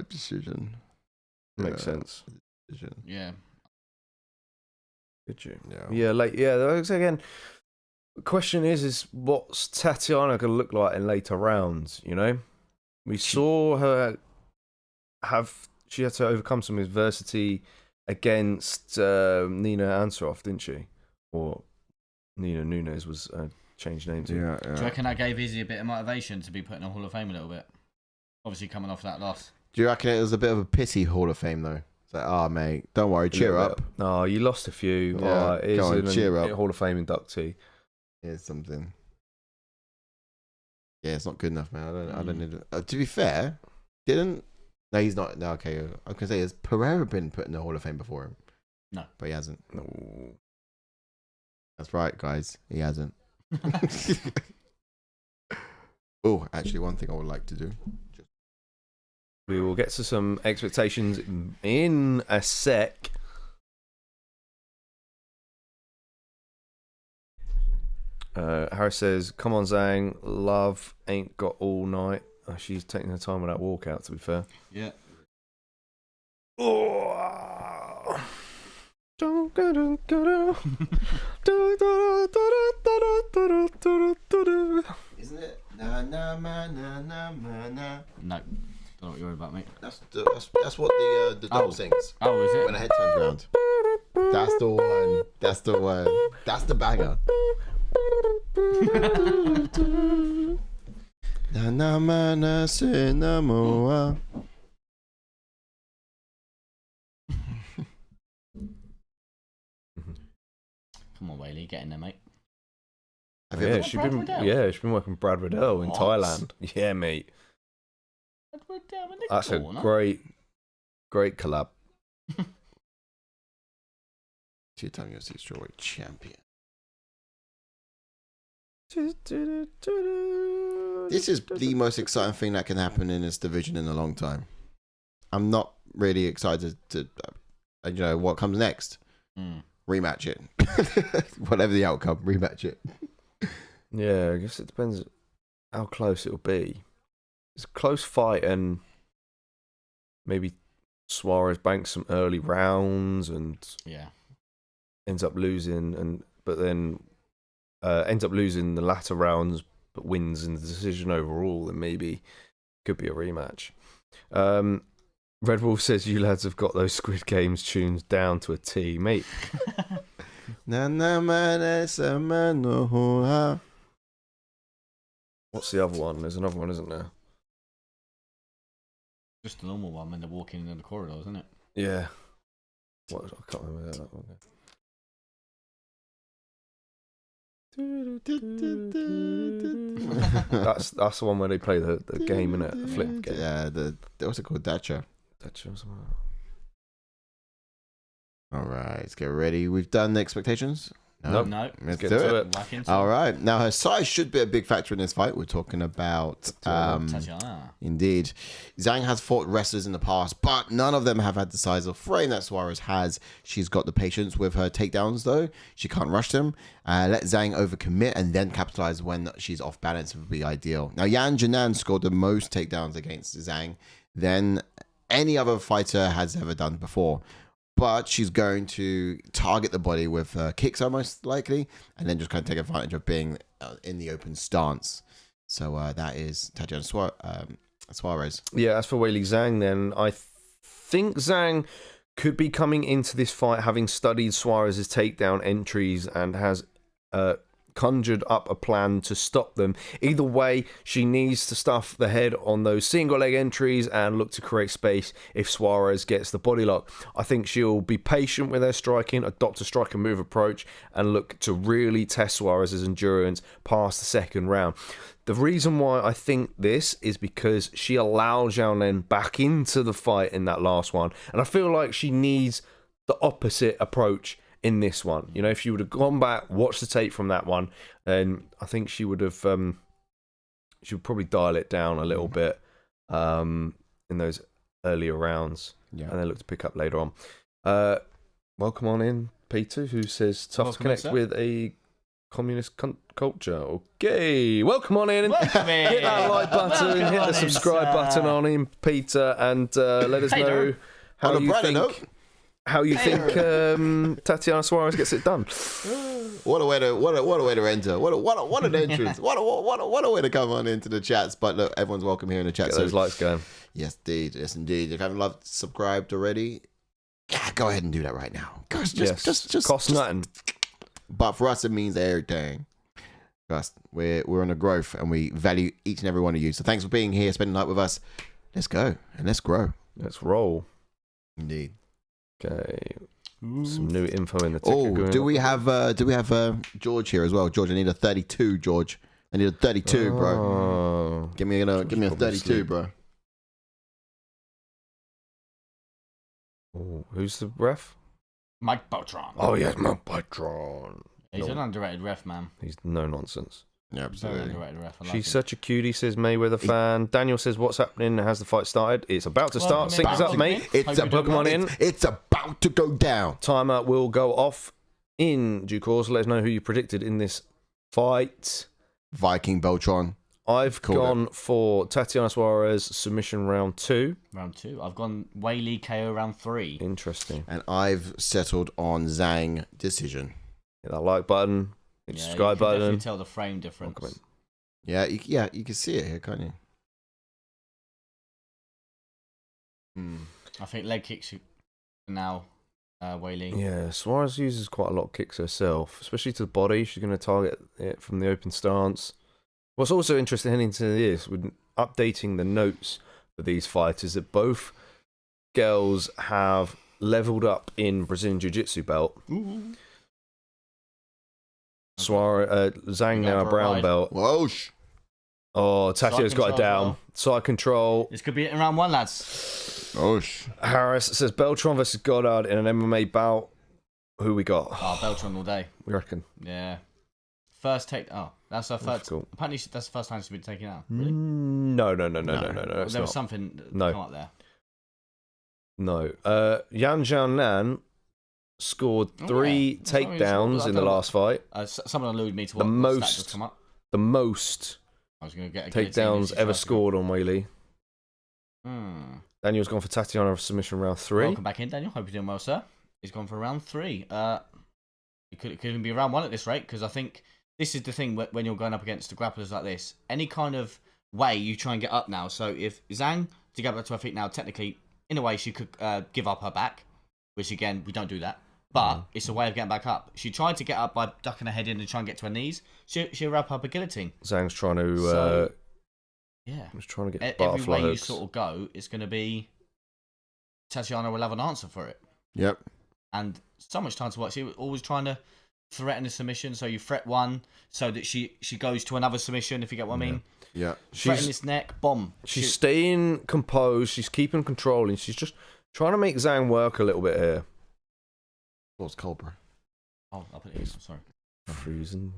Decision. Makes sense. Decision. Yeah. Did you? Yeah. Again, the question is what's Tatiana gonna look like in later rounds? You know, we saw her she had to overcome some adversity against Nina Ansaroff, didn't she? Or Nina Nunes was changed name to. Yeah. Do you reckon that gave Izzy a bit of motivation to be put in a Hall of Fame a little bit? Obviously coming off that loss. Do you reckon it was a bit of a pity Hall of Fame though? It's like, mate, don't worry, cheer up. No, you lost a few. Yeah, go on, cheer up. Hall of Fame inductee. Here's something. Yeah, it's not good enough, man. I don't need it. To be fair, no, he's not. No, okay, I was gonna say, has Pereira been put in the Hall of Fame before him? No, but he hasn't. No, that's right, guys. He hasn't. Oh, actually, one thing I would like to do. We will get to some expectations in a sec. Harris says, come on, Zang. Love ain't got all night. She's taking her time with that walkout, to be fair. Yeah. Oh. Isn't it? Na na na na na na. No. Don't know what you're worried about, mate. That's what the dog sings. Oh, is it? When the head turns around. That's the one. That's the one. That's the banger. Na na ma na se na moa. Come on, Weili, get in there, mate. She's been working with Brad Riddell in Thailand. Yeah, mate. That's a great collab. Two-time UFC strawweight champion. This is the most exciting thing that can happen in this division in a long time. I'm not really excited to, what comes next. Rematch it. Whatever the outcome, rematch it. Yeah, I guess it depends how close it'll be. It's a close fight, and maybe Suarez banks some early rounds and ends up losing, but then ends up losing the latter rounds, but wins in the decision overall. Then maybe could be a rematch. Red Wolf says you lads have got those Squid Games tunes down to a T, mate. What's the other one? There's another one, isn't there? Just a normal one when they're walking in the corridor, isn't it? Yeah. What? I can't remember that one. That's the one where they play the game, innit? The flip game. Yeah, what's it called? Dacha. All right, let's get ready. We've done the expectations. No. Let's do it. All right. Now, her size should be a big factor in this fight. We're talking about Tatiana. Indeed. Zhang has fought wrestlers in the past, but none of them have had the size of frame that Suarez has. She's got the patience with her takedowns, though. She can't rush them. Let Zhang overcommit and then capitalize when she's off balance would be ideal. Now, Yan Jinan scored the most takedowns against Zhang than any other fighter has ever done before. But she's going to target the body with kicks, most likely, and then just kind of take advantage of being in the open stance. So that is Tatiana Suarez. Yeah, as for Weili Zhang, then I think Zhang could be coming into this fight having studied Suarez's takedown entries and has conjured up a plan to stop them. Either way, she needs to stuff the head on those single leg entries and look to create space if Suarez gets the body lock. I think she'll be patient with her striking, adopt a strike and move approach, and look to really test Suarez's endurance past the second round. The reason why I think this is because she allowed Zhang back into the fight in that last one, and I feel like she needs the opposite approach in this one. You know, if she would have gone back, watched the tape from that one, then I think she would have she would probably dial it down a little bit in those earlier rounds, and then look to pick up later on. Welcome on in, Peter, who says tough to connect with a communist culture. Okay, welcome on in. Hit that like button, hit the subscribe button on in, Peter, and let us know how you think. How you think Tatiana Suarez gets it done? What a way to enter! What an entrance! What a way to come on into the chats! But look, everyone's welcome here in the chat. Get those lights going. Yes, indeed. If you haven't subscribed already, go ahead and do that right now. Gosh, just cost nothing. But for us, it means everything. We're on a growth, and we value each and every one of you. So thanks for being here, spending the night with us. Let's go and let's grow. Let's roll. Indeed. Okay. Some new info in the ticker. Oh, do we have George here as well? George, I need a 32. George, I need a 32, bro. Give me a 32, bro. Oh, who's the ref? Mike Beltran. Oh yeah, Mike Beltran. He's an underrated ref, man. He's no nonsense. Yeah, absolutely. Underrated ref. She's such a cutie, says Mayweather fan. Daniel says, what's happening? Has the fight started? It's about to start. Sync us up, mate. Welcome on in. It's about to go down. Timer will go off in due course. Let us know who you predicted in this fight. Viking Beltran. I've gone for Tatiana Suarez submission round 2. Round 2. I've gone Weili KO round 3. Interesting. And I've settled on Zhang decision. Hit that like button. Hit subscribe button. You can tell the frame difference. Yeah, you can see it here, can't you? I think leg kicks now, Weili. Yeah, Suarez uses quite a lot of kicks herself, especially to the body. She's going to target it from the open stance. What's also interesting heading into this, with updating the notes for these fighters, that both girls have leveled up in Brazilian Jiu-Jitsu belt. Suarez, Zhang now a brown belt. Whoosh. Oh, Tatiana's got it down. Well. Side control. This could be it in round 1, lads. Whoosh. Harris says Beltran versus Goddard in an MMA bout. Who we got? Oh, Beltran all day. We reckon. Yeah. First take. Oh, that's her first. Difficult. Apparently, that's the first time she's been taken out. Really? No. There That's was not. something that No. come up there. No. Yan Jiannan scored 3 That's not really takedowns scored. in the last fight. Someone alluded me to The what stat most- just come up. The most I was going to get a guillotine takedowns if she ever tried to. scored on Weili. Daniel's gone for Tatiana for submission round 3. Welcome back in, Daniel. Hope you're doing well, sir. He's gone for round 3. It could even be round 1 at this rate, because I think this is the thing when you're going up against the grapplers like this. Any kind of way you try and get up now. So if Zang to get back to her feet now, technically, in a way, she could give up her back, which again, we don't do that. But it's a way of getting back up. She tried to get up by ducking her head in and trying to get to her knees. She'll wrap up a guillotine. Zhang's trying to. So, yeah. He's trying to get Every butterfly way you hooks. sort of go, it's going to be Tatiana will have an answer for it. Yep. And so much time to watch. She was always trying to threaten a submission. So you threat one so that she goes to another submission, if you get what I mean. Yeah. Threaten this neck, bomb. She's staying composed. She's keeping control, and she's just trying to make Zhang work a little bit here. What's Cobra? Oh, I'll put it here. I'm sorry. Freezing.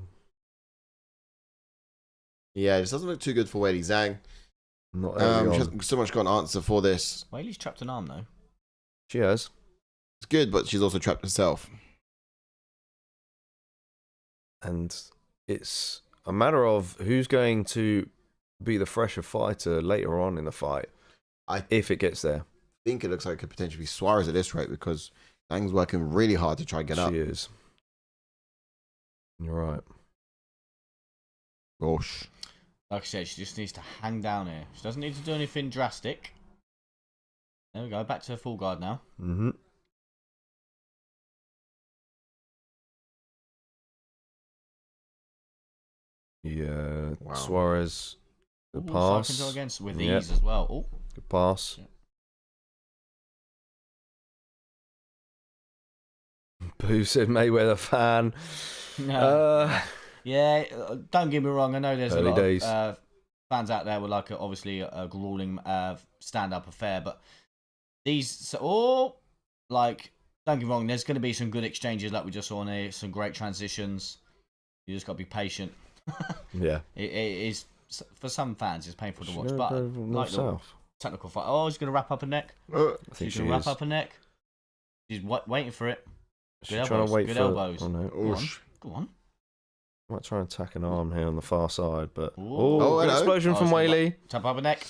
Yeah, this doesn't look too good for Weili Zhang. Not She early on. hasn't so much got an answer for this. Weili's trapped an arm, though. She has. It's good, but she's also trapped herself. And it's a matter of who's going to be the fresher fighter later on in the fight, if it gets there. I think it looks like it could potentially be Suarez at this rate because Zhang's working really hard to try and get up. She is. You're right. Gosh. Like I said, she just needs to hang down here. She doesn't need to do anything drastic. There we go. Back to her full guard now. Mm-hmm. Yeah, Wow. Suarez. Good Ooh, pass. side control against with Yep. ease as well. Oh, Good pass. Boo said Mayweather fan. yeah. Don't get me wrong. I know there's Early a lot days. of fans out there with like obviously a grueling stand-up affair, but these like don't get me wrong. There's going to be some good exchanges like we just saw on here. Some great transitions. You just got to be patient. Yeah. It is for some fans. It's painful to watch, Should but go like north the south. technical fight. Oh, he's going to wrap up her neck. I think She's she going to wrap is. up her neck. She's waiting for it. She's Good trying elbows, to wait good for. elbows. Oh no. Go on. Go on. Might try and attack an arm here on the far side, but Ooh. oh, good hello. explosion from it's gonna Weili. Tap up her neck.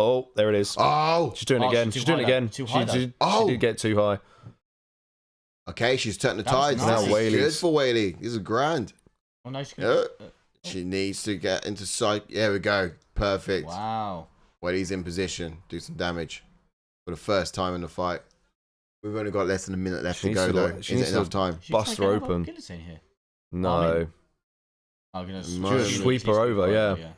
Oh, there it is. Oh! She's doing it Oh, again. she's too She's doing it high, though. again. Too She high, though. did Oh. get too high. Okay, she's turned the That was tides. nice. This Now is good Weili's. for Weili. This is grand. Oh no, she's Yeah. gonna, She needs to get into sight. There we go. Perfect. wow. Weili's in position. Do some damage for the first time in the fight. We've only got less than a minute left She to needs go, to, though. like, she Is needs it to- enough time? She's Bust trying her to get open. Guillotine here. No. I mean- I'm gonna Just sweep her over, yeah.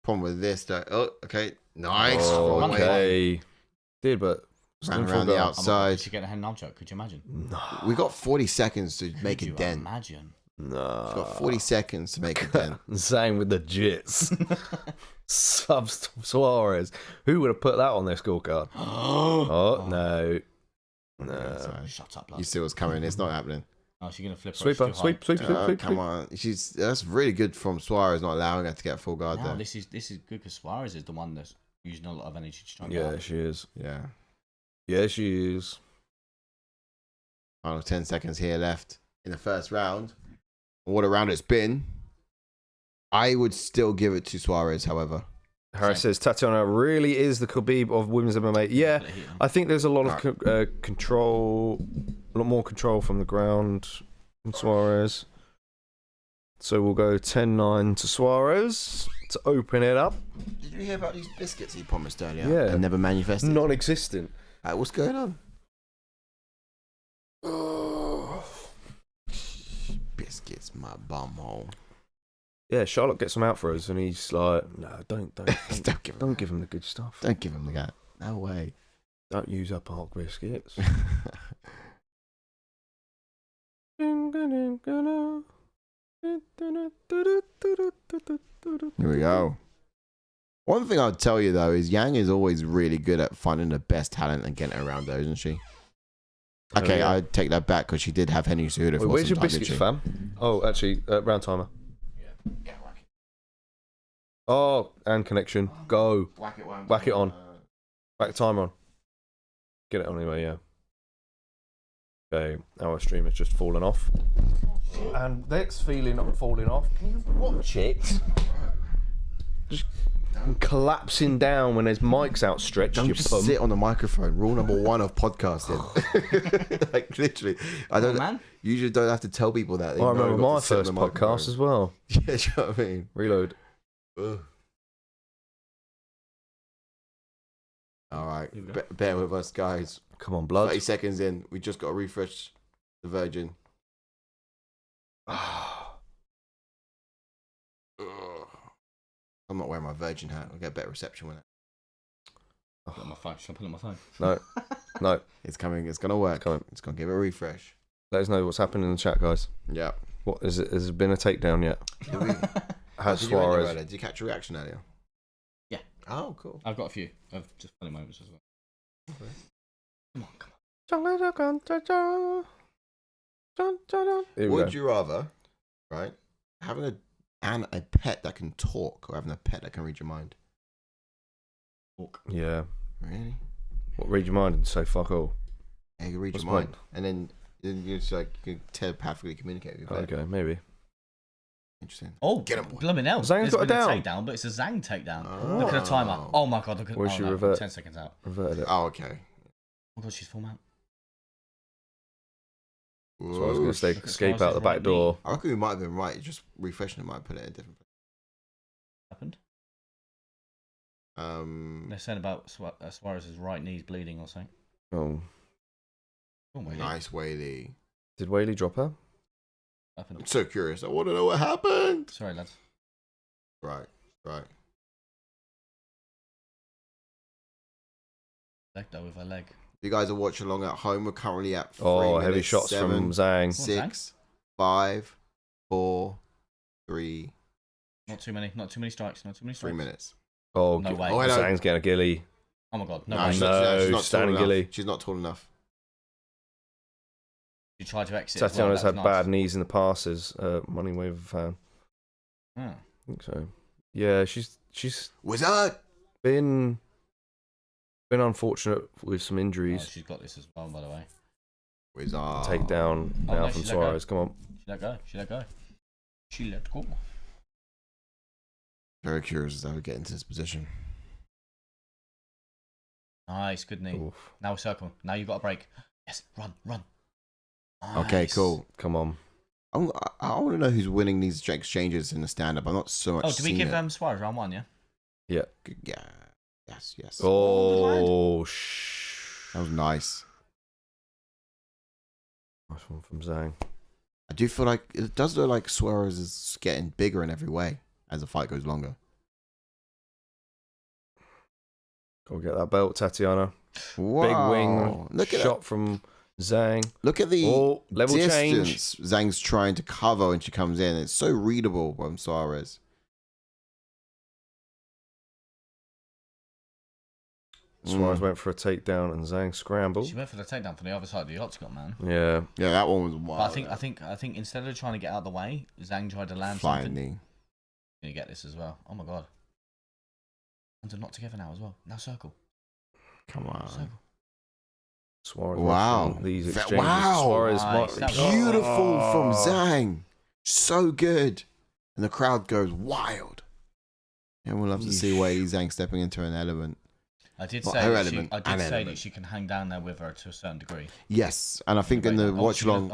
Problem with this, though. Oh, okay. Nice. Oh, from Weili. okay. Did, but Ran still around the forgot. outside. Did she get a hand arm choke? Could you imagine? No. We got 40 seconds to make Could a you dent. imagine? No. We've got 40 seconds to make a dent. Zang with the jits. Subs Suarez. Who would have put that on their scorecard? Oh, no. No. Sorry. Shut up, You love. see what's coming. It's not happening. Oh, she's gonna flip her. Sweep her. It's too high. Sweep. Oh, come on. That's really good from Suarez not allowing her to get full guard No, there. this is good because Suarez is the one that's using a lot of energy to try and get Yeah, up. she is. Yeah. Yeah, she is. Final 10 seconds here left in the first round. What a round it's been. I would still give it to Suarez, however. Harris says Tatiana really is the Khabib of women's MMA. Yeah, I think there's a lot of control, a lot more control from the ground from Suarez. So we'll go 10-9 to Suarez to open it up. Did you hear about these biscuits he promised earlier? Yeah. And never manifested? Non-existent. What's going on? Biscuits, my bumhole. Yeah, Charlotte gets them out for us, and he's like, "No, don't Don't give him the good stuff. Don't give him the guy. No way. Don't use up our biscuits." Here we go. One thing I'd tell you though is Yang is always really good at finding the best talent and getting around those, isn't she? Okay, yeah. I take that back because she did have Henry Cejudo. Wait, where's your biscuits, fam? Oh, actually, round timer. Yeah, Oh, and connection. Go. Whack it on. Whack it on. Whack the timer on. Get it on anyway, yeah. Okay, our stream has just fallen off. And Nick's feeling falling off. Can you watch it? Just collapsing down when there's mics outstretched. Don't you just bum. sit on the microphone. Rule number 1 of podcasting. Like literally, I don't. man. You usually don't have to tell people that. They I know remember not my to sit on first the podcast microphone. as well. Yeah, do you know what I mean? Reload. Ugh. All right, bear with us, guys. Come on, blood. 30 seconds in, we just got to refresh the Virgin. Ugh. I'm not wearing my Virgin hat. I'll get better reception with it. Pull up my phone. Should I pull up my phone? No. No. It's coming. It's gonna work. It's coming. It's gonna give it a refresh. Let us know what's happening in the chat, guys. Yeah. What is it? Has it been a takedown yet? Did we? Has Did you end it Suarez? earlier? Did you catch a reaction earlier? Yeah. Oh, cool. I've got a few. I've just funny moments as well. Okay. Come on. Here we go. Would you rather, right, having a pet that can talk or having a pet that can read your mind? Walk. Yeah. Really? What, read your mind and say fuck all? Yeah, you can read What's your the mind, and then you just like you can telepathically communicate with your pet. Okay, maybe. Interesting. Oh, Get him, boy. blooming hell. Zang's There's got a been down. takedown, but it's a Zang takedown. Oh. Look at the timer. Oh my god, look at Where's she no, revert? 10 seconds out. Reverted it. Oh, okay. Oh god, she's full mount. So I was going to Look at escape Suarez's out the back right door. I reckon we might have been right. Just refreshing it might put it in a different Happened. place. They're saying about Suarez's right knee's bleeding or something. Oh. Oh my god. Nice, Weili. Did Weili drop her? I'm Happened. so curious. I want to know what happened. Sorry, lads. Right. Leg though with her leg. You guys are watching along at home. We're currently at 3 Oh, minutes, heavy shots 7, from Zhang. 6, 5, 4, 3, Not too many strikes. Not too many 3 strikes. minutes. Oh, No way. Oh, hello. Zhang's getting a gilly. Oh my god. No, No, way. she's No, not, she's not standing tall enough. gilly. She's not tall enough. She tried to exit. as well, Tatiana's that had was bad nice. knees in the past as Money Wave fan. Hmm. I think so. Yeah, she's Wizard! been unfortunate with some Oh, injuries. she's got this as well, by the way. Wizard. Takedown Oh, now no, from she's let go. Suarez. Come on. She let go. She let go. Very curious as to how we get into this position. Nice, good knee. Oof. Now circle. Now you got a break. Yes, run. Okay, Nice. cool. Come on. I want to know who's winning these exchanges in the stand-up. I'm not so much. Oh, did we seeing give it. Suarez round 1? Yeah. Yeah. Yeah. Yes. Oh, That was nice. Nice one from Zang. I do feel like it does look like Suarez is getting bigger in every way as the fight goes longer. Go get that belt, Tatiana. Wow. Big wing Look at shot from Zang. Look at the Oh, level change. distance Zhang's trying to cover when she comes in. It's so readable from Suarez. Suarez went for a takedown and Zang scrambled. She went for the takedown from the other side of the octagon, man. Yeah. Yeah, that one was wild. But I think instead of trying to get out of the way, Zang tried to land Flying something. knee. You get this as well. Oh my god. And they're not together now as well. Now circle. Come on. Circle. Suarez. Wow. watching these That- exchanges. wow. Suarez. Nice. That was- Beautiful from Oh. Zang. So good. And the crowd goes wild. Everyone loves to see Weili Zhang stepping into an element. I did Well, say, her that she, element, I an did say that element. she can hang down there with her to a certain degree. Yes. And I think in the watch along,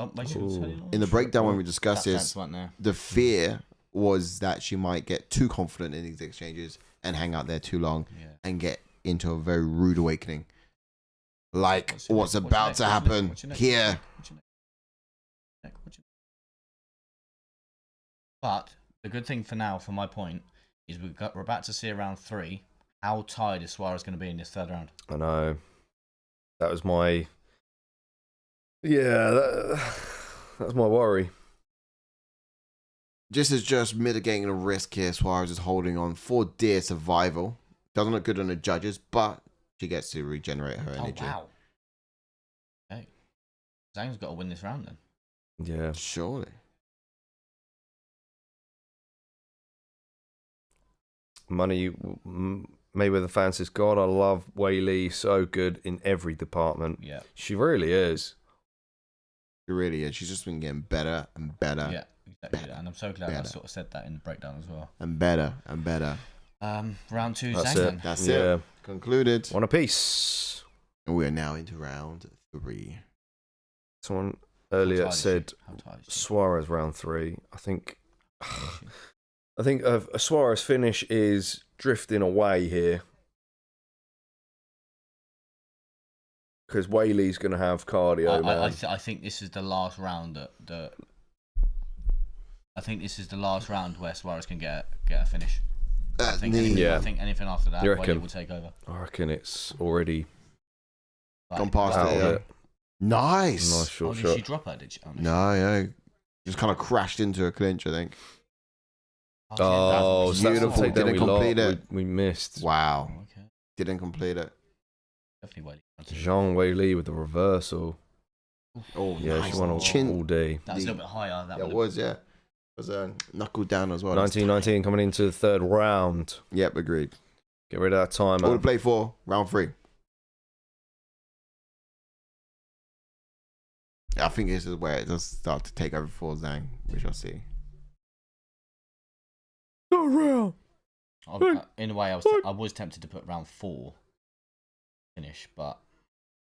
in the breakdown when we discussed this, the fear was that she might get too confident in these exchanges and hang out there too long and get into a very rude awakening. Like what's about to happen here. But the good thing for now, from my point, is we're about to see around 3. How tired is Suarez going to be in this third round? I know. That was my. Yeah, that's my worry. This is just mitigating the risk here. Suarez is holding on for dear survival. Doesn't look good on the judges, but she gets to regenerate her energy. Oh, wow. Okay. Zhang's got to win this round then. Yeah. Surely. Money, Mayweather fans says, God, I love Weili. So good in every department. Yeah. She really is. She really is. She's just been getting better and better. Yeah, exactly. And I'm so glad I sort of said that in the breakdown as well. And better and better. Round 2, That's Zang it. then. That's Yeah. it. Concluded. One apiece. And we are now into round 3. Someone earlier How tired is said she? How tired is she? Suarez round 3. I think a Suarez finish is drifting away here. Because Weili's going to have cardio, man. I think this is the last round I think this is the last round where Suarez can get a finish. I think anything after that, You Weili reckon? will take over. I reckon it's already Gone past out it. of Yeah. it. Nice. Nice short Did shot. she drop her? Did she? Oh, No, yeah. Just kind of crashed into a clinch, I think. Oh, That's so that's the beautiful. takedown Didn't we complete lost. it. We missed. Wow. Okay. Didn't complete it. Definitely Weili. Zhang Weili with the reversal. Oh, Yeah, nice. she won all day. That was a little bit higher. That Yeah, it would was, yeah. It was knuckled down as well. 19-19 coming into the third round. Yep, agreed. Get rid of that All to timer. play for round 3. I think this is where it does start to take over for Zang, which I'll see. Third round. in a way, I was tempted to put round 4 finish, but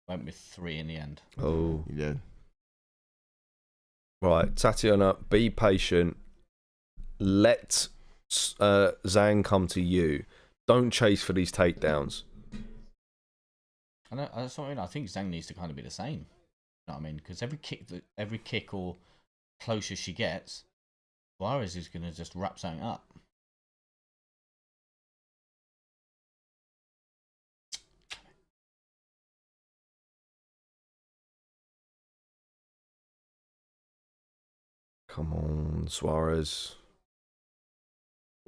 went with 3 in the end. Oh. You did. Right, Tatiana, be patient. Let Zang come to you. Don't chase for these takedowns. That's what I mean. I think Zhang needs to kind of be the same. You know what I mean? Because every kick or closer she gets, Suarez is going to just wrap something up. Come on, Suarez.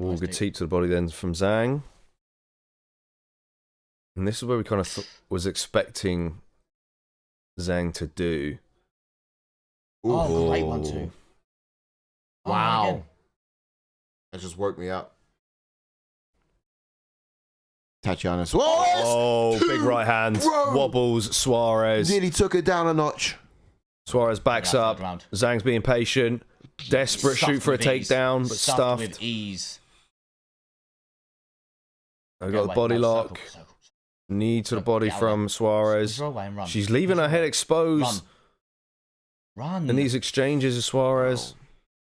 Oh, Nice good deep. teep to the body then from Zang. And this is where we kind of was expecting Zang to do. Oh, great Ooh. 1-2. Wow. Again. That just woke me up. Tatiana Suarez! Oh, big right hand. Bro. Wobbles Suarez. Nearly took it down a notch. Suarez backs Yeah, up. third round. Zang's being patient. Desperate, Stuffed shoot for a with ease. takedown, but stuffed. with ease. I got the body lock. Knee to the body Get out from there. Suarez. Draw away and run. She's leaving her head exposed. Run. In these exchanges of Suarez.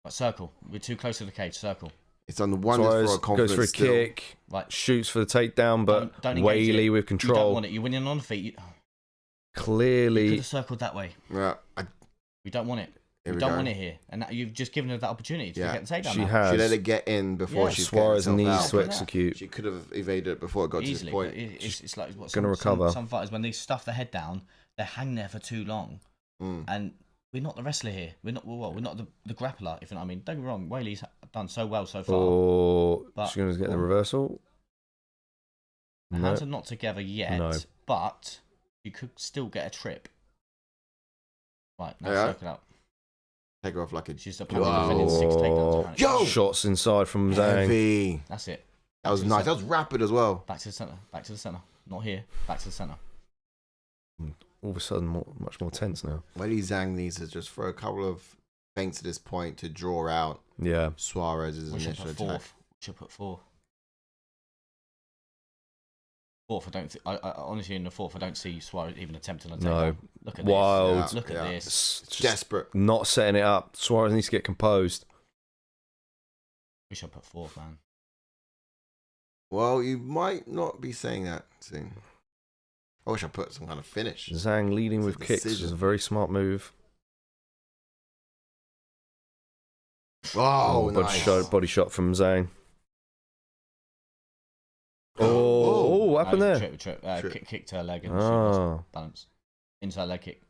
Right, circle. We're too close to the cage. Circle. It's on the one Suarez for a confidence goes for a still. kick, Right. shoots for the takedown, but Don't engage Weili it. with You don't control. want it. You're winning on the feet. You could Clearly, have circled that way. Yeah, We don't want it. Here We we don't go. want it here. And you've just given her that opportunity to Yeah. get the takedown. she now. has. she let it get in before Yeah. she's Suarez getting needs herself to out. execute. She could have evaded it before it got Easily. to But this point. it's like what gonna recover. Some fighters, when they stuff their head down, they hang there for too long. And we're not the wrestler here. We're not the grappler, if you know what I mean. Don't get me wrong, Weili's done so well so far. Or But- she's going to get the reversal. The hands are not together yet, No. but you could still get a trip. Right, now Yeah. circle out. Take her off like a She's apparently defending 6 takedowns. apparently. Yo! Shots inside from Zang. heavy. That's it. That was nice. That was rapid as well. Back to the centre. Back to the centre. Not here. Back to the centre. All of a sudden, much more tense now. Weili Zhang needs to just throw a couple of feints at this point to draw out Yeah. Suarez's We should initial put attack. fourth. We should put 4. Fourth, I don't. I honestly, in the fourth, I don't see Suarez even attempting a takedown. No. Look at Wild. this. Look at this. It's just Desperate. not setting it up. Suarez needs to get composed. We should put 4th, man. Well, you might not be saying that soon. I wish I put some kind of finish. Zang leading It's a with kicks is decision. a very smart move. Oh, nice. Body shot from Zang. Oh, what happened there? Trip. Kick to her leg and she Ah. lost balance. Inside leg kick.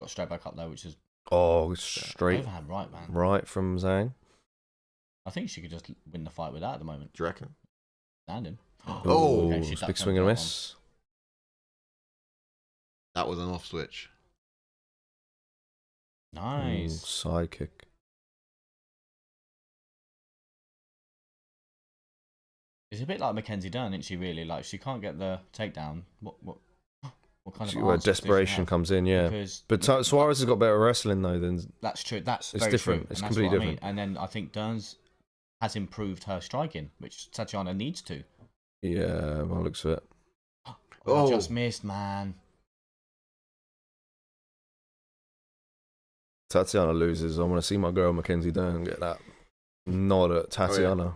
Got straight back up though, which is Oh, straight overhand right, man. right from Zang. I think she could just win the fight with that at the moment. Do you reckon? Standing. Oh, Okay, she it's ducked big under swing and a that miss. That was an off switch. Nice. Side kick. It's a bit like Mackenzie Dern, isn't she? Really, like she can't get the takedown. What kind of Where answers does she desperation have? comes in, yeah. Because But Suarez has got better wrestling though than. that's true. That's It's very different. True, It's and that's completely what I mean. different. And then I think Dern's has improved her striking, which Tatiana needs to. Yeah, well, looks of it. Oh, just missed, man. Tatiana loses. I want to see my girl Mackenzie Dern get that nod at Tatiana.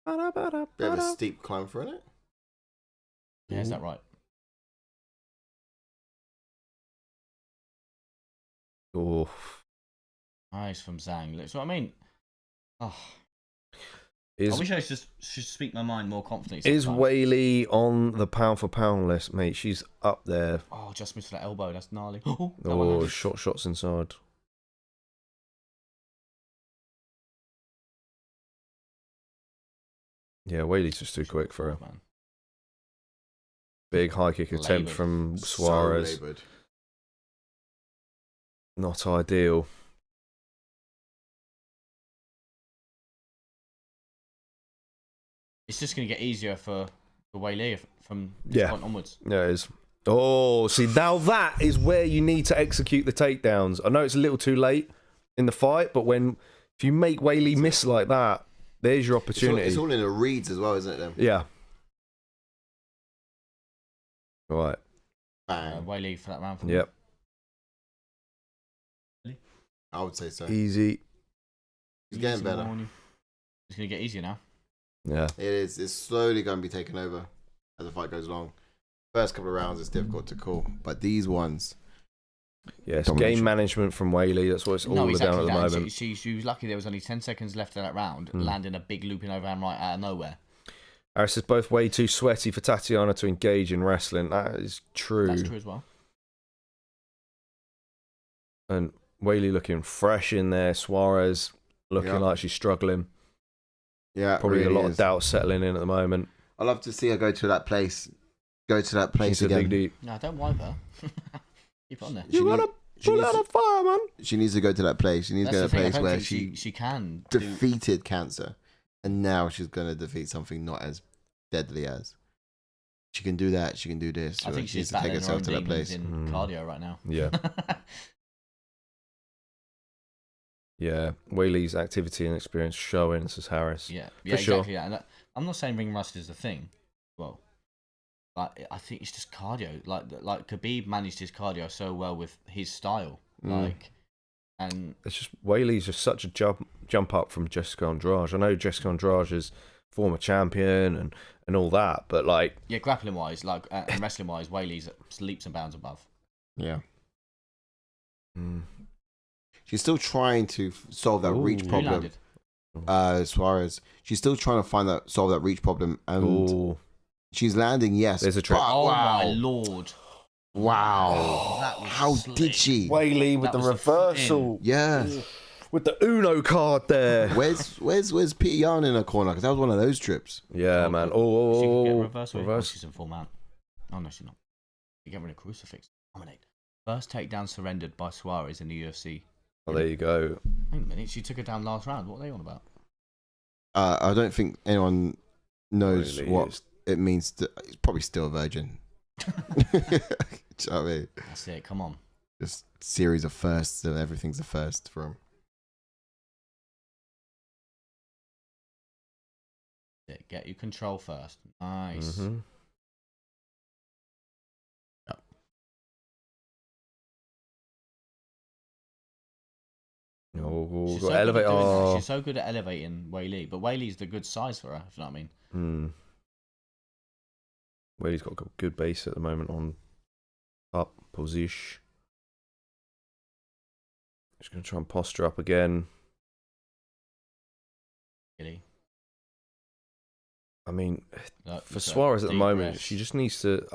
Bit of a steep climb for it. Yeah, is that right? Oh, Nice from Zhang. That's what I mean. Oh, is I wish I should speak my mind more confidently. is sometimes. Weili on the pound for pound list, mate? She's up there. Oh, just missed that elbow. That's gnarly. Oh, that one Oh, landed. shots inside. Yeah, Weili's just too quick for her. Man. Big high kick attempt Laboured. from So Suarez. laboured. Not ideal. It's just going to get easier for Weili from this point onwards. Yeah, it is. Oh, see, now that is where you need to execute the takedowns. I know it's a little too late in the fight, but if you make Weili miss like that, there's your opportunity. It's all in the reads as well, isn't it? Then? Yeah. Right. Bang. Weili for that round. For Yep. I would say so. Easy. He's getting better. It's going to get easier now. Yeah. It is. It's slowly going to be taken over as the fight goes along. First couple of rounds is difficult to call, but these ones. Yeah, it's Domination. game management from Weili. That's what it's all down at the that. moment. She was lucky there was only 10 seconds left of that round, landing a big looping overhand right out of nowhere. Harris is both way too sweaty for Tatiana to engage in wrestling. That is true. That's true as well. And Weili looking fresh in there. Suarez looking like she's struggling. Yeah, Probably really a lot is. of doubt settling in at the moment. I love to see her go to that place. Go to that place She's a big again. deep. No, don't wipe her. Keep it on there. She need- she pull needs out to- a fire, man. She needs to go to that place. She needs to go That's to the a thing, I place don't where think she she can defeated cancer, and now she's going to defeat something not as deadly as. She can do that. She can do this. I think she needs she's to take battling her own herself to that demons place. in cardio right now. Yeah. Yeah, Weili's activity and experience showing, says Harris. Yeah, For sure. exactly. Yeah. And I'm not saying ring rust is the thing. Well, like I think it's just cardio. Like Khabib managed his cardio so well with his style. And It's just Weili's just such a jump up from Jessica Andrade. I know Jessica Andrade is former champion and all that, but like yeah, grappling wise, and wrestling wise, Weili's leaps and bounds above. Yeah. She's still trying to solve that reach Who problem. landed? Suarez. She's still trying to solve that reach problem, and she's landing. Yes, There's a trick. Oh wow. my lord! Wow! That was How slick. did she? Weili with That the was the reversal. Yeah. With the Uno card there. Where's Peter Yan in her corner? Because that was one of those trips. Yeah, man. She could get reversal. reverse. She's in full mount. Oh no, she's not. You get rid of crucifix. Dominate. First takedown surrendered by Suarez in the UFC. Oh, there you go. Wait a minute, she took her down last round. What are they on about? I don't think anyone knows Really what is. it means. It's probably still a virgin. Do you know what I mean? That's it. Come on. Just series of firsts, and everything's a first for him. That's it. Get your control first. Nice. Mhm. Oh, She's got so, good elevate. at doing that. Oh. She's so good at elevating Weili, but Weili's the good size for her, if you know what I mean. Weili's got a good base at the moment on up position. Just going to try and posture up again. Really. I mean, Look, for so Suarez at the deep moment, breaths. she just needs to.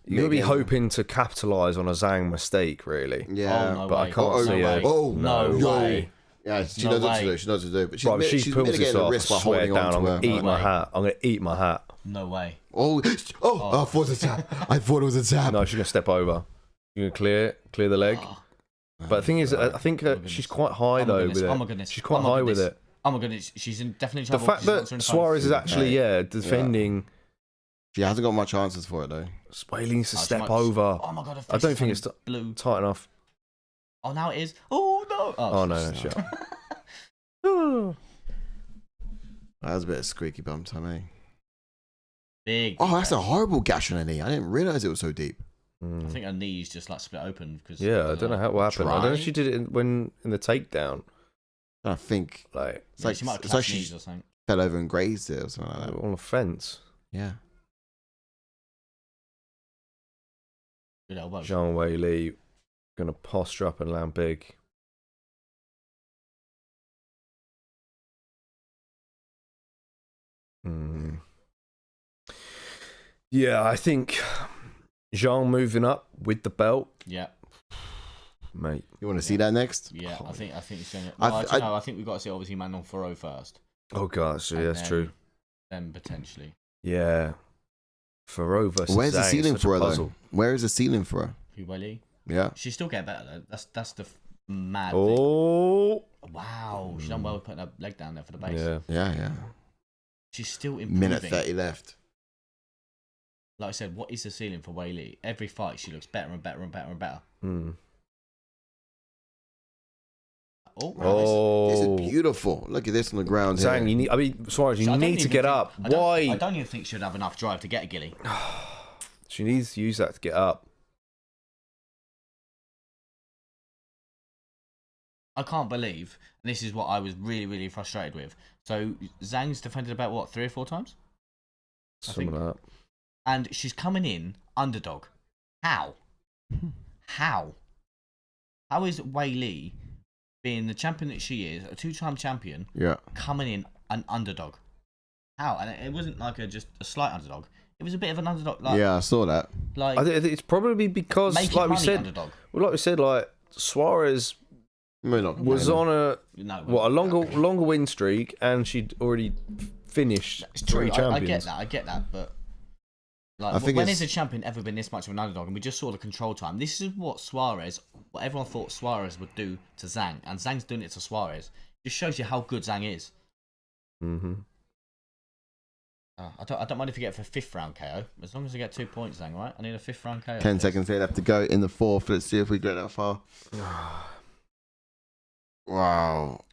You're going to be hoping to capitalise on a Zhang mistake, really. Yeah, Oh, no but I way. can't Oh, see no it. way. Oh, No yo. way. Yeah, she No knows what to way. do. She knows what to do. But Bro, if she she's pulls this mitigating the off, I risk by swear holding down, on I'm to going her. to eat my Way. hat. I'm going to eat my hat. No way. Oh, I thought it was a tap. I thought it was a tap. No, she's going to step over. You're going to clear the leg. Oh, But the thing is, I think she's quite high, oh my though, goodness. with it. Oh my goodness. She's quite Oh my high with goodness. it. Oh my goodness, she's in definitely The trouble. fact She's that answering the phone. Suarez is actually, defending. She hasn't got much answers for it, though. Weili needs to Oh, she step might- over. Oh my god, her I don't face think is it's blue. tight enough. Oh, now it is. Oh no. Oh, no, shit. That was a bit of squeaky bum time, eh? Big. Oh, that's a horrible gash on her knee. I didn't realize it was so deep. I think her knees just like split open because. Yeah, I don't know what happened. I don't know if Try. she did it in the takedown. I think Like, it's like, she might have it's like clapped she knees or something. fell over and grazed it or something like that. on the fence. Yeah. Good elbow. Zhang Weili going to posture up and land big. Yeah, I think Zhang moving up with the belt, Yeah, mate. You want to see that next? yeah. I think it's going to. I No, th- actually, no, I think we've got to see obviously Manon Faro first. Oh god, so yeah, And that's then- true. Then potentially. Yeah, Faro versus Where's the Zhang is ceiling such for a her, though? puzzle. Where is the ceiling for her? Weili. Yeah. She's still getting better though. That's the mad thing. Oh, Wow, she's done well with putting her leg down there for the base. yeah. Yeah. She's still improving. Minute 30 left. Like I said, what is the ceiling for Weili? Every fight she looks better and better and better and better. Oh, wow, This Oh, is beautiful. Look at this on the ground Zhang, here. you need. I mean, Suarez, you I don't need to even get think- up. I don't- Why? I don't even think she'd have enough drive to get a gilly. She needs to use that to get up. I can't believe, and this is what I was really, really frustrated with. So Zhang's defended about what 3 or 4 times, Something like that. and she's coming in underdog. How? How? How is Weili, being the champion that she is, a 2-time champion, Yeah. coming in an underdog? How? And it wasn't like just a slight underdog. It was a bit of an underdog. Like, Yeah, I saw that. Like I think it's probably because, making like we money said, underdog. like Suarez was on a No, a longer win streak, and she'd already finished it's true. 3 I champions. get that, but like, I think when it's- has a champion ever been this much of an underdog? And we just saw the control time. This is what everyone thought Suarez would do to Zhang, and Zhang's doing it to Suarez. It just shows you how good Zhang is. Mm-hmm. I don't mind if you get for 5th round KO, as long as I get 2 points, Zhang. Right? I need a 5th round KO. 10 please. seconds left to go in the 4th. Let's see if we get that far. Wow.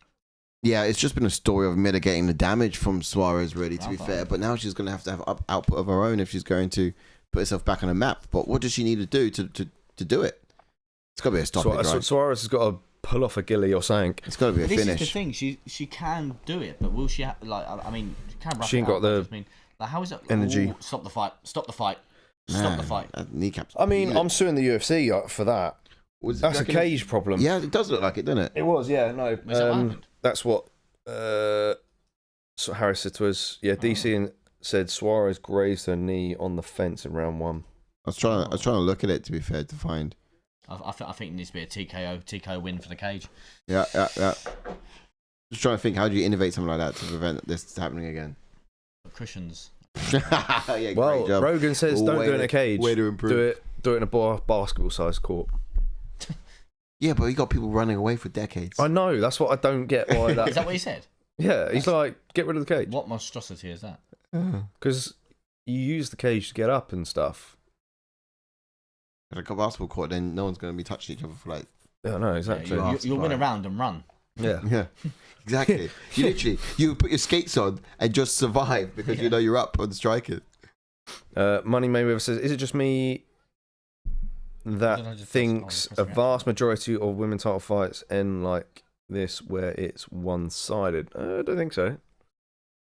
Yeah, it's just been a story of mitigating the damage from Suarez, really, to be Rafa. fair. But now she's going to have output of her own if she's going to put herself back on the map. But what does she need to do to do it? It's got to be a stoppage, right? Suarez has got to pull off a gilly or something. It's got to be a But this finish. is the thing. She can do it, but will she? I mean, she can. Rough She ain't it got out, but I the just mean, like, how is it? energy. Ooh, stop the fight! Stop the fight! Stop Man, the fight! that kneecaps. I mean, I'm suing the UFC for that. That's a cage problem. Yeah, it does look like it, doesn't it? It was, yeah, no. Is that what happened? That's what Harris said to us. Yeah, DC and said Suarez grazed her knee on the fence in round 1. I was trying to look at it, to be fair, to find. I think it needs to be a TKO win for the cage. Yeah. Just trying to think, how do you innovate something like that to prevent this happening again? Cushions. Yeah, Well, great job. Rogan says don't Way do it in to- a cage. way to improve. Do it in a basketball-sized court. Yeah, but you got people running away for decades. I know. That's what I don't get. Why Is that that? what he said? Yeah, he's like, get rid of the cage What monstrosity is that? because you use the cage to get up and stuff. Like a basketball court, then no one's going to be touching each other for like. Yeah, no, exactly. Yeah, Yeah, you'll win a round and run. Yeah. Yeah, exactly. you put your skates on and just survive because you know you're up on striker. Money Mayweather says, is it just me that I just thinks press a react? vast majority of women title fights end like this where it's one-sided? I don't think so.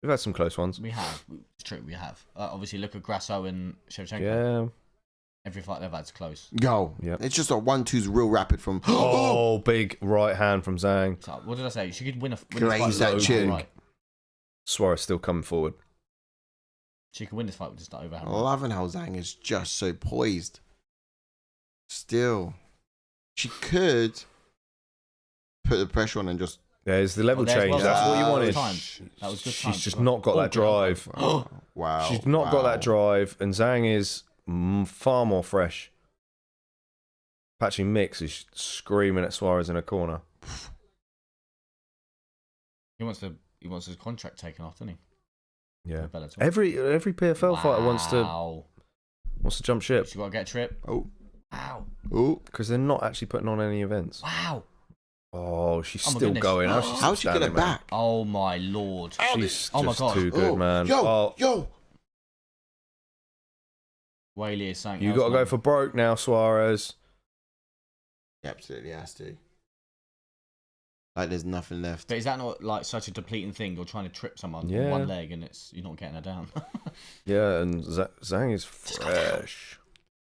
We've had some close ones. We have. It's true. We have. Obviously, look at Grasso and Shevchenko. Yeah. Every fight they've had's close. Go. Yeah. It's just a 1-2's real rapid from. Oh, big right hand from Zang. So, what did I say? She could win a Graze this fight that with chin. right. Suarez still coming forward. She could win this fight with just overhand. I'm loving how Zang is just so poised. Still, she could put the pressure on and just There's the level there's change. well- That's what you that was wanted. timed. That was good She's timed. just not got that drive. Wow. She's not got that drive, and Zhang is far more fresh. Patchy Mix is screaming at Suarez in a corner. He wants his contract taken off, doesn't he? Yeah. Bellator. Every PFL fighter wants to jump ship. She's got to get a trip. Oh. Wow. Oh. Because they're not actually putting on any events. Wow. Oh, she's Oh my still goodness. going. How's she got it back? Oh my lord. She's Oh my just God. too good, man. Yo. Weili is something You else, got to go man. for broke now, Suarez. He absolutely has to. Like there's nothing left. But is that not like such a depleting thing? You're trying to trip someone Yeah. on one leg and you're not getting her down. Yeah, and Zhang is fresh.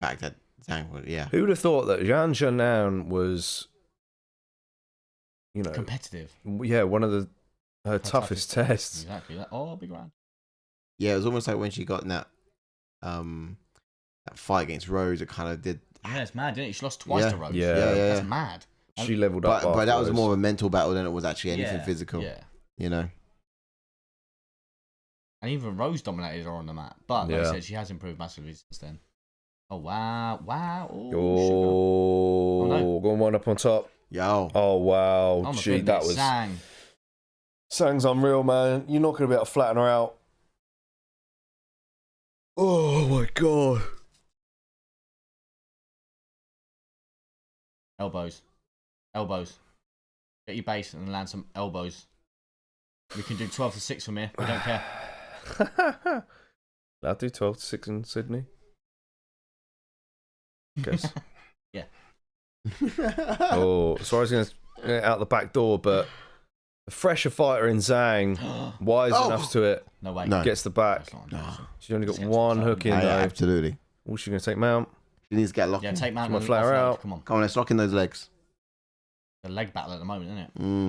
Back that Zhang would, yeah. Who would have thought that Zhang Zhenan was, Competitive. yeah, one of her toughest tests. Exactly. Oh, big round. Yeah, it was almost like when she got in that fight against Rose, it kind of did. Yeah, it's mad, isn't it? She lost twice to Rose. Yeah. That's mad. She leveled up. But that was afterwards. more of a mental battle than it was actually anything physical. Yeah. You know? And even Rose dominated her on the mat. But like I said, she has improved massively since then. Oh, wow. Wow. Oh, no. going one up on top. Yo. Oh, wow. Oh, my Gee, that goodness. was. Zang. Zhang's unreal, man. You're not going to be able to flatten her out. Oh, my God. Elbows. Get your base and land some elbows. We can do 12 to 6 from here. We don't care. I'll do 12 to 6 in Sydney. Guess. Yeah. Oh, Suarez going to out the back door, but a fresher fighter in Zhang, wise enough to it, No way. No. gets the back. That's not embarrassing. She's only got Just get one some hook in Yeah, though. absolutely. Oh, she's going to take mount. She needs to get locked Yeah, in. take Mount Come on, and flare offload. out. Come on. Come on, let's lock in those legs. The leg battle at the moment, isn't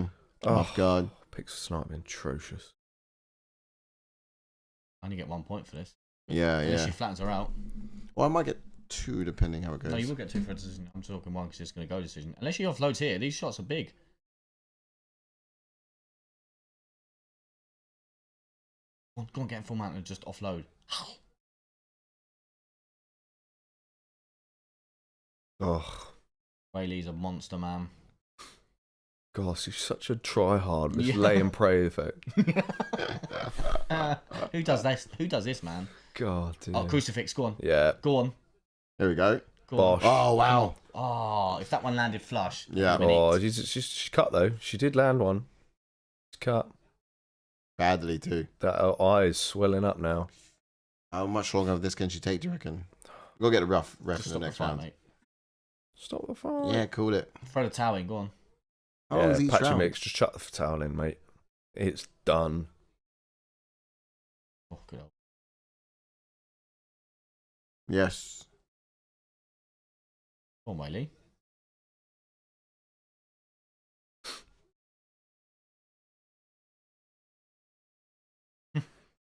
it? Oh, God. Picks of sniping atrocious. I only get 1 point for this. Yeah, Unless yeah. she flattens her out. Well, I might get 2 depending how it goes. No, you will get 2 for a decision. I'm talking 1 because it's going to go decision. Unless she offloads here, these shots are big. Go on, get in full mount and just offload. Oh, Weili's a monster, man. gosh, she's such a try-hard. This Yeah. lay and pray effect. Who does this? Who does this, man? God, dear. Oh, crucifix. Go on. Yeah. Go on. There we go. Go on. Bosh. Oh, wow. Oh, if that one landed flush. Yeah. Oh, she's cut though. She did land one. She's cut. Badly, too. That eye is swelling up now. How much longer of this can she take, do you reckon? We'll get a ref Just in the stop the next fight, round. mate. Stop the fight. Yeah, cool it. Throw the towel in. Go on. How long is each Patchy round? Mix, just chuck the towel in, mate. It's done. Oh, good old. Yes. Go on, Weili.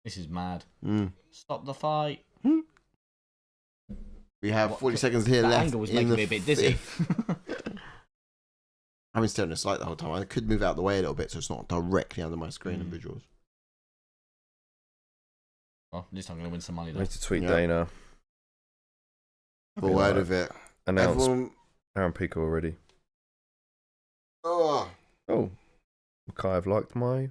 This is mad. Stop the fight. We have What- 40 seconds here That left. angle was in making the me a bit dizzy. fifth. I've been staring at this light the whole time. I could move out the way a little bit so it's not directly under my screen and visuals. Well, at least I'm going to win some money I though. need to tweet Yeah. Dana. Full be word like- of it. Announce Everyone. Aaron Pico already. Oh. Oh, Mikhaev liked my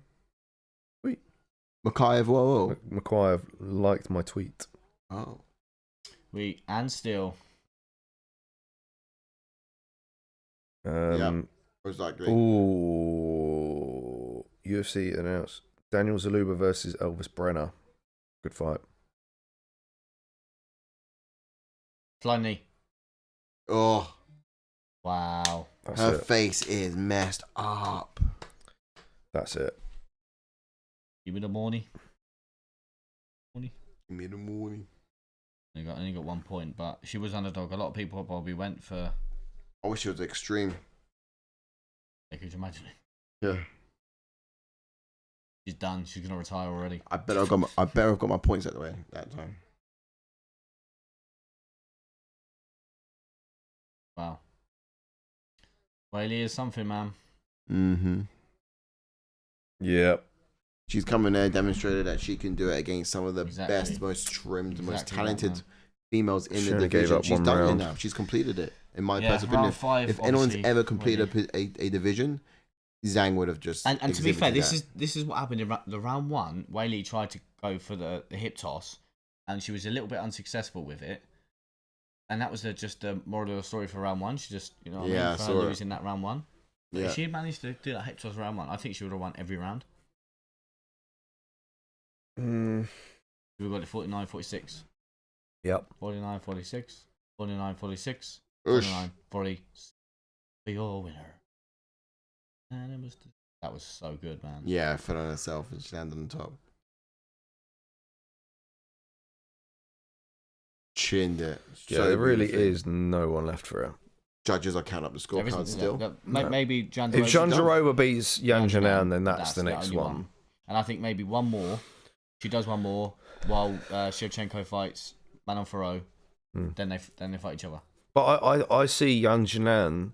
Mikhaev, whoa. Mikhaev liked my tweet. Oh. And still. Most likely. Ooh, UFC announced Daniel Zaluba versus Elvis Brenner. Good fight. Fly knee. Oh. Wow. That's Her it. face is messed up. That's it. Give me the morning. Give me the morning. Only got 1 point, but she was underdog. A lot of people probably went for. I wish it was extreme. Could you imagine it? Yeah. She's done. She's gonna retire already. I better have got my points out the way that time. Wow. Weili is something, man. Mm-hmm. Yeah. She's come in there and demonstrated that she can do it against some of the Exactly. best, most trimmed, most Exactly that, talented man. females in She the only gave division. up She's one done it round. now. She's completed it. In my Yeah, personal opinion, round 5, if anyone's obviously, ever completed a division, Zhang would have just. And to be fair, exhibited this is what happened in the round 1. Weili tried to go for the hip toss, and she was a little bit unsuccessful with it. And that was just the moral of the story for round 1. She just, you know, what I mean, for her losing that round 1. Yeah. If she had managed to do that hip toss round 1, I think she would have won every round. We got it 49-46. Yep. 49-46. 49-46. Oosh. 49-40. For your winner. And that was so good, man. Yeah, fell on herself and she landed on top. Chinned it. Yeah, So there really beautifully. is no one left for her. Judges are counting up the There scorecard isn't- still. no, No. maybe Jan If Jaroba- Janjarova beats Yan Jan Janan, then that's the next only one. And I think maybe one more. She does one more while Shevchenko fights Manon Ferro. Then they fight each other. But I see Yan Janan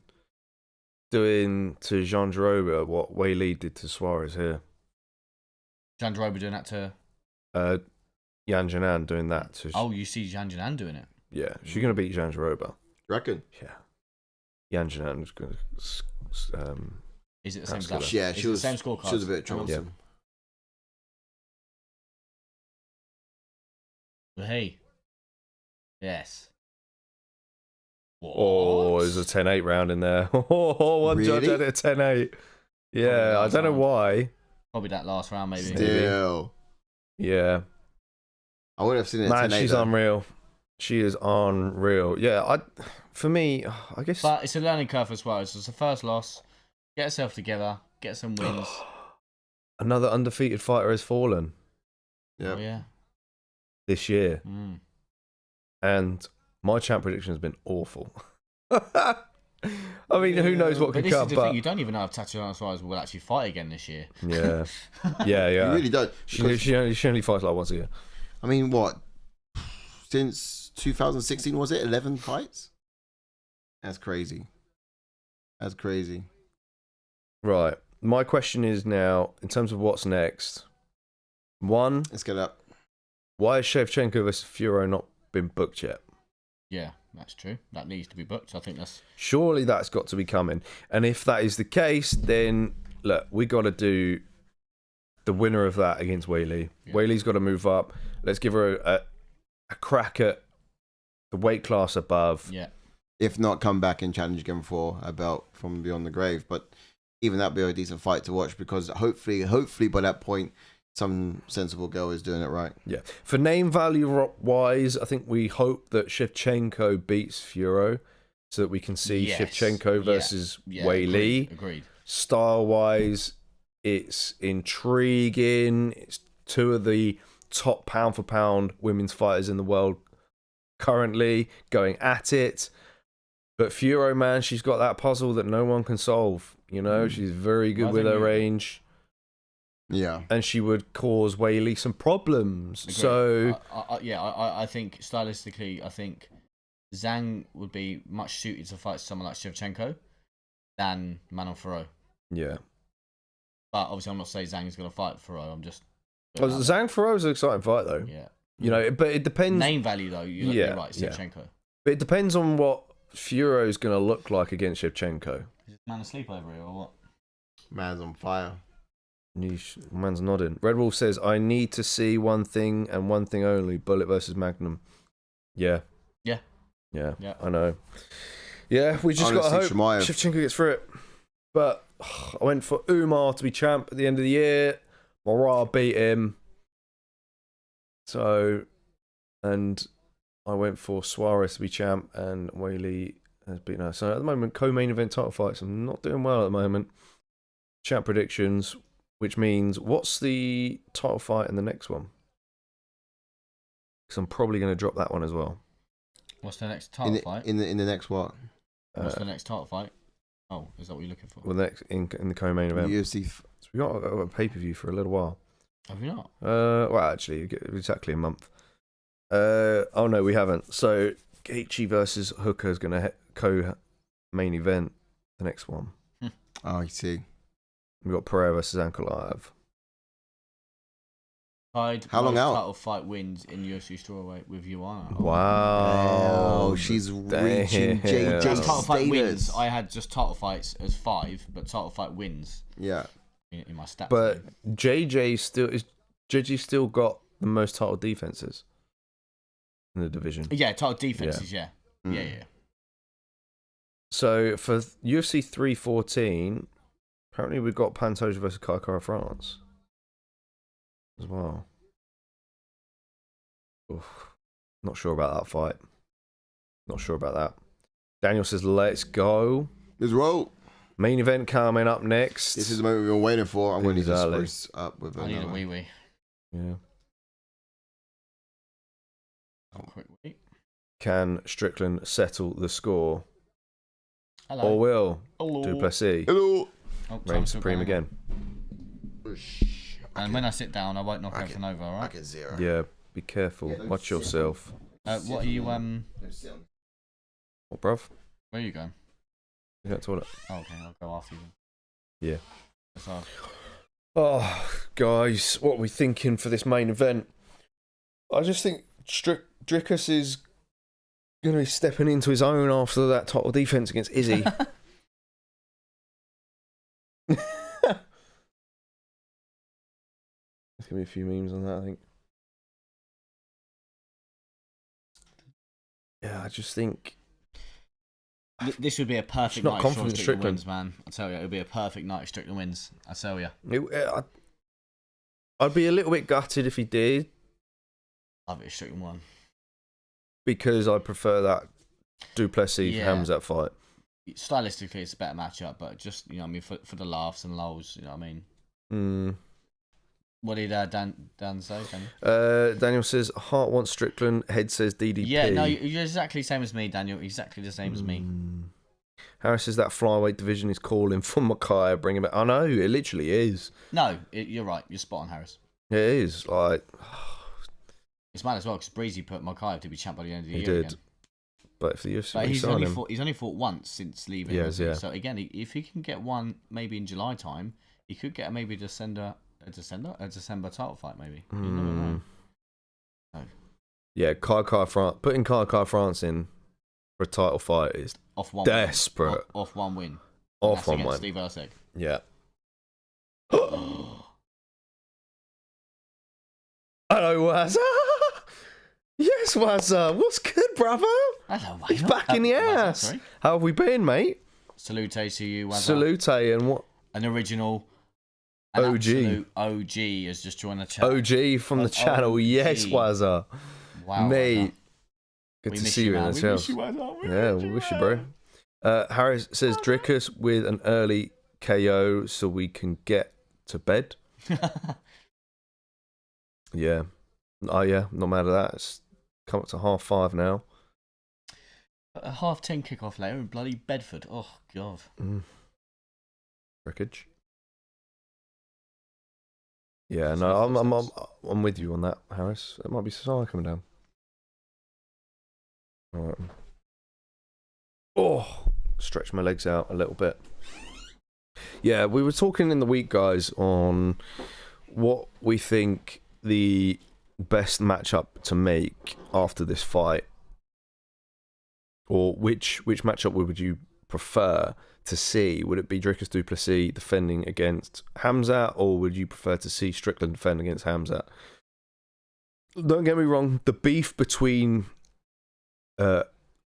doing to Janjarova what Weili did to Suarez here. Jan Jaroba doing that to. Yan Janan doing that to. Oh, you see Jan Janan doing it. Yeah, she's gonna beat Janjarova. Reckon? Yeah, Yan Janan's gonna. Is it the same That's stuff? good. Yeah, Is she it was. the same scorecard. She was a bit troublesome. But hey. Yes. Oh, What? there's a 10-8 round in there. Oh, one judge Really? had it a 10-8. Yeah, I don't know why. Probably that last round, maybe. Still. Yeah, I would have seen it. man, 10-8 she's though. unreal. She is unreal. Yeah, for me, I guess. But it's a learning curve as well. It's the first loss. Get herself together. Get some wins. Another undefeated fighter has fallen Yeah. Oh, yeah. this year. Mm. And my champ prediction has been awful. I mean, who knows what But could this come, is the but thing. You don't even know if Tatiana Suarez will actually fight again this year. yeah, yeah. You really don't. She Because, only fights like once a year. I mean, what? Since 2016, was it 11 fights? That's crazy. That's crazy. Right. My question is now, in terms of what's next. One, Let's get up. why has Shevchenko versus Furo not been booked yet? Yeah, that's true. That needs to be booked. I think that's. Surely that's got to be coming. And if that is the case, then look, we got to do the winner of that against Weili. Yeah. Weili's got to move up. Let's give her a crack at the weight class above. Yeah. If not, come back and challenge again for a belt from Beyond the Grave. But even that'd be a decent fight to watch because hopefully by that point, some sensible girl is doing it right. Yeah. For name value wise, I think we hope that Shevchenko beats Furo so that we can see Yes. Shevchenko versus Yeah. Weili. Agreed. Style wise, it's intriguing. It's two of the top pound for pound women's fighters in the world currently going at it. But Furo, man, she's got that puzzle that no one can solve. You know, she's very good I with think her you- range, Yeah. and she would cause Weili some problems. Agreed. So I think stylistically, I think Zang would be much suited to fight someone like Shevchenko than Manon Ferro. yeah. But obviously, I'm not saying Zang is going to fight Ferro. I'm just. Well, Zhang Fero's an exciting fight, though. Yeah. You know, but it depends. Name value though, you're Yeah, right. yeah. Shevchenko. But it depends on what Furo's going to look like against Shevchenko. Is this man asleep over here or what? Man's on fire. Man's nodding. Red Wolf says, "I need to see one thing and one thing only: Bullet versus Magnum." Yeah. Yeah. Yeah. Yeah. I know. Yeah, we just got to Honestly, hope Chimaev. Shevchenko gets through it. But I went for Umar to be champ at the end of the year. Morah beat him. So, and I went for Suarez to be champ, and Weili has beaten her. So at the moment, co-main event title fights. I'm not doing well at the moment. Champ predictions, which means what's the title fight in the next one? Because I'm probably going to drop that one as well. What's the next In title the, fight? in the next what? What's the next title fight? Oh, is that what you're looking for? Well, next in the co-main event. UFC. So we got a pay-per-view for a little while. Have you not? Well, actually, exactly a month. Oh no, we haven't. So Gaethje versus Hooker is going to co-main event the next one. Oh, I see. We got Pereira versus Ankalaev. Tied. How long out? Title fight wins in UFC strawweight with Joanna. Wow. Oh, she's Damn. reaching JJ's Just title fight wins. status. I had just title fights as 5, but title fight wins Yeah. in my stats. But JJ still got the most title defenses in the division. yeah, title defenses. Yeah. Mm. Yeah. So for UFC 314, apparently we've got Pantoja versus Kai France as well. Oof. Not sure about that fight. Not sure about that. Daniel says, let's go. Let's roll. Main event coming up next. This is the moment we've been waiting for. I'm going to need to Exactly. spruce up with I need a another. wee. Yeah. Quick wee. Can Strickland settle the score? Hello. Or will Hello. du Plessis Hello. Oh, reign time's still supreme going. again? And when I sit down, I won't knock I everything over, I alright? get 0. Yeah, be careful. Yeah, Watch sit. yourself. What are you, What, bruv? where are you going? You got toilet. Oh, okay, I'll go after you then. Yeah. So, Oh, guys, what are we thinking for this main event? I just think Dricus is going to be stepping into his own after that title defense against Izzy. There's going to be a few memes on that, I think. Yeah, I just think... this would be a perfect not night confident if Strickland. wins, man. I tell you, it would be a perfect night if Strickland wins. I tell you. I'd be a little bit gutted if he did, Love it if Strickland won. because I prefer that du Plessis Yeah. Hamzat fight. Stylistically, it's a better matchup, but just, you know what I mean, for the laughs and lulls, you know what I mean. Mm. What did Dan say? Daniel? Daniel says, Hart wants Strickland, Head says DDP. Yeah, no, you're exactly the same as me, Daniel. Exactly the same as me. Harris says that flyweight division is calling for Mackay, bring him back. I know, it literally is. No, you're right. You're spot on, Harris. It is, like... It's mad as well because Breezy put Makai to be champ by the end of the He year did. again. But if the UFC But he's re-sign only him... fought once since leaving. Yes, hasn't he? yeah. So again, if he can get one maybe in July time, he could get maybe a December title fight maybe. You never know. No. Yeah, Kai France... Putting Kai France in for a title fight is Off one desperate. Win. Off one win. Off That's one against win. Steve Erceg. Yeah. Hello, Wazza. Yes, Wazza. What's good, brother? Hello, mate. He's back in the ass. Sorry. How have we been, mate? Salute to you. Wazza. Salute and what? An original. OG. Absolute OG has just joined the chat. OG from the channel. Yes, Wazza. Wow, Mate. Wazza. Good We to miss see you in man. the We show. miss you, Wazza. Yeah, we wish you, bro. Harris says Dricus with an early KO so we can get to bed. Yeah. Oh, yeah. Not mad at that. It's come up to 5:30 now. A 10:30 kickoff later in bloody Bedford. Oh, God. Wreckage. Yeah, no, I'm with you on that, Harris. It might be Sasai coming down. All right. Oh, stretch my legs out a little bit. Yeah, we were talking in the week, guys, on what we think the best matchup to make after this fight, or which matchup would you prefer to see? Would it be Dricus du Plessis defending against Hamzat, or would you prefer to see Strickland defend against Hamzat? Don't get me wrong, the beef between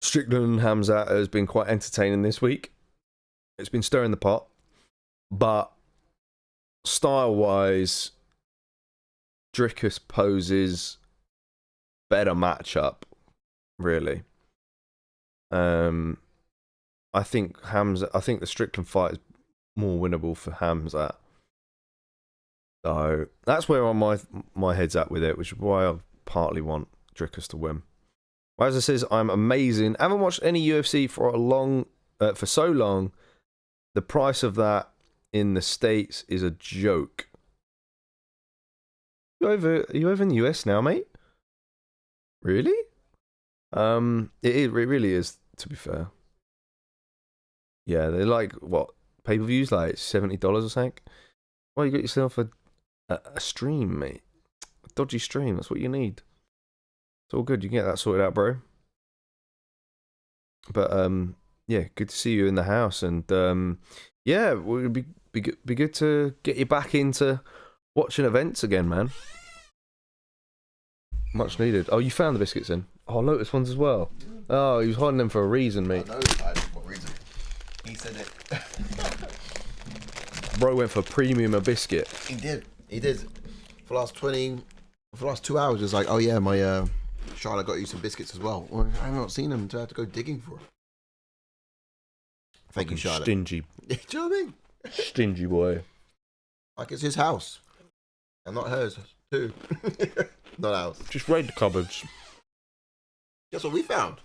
Strickland and Hamzat has been quite entertaining this week. It's been stirring the pot, but style-wise, Dricus poses better matchup, really. I think the Strickland fight is more winnable for Hamzat. So that's where my head's at with it, which is why I partly want Dricus to win. Wazza says, I'm amazing. I haven't watched any UFC for so long. The price of that in the States is a joke. Are you over in the US now, mate? Really? It really is, to be fair. Yeah, they're like, what, pay-per-views, like $70 or something? Well, you got yourself a stream, mate. dodgy stream. That's what you need. It's all good. You can get that sorted out, bro. But yeah, good to see you in the house, and yeah, it would be good to get you back into watching events again, man. Much needed. Oh, you found the biscuits then? Oh, Lotus ones as well. Oh, he was hiding them for a reason, mate. I know for what reason. He said it. Bro went for premium a biscuit. He did. For the last 2 hours, it's like, oh yeah, my Charlotte got you some biscuits as well. Well, I've not seen them, so I have to go digging for them. Thank you, Charlotte. Stingy. Do you know what I mean? Stingy boy. Like it's his house. And not hers, too. Not ours. Just raid the cupboards. Guess what we found?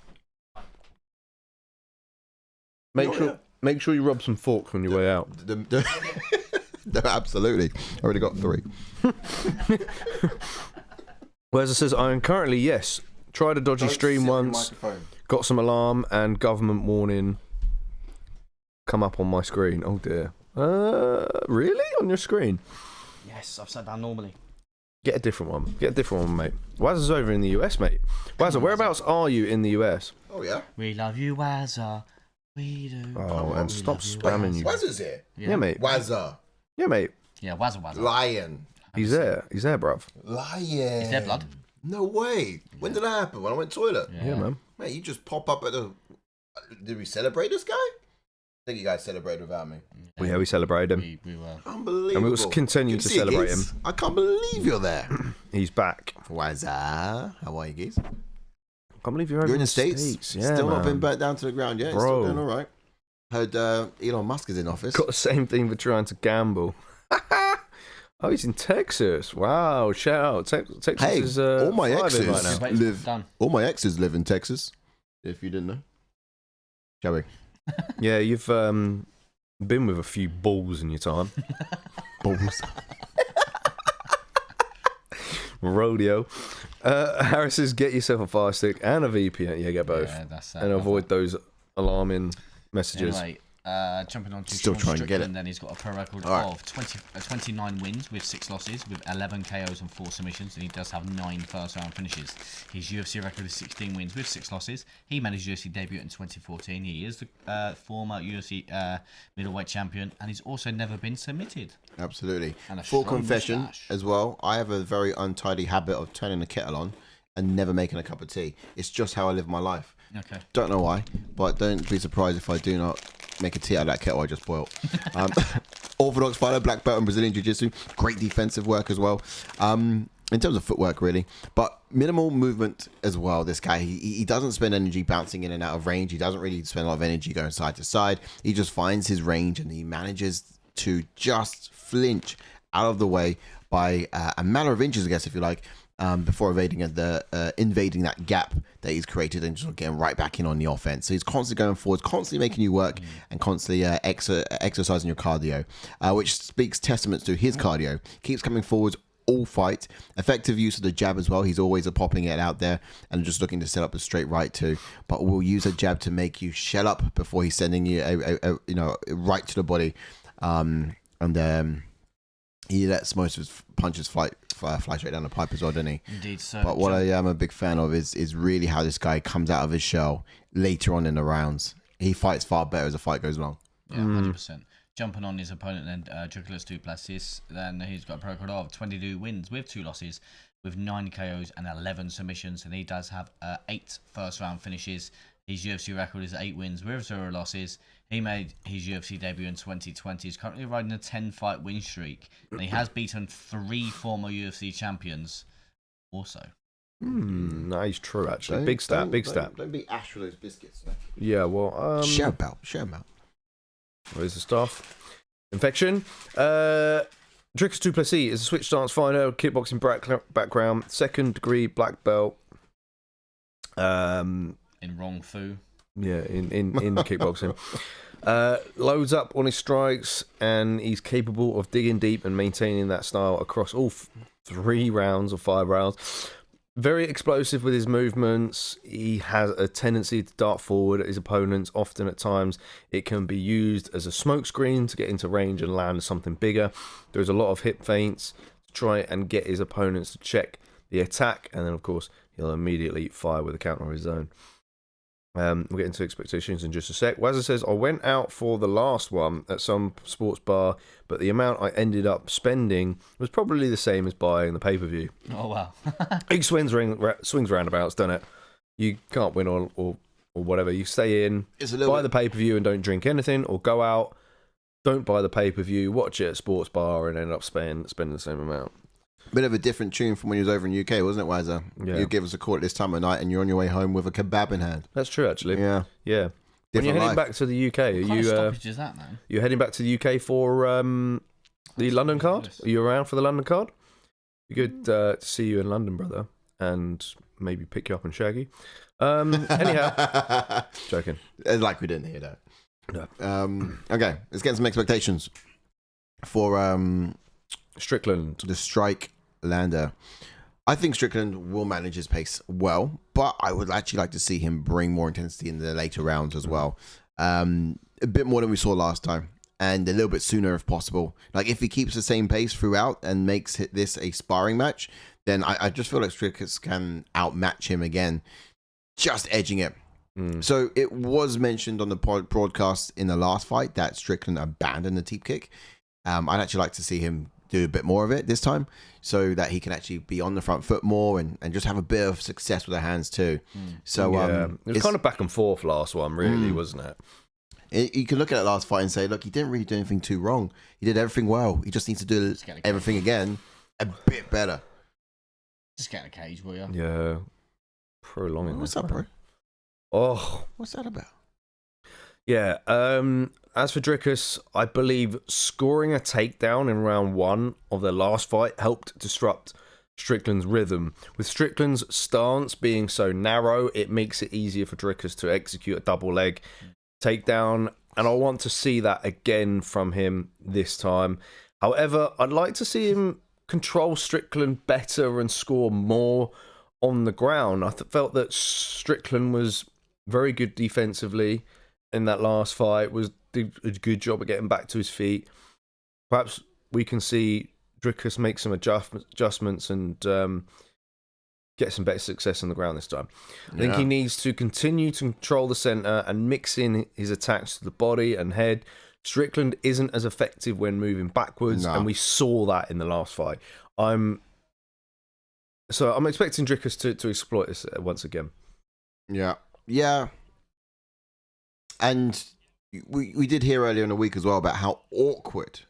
Make sure you rub some forks on your way out. No, absolutely. I already got 3. Well, as it says, I am currently, yes, tried a dodgy stream once, got some alarm and government warning come up on my screen. Oh dear. Really? On your screen? Yes, I've sat down normally. Get a different one, mate. Wazza's over in the US, mate. Wazza, whereabouts are you in the US? Oh, yeah? We love you, Wazza. We do. Oh, and stop spamming you. Wazza's here? Yeah, mate. Wazza. Yeah, mate. Yeah, Wazza. Lion. He's there, bruv. Lion. Is there blood? No way. When did that happen? When I went toilet? Yeah, man. Mate, you just pop up at the... Did we celebrate this guy? I think you guys celebrated without me. Well, yeah, we celebrated him. We were. Unbelievable. And we will continue to celebrate him. I can't believe you're there. He's back. Wazza. How are you, geese? Can't believe you're over in the States? Yeah, Still man. not been burnt down to the ground yet. Bro. Still doing all right. Heard Elon Musk is in office. Got the same thing for trying to gamble. Oh, he's in Texas. Wow, shout out. Texas Hey, is all my thriving exes right now. Done. All my exes live in Texas. If you didn't know. Shall we? Yeah, you've been with a few balls in your time. Balls. Rodeo. Harris says, get yourself a Fire Stick and a VPN. Yeah, get both. Yeah, that's and avoid those alarming messages. Anyway, jumping on to Still Sean trying to get Strickland, it. then he's got a pro record All right. of 29 wins with 6 losses, with 11 KOs and 4 submissions, and he does have 9 first-round finishes. His UFC record is 16 wins with 6 losses. He made his UFC debut in 2014. He is the former UFC middleweight champion, and he's also never been submitted. Absolutely. And a Full strong confession moustache. as well. I have a very untidy habit of turning the kettle on and never making a cup of tea. It's just how I live my life. Okay. Don't know why, but don't be surprised if I do not make a tea out of that kettle I just boiled. Orthodox fighter, black belt in Brazilian Jiu-Jitsu. Great defensive work as well. In terms of footwork, really. But minimal movement as well, this guy. He doesn't spend energy bouncing in and out of range. He doesn't really spend a lot of energy going side to side. He just finds his range and he manages to just flinch out of the way by a matter of inches, I guess, if you like, before invading that gap that he's created and just getting right back in on the offense. So he's constantly going forwards, constantly making you work and constantly exercising your cardio, which speaks testaments to his cardio. Keeps coming forwards all fight. Effective use of the jab as well. He's always popping it out there and just looking to set up a straight right too. But will use a jab to make you shell up before he's sending you a right to the body. He lets most of his punches fly straight down the pipe as well, doesn't he? Indeed. So, but what I am a big fan of is really how this guy comes out of his shell later on in the rounds. He fights far better as the fight goes along. Yeah, 100%. Jumping on his opponent then, Dricus to Plessis, then he's got a pro record of 22 wins with 2 losses, with 9 KOs and 11 submissions, and he does have 8 first-round finishes. His UFC record is 8 wins with 0 losses. He made his UFC debut in 2020. He's currently riding a 10-fight win streak, and he has beaten 3 former UFC champions also. That is true, actually. Big stat. Don't be ash for those biscuits. Yeah, well... Share them out. Where's the stuff? Infection. Dricus to Plessis is a switch stance fighter, kickboxing background, 2nd degree black belt. In wrong fu. Yeah, in kickboxing. Loads up on his strikes, and he's capable of digging deep and maintaining that style across all 3 rounds or 5 rounds. Very explosive with his movements. He has a tendency to dart forward at his opponents. Often at times it can be used as a smokescreen to get into range and land something bigger. There's a lot of hip feints try and get his opponents to check the attack, and then of course he'll immediately fire with a counter of his own. We'll get into expectations in just a sec. Wazza says, I went out for the last one at some sports bar, but the amount I ended up spending was probably the same as buying the pay-per-view. Oh, wow. It swings roundabouts, doesn't it? You can't win or whatever. You stay in, buy the pay-per-view and don't drink anything, or go out, don't buy the pay-per-view, watch it at a sports bar and end up spending the same amount. Bit of a different tune from when you was over in UK, wasn't it, Wazza? Yeah. You give us a call at this time of night and you're on your way home with a kebab in hand. That's true, actually. Yeah. Yeah. When you're heading back to the UK, What kind of stoppage is that, man? you heading back to the UK for the London card? Are you around for the London card? Be good to see you in London, brother, and maybe pick you up in Shaggy. Anyhow, joking. It's like we didn't hear that. No. Okay, let's get some expectations for Strickland. the Stricklander. I think Strickland will manage his pace well, but I would actually like to see him bring more intensity in the later rounds as well. A bit more than we saw last time, and a little bit sooner if possible. Like, if he keeps the same pace throughout and makes this a sparring match, then I just feel like Dricus can outmatch him again, just edging it. So it was mentioned on the broadcast in the last fight that Strickland abandoned the teep kick. I'd actually like to see him do a bit more of it this time, so that he can actually be on the front foot more and just have a bit of success with the hands too. So it was kind of back and forth last one, really, wasn't it? You can look at that last fight and say, look, he didn't really do anything too wrong. He did everything well. He just needs to do everything again a bit better. Just get in a cage, will you? Yeah. Prolonging. What's up, bro? Oh. What's that about? Yeah. As for Dricus, I believe scoring a takedown in round 1 of their last fight helped disrupt Strickland's rhythm. With Strickland's stance being so narrow, it makes it easier for Dricus to execute a double leg takedown, and I want to see that again from him this time. However, I'd like to see him control Strickland better and score more on the ground. I felt that Strickland was very good defensively in that last fight, did a good job of getting back to his feet. Perhaps we can see Dricus make some adjustments and get some better success on the ground this time. I think he needs to continue to control the centre and mix in his attacks to the body and head. Strickland isn't as effective when moving backwards, and we saw that in the last fight. I'm expecting Dricus to exploit this once again. Yeah. And we did hear earlier in the week as well about how awkward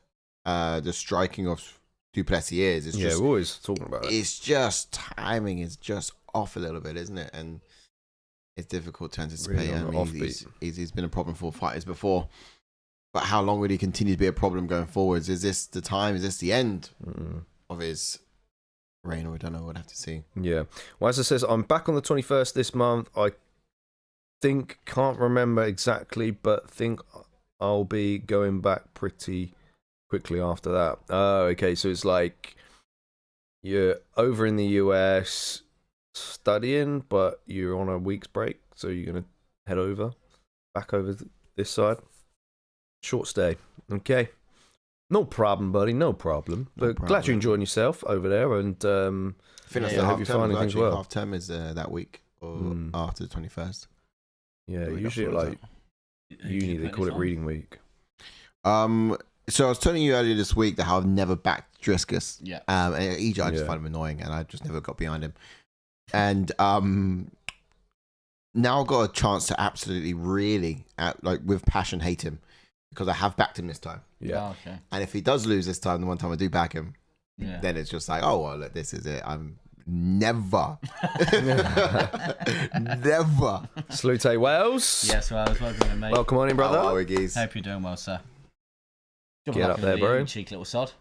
the striking of Plessis is. It's just, we're always talking about it. It's just timing is just off a little bit, isn't it? And it's difficult to anticipate. Really he's been a problem for fighters before. But how long will he continue to be a problem going forwards? Is this the time? Is this the end of his reign? Or we don't know. We'll have to see. Yeah. Wazza says, I'm back on the 21st this month. Can't remember exactly, but think I'll be going back pretty quickly after that. Oh, okay. So it's like you're over in the US studying, but you're on a week's break. So you're going to head back over this side. Short stay. Okay. No problem, buddy. No problem. But glad you're enjoying yourself over there. And I hope you're finding things well. Half term is that week or after the 21st. Yeah, usually like uni, they call it reading week. So I was telling you earlier this week that how I've never backed Dricus. Yeah. And EJ, I just find him annoying, and I just never got behind him. And now I've got a chance to absolutely, really, with passion, hate him, because I have backed him this time. Yeah. Oh, okay. And if he does lose this time, the one time I do back him, then it's just like, oh well, look, this is it. I'm never. Salute Wales. Yes, Wales. Welcome in, mate. Welcome on in, brother. How are we, geez? Hope you're doing well, sir. Get up there, bro. Cheeky little sod.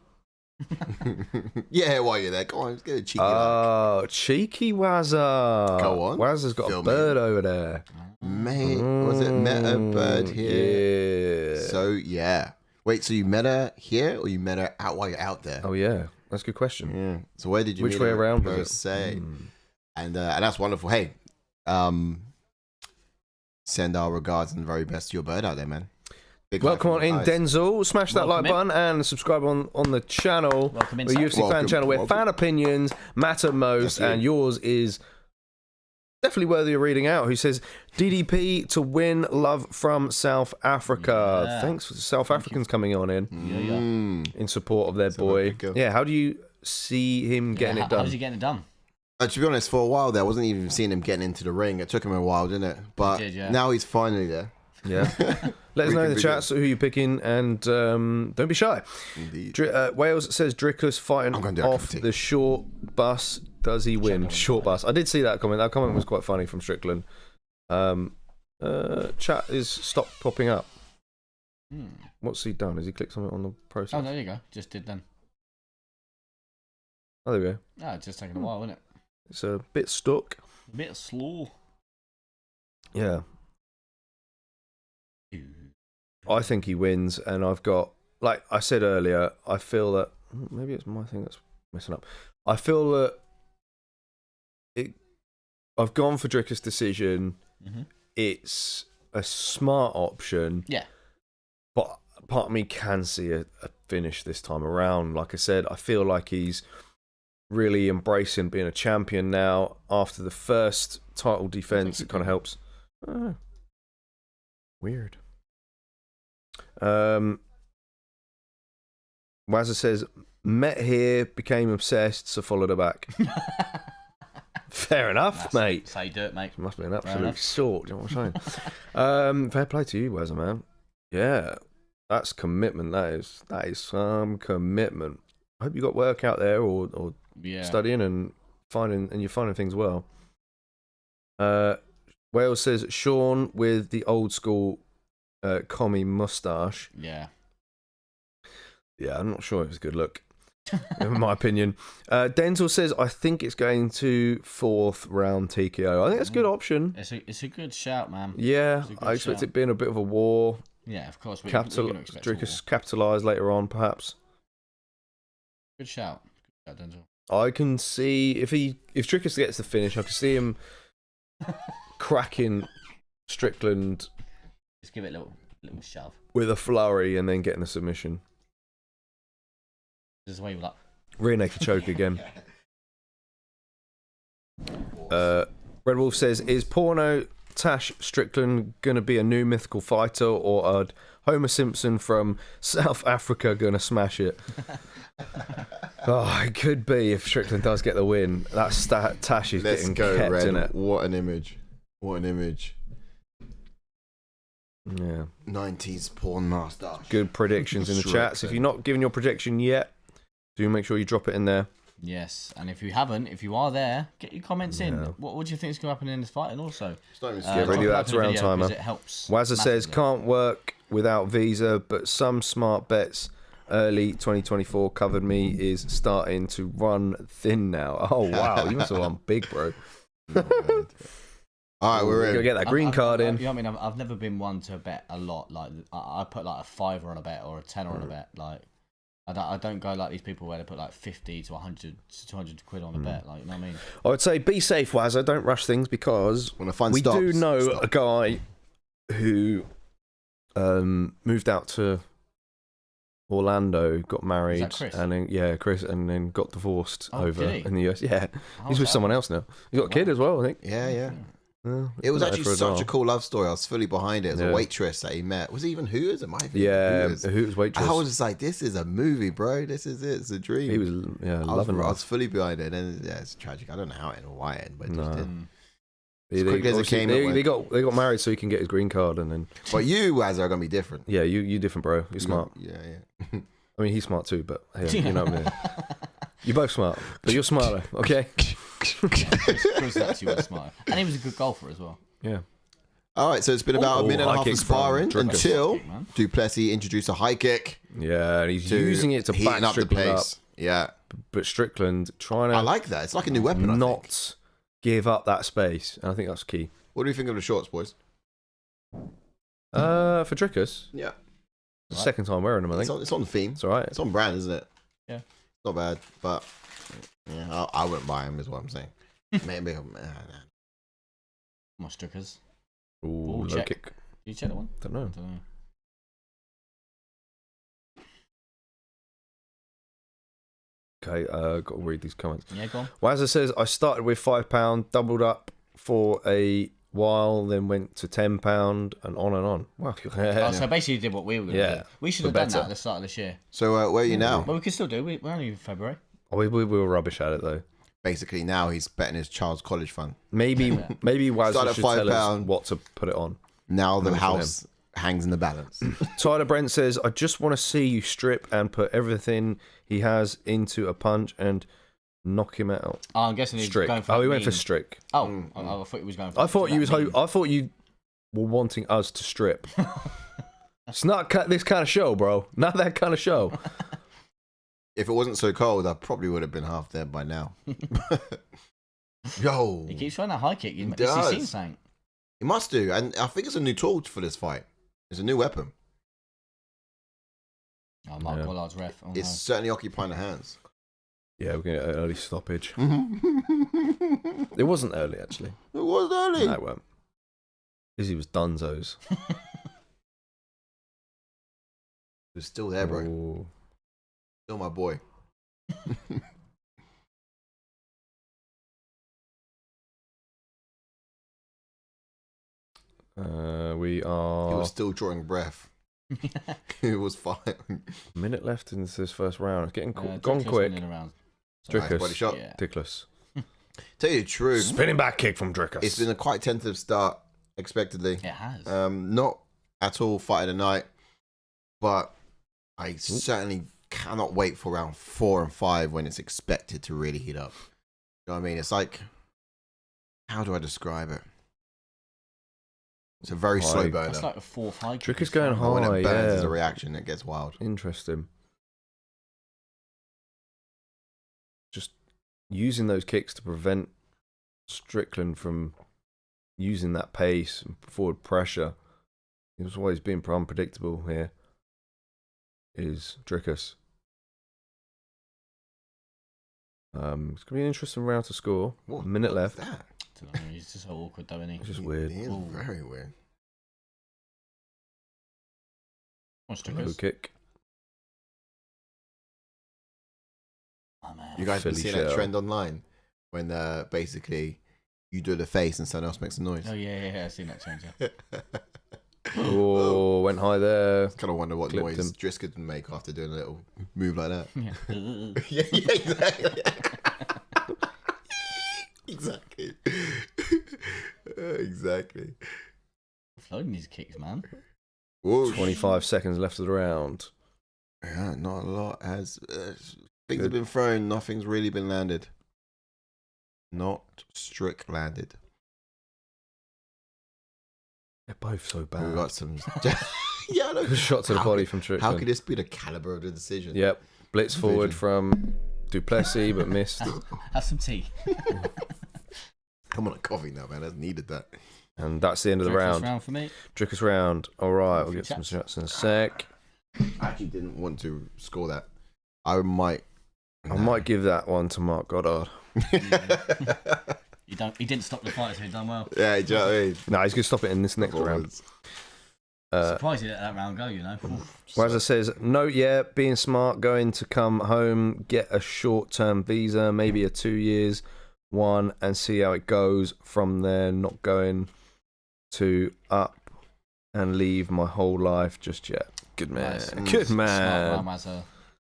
Yeah, while you're there, go on, let's get a cheeky. Cheeky Wazza. Go on. Wazza's got a bird over there. Mate, was it met a bird here? Yeah. So yeah. Wait, so you met her here, or you met her out while you're out there? Oh yeah, that's a good question. Yeah. So where did you? Which meet way her around per was it? se? And that's wonderful. Hey, send our regards and very best to your bird out there, man. Big Welcome on in, guys. Denzel. Smash that like Welcome button and subscribe on the channel. Welcome in, The sir. UFC fan Welcome, channel where welcome. fan opinions matter most, Yes, and yours is definitely worthy of reading out. Who says DDP to win? Love from South Africa. Yeah. Thanks for the South Africans coming on in Mm. in support of their boy. Africa. Yeah, how do you see him getting it done? How's he getting it done? To be honest, for a while there, I wasn't even seeing him getting into the ring. It took him a while, didn't it? But It did, yeah. now he's finally there. Yeah. Let us know in the be chat who you're picking, and don't be shy. Indeed. Wales says Dricus fighting I'm gonna do a cup off of tea. the short bus. Does he win? Short bus. I did see that comment. That comment was quite funny from Strickland. Chat is stopped popping up. What's he done? Has he clicked something on the process? Oh, there you go. Just did then. Oh, there we go. Ah, it's just taking a while, isn't it? It's a bit stuck. A bit slow. Yeah. I think he wins, and I've got, like I said earlier, I feel that maybe it's my thing that's messing up. I feel that I've gone for Dricus' decision. It's a smart option. Yeah. But part of me can see a finish this time around. Like I said, I feel like he's really embracing being a champion now. After the first title defense, it kind of helps. Weird. Wazza says, met here, became obsessed, so followed her back. Fair enough, mate. Say dirt, mate. Must be an absolute enough. sort, you know what I'm saying? Fair play to you, Wazza, man. Yeah, that's commitment. That is some commitment. I hope you got work out there, or studying and you're finding things well. Wales says Sean with the old school commie mustache. Yeah. Yeah, I'm not sure it was a good look, in my opinion. Denzel says, I think it's going to 4th round TKO. I think that's a good option. It's a good shout, man. Yeah, It's a good I expect shout. it being a bit of a war. Yeah, of course. We're gonna expect Dricus capitalise later on, perhaps. Good shout. Good shout, Denzel. I can see, if Dricus gets the finish, I can see him cracking Strickland Just give it a little shove. with a flurry and then getting a submission. This is the way you like. Rear naked choke again. Red Wolf says, is Porno Tash Strickland going to be a new mythical fighter, or are Homer Simpson from South Africa going to smash it? Oh, it could be if Strickland does get the win. That's Tash is Let's getting go, kept Red. in it. What an image. What an image. Yeah. 90s porn master. Good predictions in the Strickland. chats. If you're not giving your prediction yet, do make sure you drop it in there. Yes, and if you haven't, if you are there, get your comments in. Yeah. What do you think is going to happen in this fight? And also, Get ready, that's drop a like on the round video timer. because It helps. Wazza says, massively. can't work without Visa, but some smart bets early 2024 covered me is starting to run thin now. Oh, wow. You must have gone big, bro. All right, we're Gotta in. get that green card in. You know what I mean? I've never been one to bet a lot. Like I put like a $5 on a bet or a $10 on a bet. Like I don't go like these people where they put like 50 to 100 to 200 quid on a bet. Like, you know what I mean? I would say be safe, Wazza. Don't rush things, because When the fun we stops, do know stop. a guy who moved out to Orlando, got married, Chris? and then Chris, and then got divorced Oh, over did he? in the US. Yeah, How's he's with that? someone else now. He's got a kid as well, I think. Yeah, yeah. Yeah, It was been out actually there for such a while. cool love story. I was fully behind it. It was Yeah. a waitress that he met. Was it even Hooters? It might have been Yeah, Hooters. who's waitress? I was just like, this is a movie, bro. This is it. It's a dream. He was loving I life. was fully behind it, and yeah, it's tragic. I don't know how it ended, why it ended, but it just No. did. They, quickly as it obviously, came, it they went. got married so he can get his green card, and then But you, as are gonna be different. yeah, you different, bro. You're smart. Yeah, yeah. I mean, he's smart too, but hey, you know what I mean. You're both smart, but you're smarter, okay? Chris actually was smart, and he was a good golfer as well. Yeah. All right, so it's been about a Oh, minute and a high half kick of from sparring Dricus. until Kick, man. Duplessis introduced a high kick Yeah, and he's to using it to heating back up the Strickland up. pace. Yeah, But Strickland trying to I like that. It's like a new weapon. I think. not give up that space, and I think that's key. What do you think of the shorts, boys? For Dricus, Yeah, the second time wearing them, I think. it's on theme. It's all right. It's on brand, isn't it? Yeah. Not bad, but yeah, I wouldn't buy them, is what I'm saying. Maybe. My Strickers. Ooh, low check. kick. Did you check that one? Don't know. I don't know. Okay, got to read these comments. Yeah, go on. Wazza says, I started with £5, doubled up for a while, then went to £10 and on and on. Wow. Oh, so basically you did what we were going to do. We should have done that better. at the start of this year. So where are you now? Well, we can still do. We're only in February. Oh, we were rubbish at it, though. Basically, now he's betting his child's college fund. Maybe Wazza Start at should tell us £5. what to put it on. Now the house hangs in the balance. Tyler Brent says, I just want to see you strip and put everything he has into a punch and knock him out. Oh, I'm guessing he's Strick. going for Oh, he went for Strick. Oh, I thought he was going for I thought you were wanting us to strip. It's not this kind of show, bro. Not that kind of show. If it wasn't so cold, I probably would have been half dead by now. Yo. He keeps trying that high kick. He's does. seen something. He must do. And I think it's a new tool for this fight. It's a new weapon. Oh, Mark Pollard's ref. Oh, It's certainly occupying the hands. Yeah, we're going to get an early stoppage. It It wasn't early, actually. was early. No, it weren't. Izzy was dunzos. It's still there, bro. Ooh. Still my boy. We He are was still drawing breath. It was fine. a minute left into this first round. It's getting gone Dricus quick. winning around. Dricus. Nice body shot. Yeah. Ridiculous. Tell you the truth, Spinning back kick from Dricus. it's been a quite tentative start, expectedly. It has. Not at all fight of the night, but I certainly cannot wait for round 4 and 5 when it's expected to really heat up. You know what I mean? It's like, how do I describe it? It's a very slow burner. That's like a 4-5 kick. Trick is going But when high, it burns yeah. as a reaction, it gets wild. Interesting. Just using those kicks to prevent Strickland from using that pace and forward pressure. It's always been unpredictable here. Is Dricus. It's going to be an interesting round to score. What? A minute What's left. that? He's just so awkward, though, isn't he? It's just weird. It is Ooh. very weird. What's Low Dricus? kick. Oh, man. You guys been Philly seeing that shell. trend online when basically you do the face and someone else makes a noise? Oh, yeah, I've seen that change. Yeah. Oh, went high there. Kind of wonder what Clipped noise him. Dricus could make after doing a little move like that. Yeah. yeah, exactly. exactly. Exactly. Floating these kicks, man. Whoosh. 25 seconds left of the round. Yeah, not a lot. Has things have been thrown, nothing's really been landed. Not strict landed. They're both so bad. We got some. yeah, I know. Shot to the How body could- from Strickland. How could this be the caliber of the decision? Yep. Blitz forward Vision. from Duplessis, but missed. Have some tea. I'm on a coffee now, man. I needed that. And that's the end of the Dricus round. round for me. Dricus round. All right, we'll Few get some chaps. shots in a sec. I actually didn't want to score that. I might. I might give that one to Mark Goddard. He didn't stop the fight, so he done well. Yeah, do you know what I mean? No, he's going to stop it in this next round. Surprised he let that round go, you know. Wazza says, no, yeah, being smart, going to come home, get a short-term visa, maybe a 2 years one, and see how it goes from there, not going to up and leave my whole life just yet. Good man. Nice. Good Smart man. man, Mazza.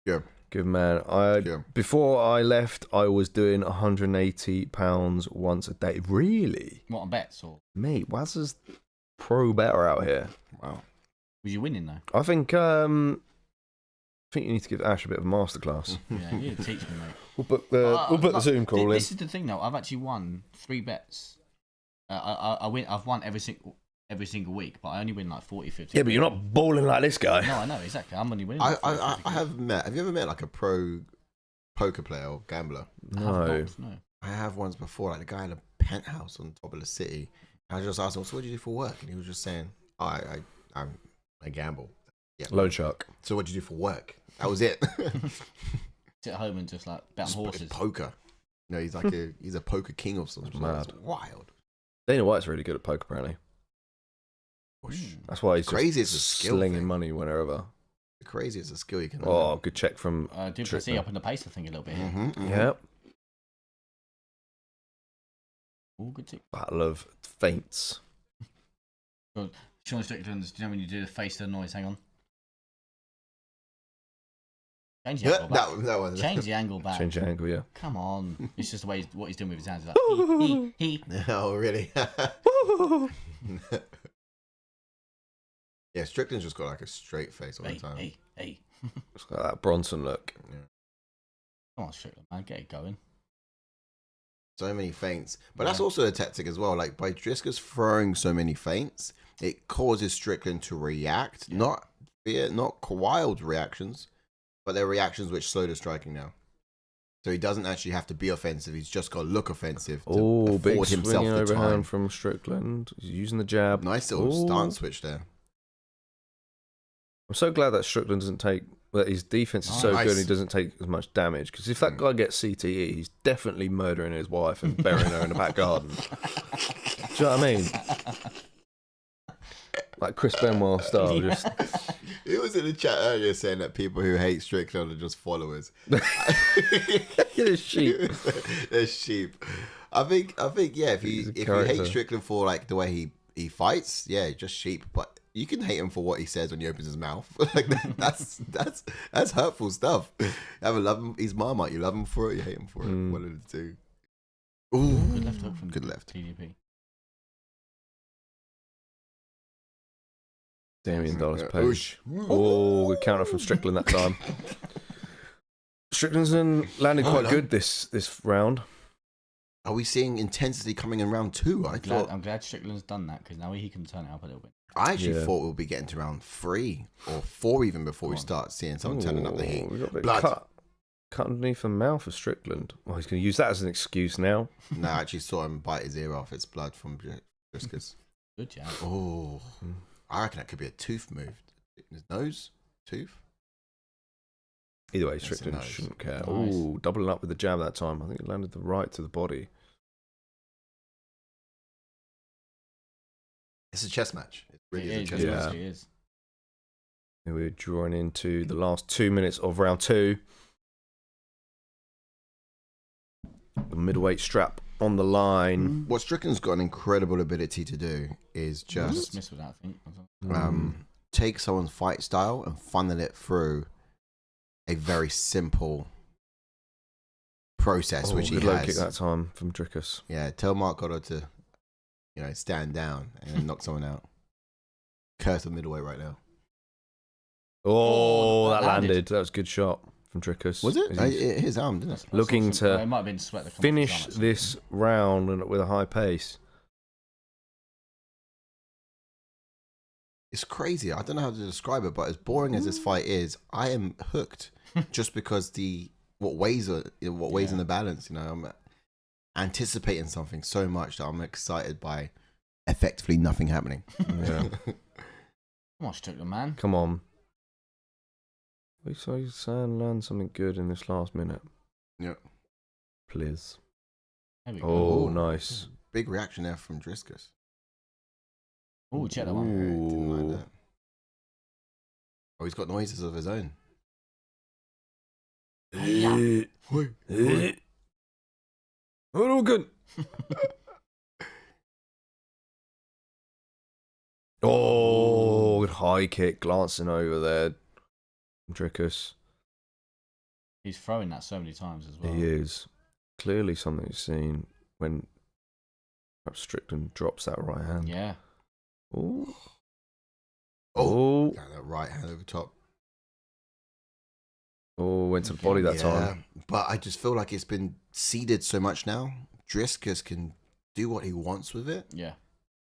Yeah. Good man. Yeah. Before I left, I was doing £180 once a day. Really? What, on bets? Or Mate, Wazza's pro better out here. Wow. was you winning, though? I think you need to give Ash a bit of a masterclass. Yeah, you need to teach me, mate. We'll book the Zoom call in. This is the thing, though. I've actually won 3 bets. I've won every single week, but I only win like 40, 50. Yeah, but you're not balling like this guy. No, I know, exactly. I'm only winning. Like 40, 50. I have met. Have you ever met like a pro poker player or gambler? I have No. not, no. I have once before, like the guy in a penthouse on top of the city. I just asked him, "So what do you do for work?" And he was just saying, "I gamble." Yeah. Loan shark. So what do you do for work? That was it. Sit at home and just like bet on horses. Poker. No, he's like he's a poker king of some sort. mad. It's wild. Dana White's really good at poker, apparently. Whoosh. That's why he's Crazy, just it's a skill slinging thing. money whenever. The crazy. It's a skill you can. Oh, good check from. Do Plessis up in the pace, I think, a little bit. Yep. Oh, good tick. Battle of feints. Good. Sean Strickland's, do you know when you do the face to the noise? Hang on. Change the angle back. That one. Change the angle back. Change the angle, yeah. Come on. It's just the way what he's doing with his hands. Like, he. Oh, really? Yeah, Strickland's just got like a straight face all the time. Hey. It's got that Bronson look. Yeah. Come on, Strickland, man. Get it going. So many feints. But that's also a tactic as well. Like by Dricus throwing so many feints, it causes Strickland to react. Not wild reactions, but they're reactions which slow the striking now. So he doesn't actually have to be offensive. He's just got to look offensive to Big afford himself swinging the overhand time. from Strickland. He's using the jab. Nice little stance switch there. I'm so glad that Strickland doesn't take. That his defense is so good and he doesn't take as much damage. Because if that guy gets CTE, he's definitely murdering his wife and burying her in the back garden. Do you know what I mean? Like Chris Benoit style. Just He was in the chat earlier saying that people who hate Strickland are just followers. They're sheep. They're sheep. I think yeah. If you hate Strickland for like the way he fights, yeah, just sheep. But you can hate him for what he says when he opens his mouth. Like that's hurtful stuff. Either love him, he's Marmite. You love him for it, you hate him for it. One of the two. Ooh, Good left hook from good left. TDP. Damian Dallas Page. Oh, good counter from Strickland that time. Strickland's landed quite good this round. Are we seeing intensity coming in round 2? I'm glad Strickland's done that because now he can turn it up a little bit. I actually thought we'll be getting to round 3 or 4 even before we start seeing someone turning up the heat. We got a bit cut underneath the mouth of Strickland. Well, he's going to use that as an excuse now. No, I actually saw him bite his ear off. It's blood from Dricus. Good job. Oh, I reckon that could be a tooth move. His nose? Tooth? Either way, Strickland shouldn't care. Nice. Oh, doubling up with the jab that time. I think it landed the right to the body. It's a chess match. It really is a chess match. It is. And we're drawing into the last 2 minutes of round 2. The middleweight strap on the line. What Strickland's got an incredible ability to do is just miss with that, I think. Take someone's fight style and funnel it through a very simple process, which he good has. low kick that time from Dricus. Yeah, tell Mark Goddard to, stand down and then knock someone out. Curse the middleweight right now. Oh, that landed. That was a good shot from Dricus. Was it? His arm, didn't it? Looking to it might have been sweat that finish this round with a high pace. It's crazy. I don't know how to describe it, but as boring as this fight is, I am hooked just because what weighs in the balance. I'm anticipating something so much that I'm excited by effectively nothing happening. Yeah. Come on, Strickland, man. Come on. We saw you learn something good in this last minute. Yeah. Please. There we go. Oh, nice. Big reaction there from Dricus. Oh, check that one. Didn't like that. Oh, he's got noises of his own. Good. Oh, good high kick glancing over there. Dricus. He's throwing that so many times as well. He is. Clearly something he's seen when perhaps Strickland drops that right hand. Yeah. Oh. Yeah, that right hand over top. Oh, went to the body that time. But I just feel like it's been seeded so much now. Dricus can do what he wants with it. Yeah.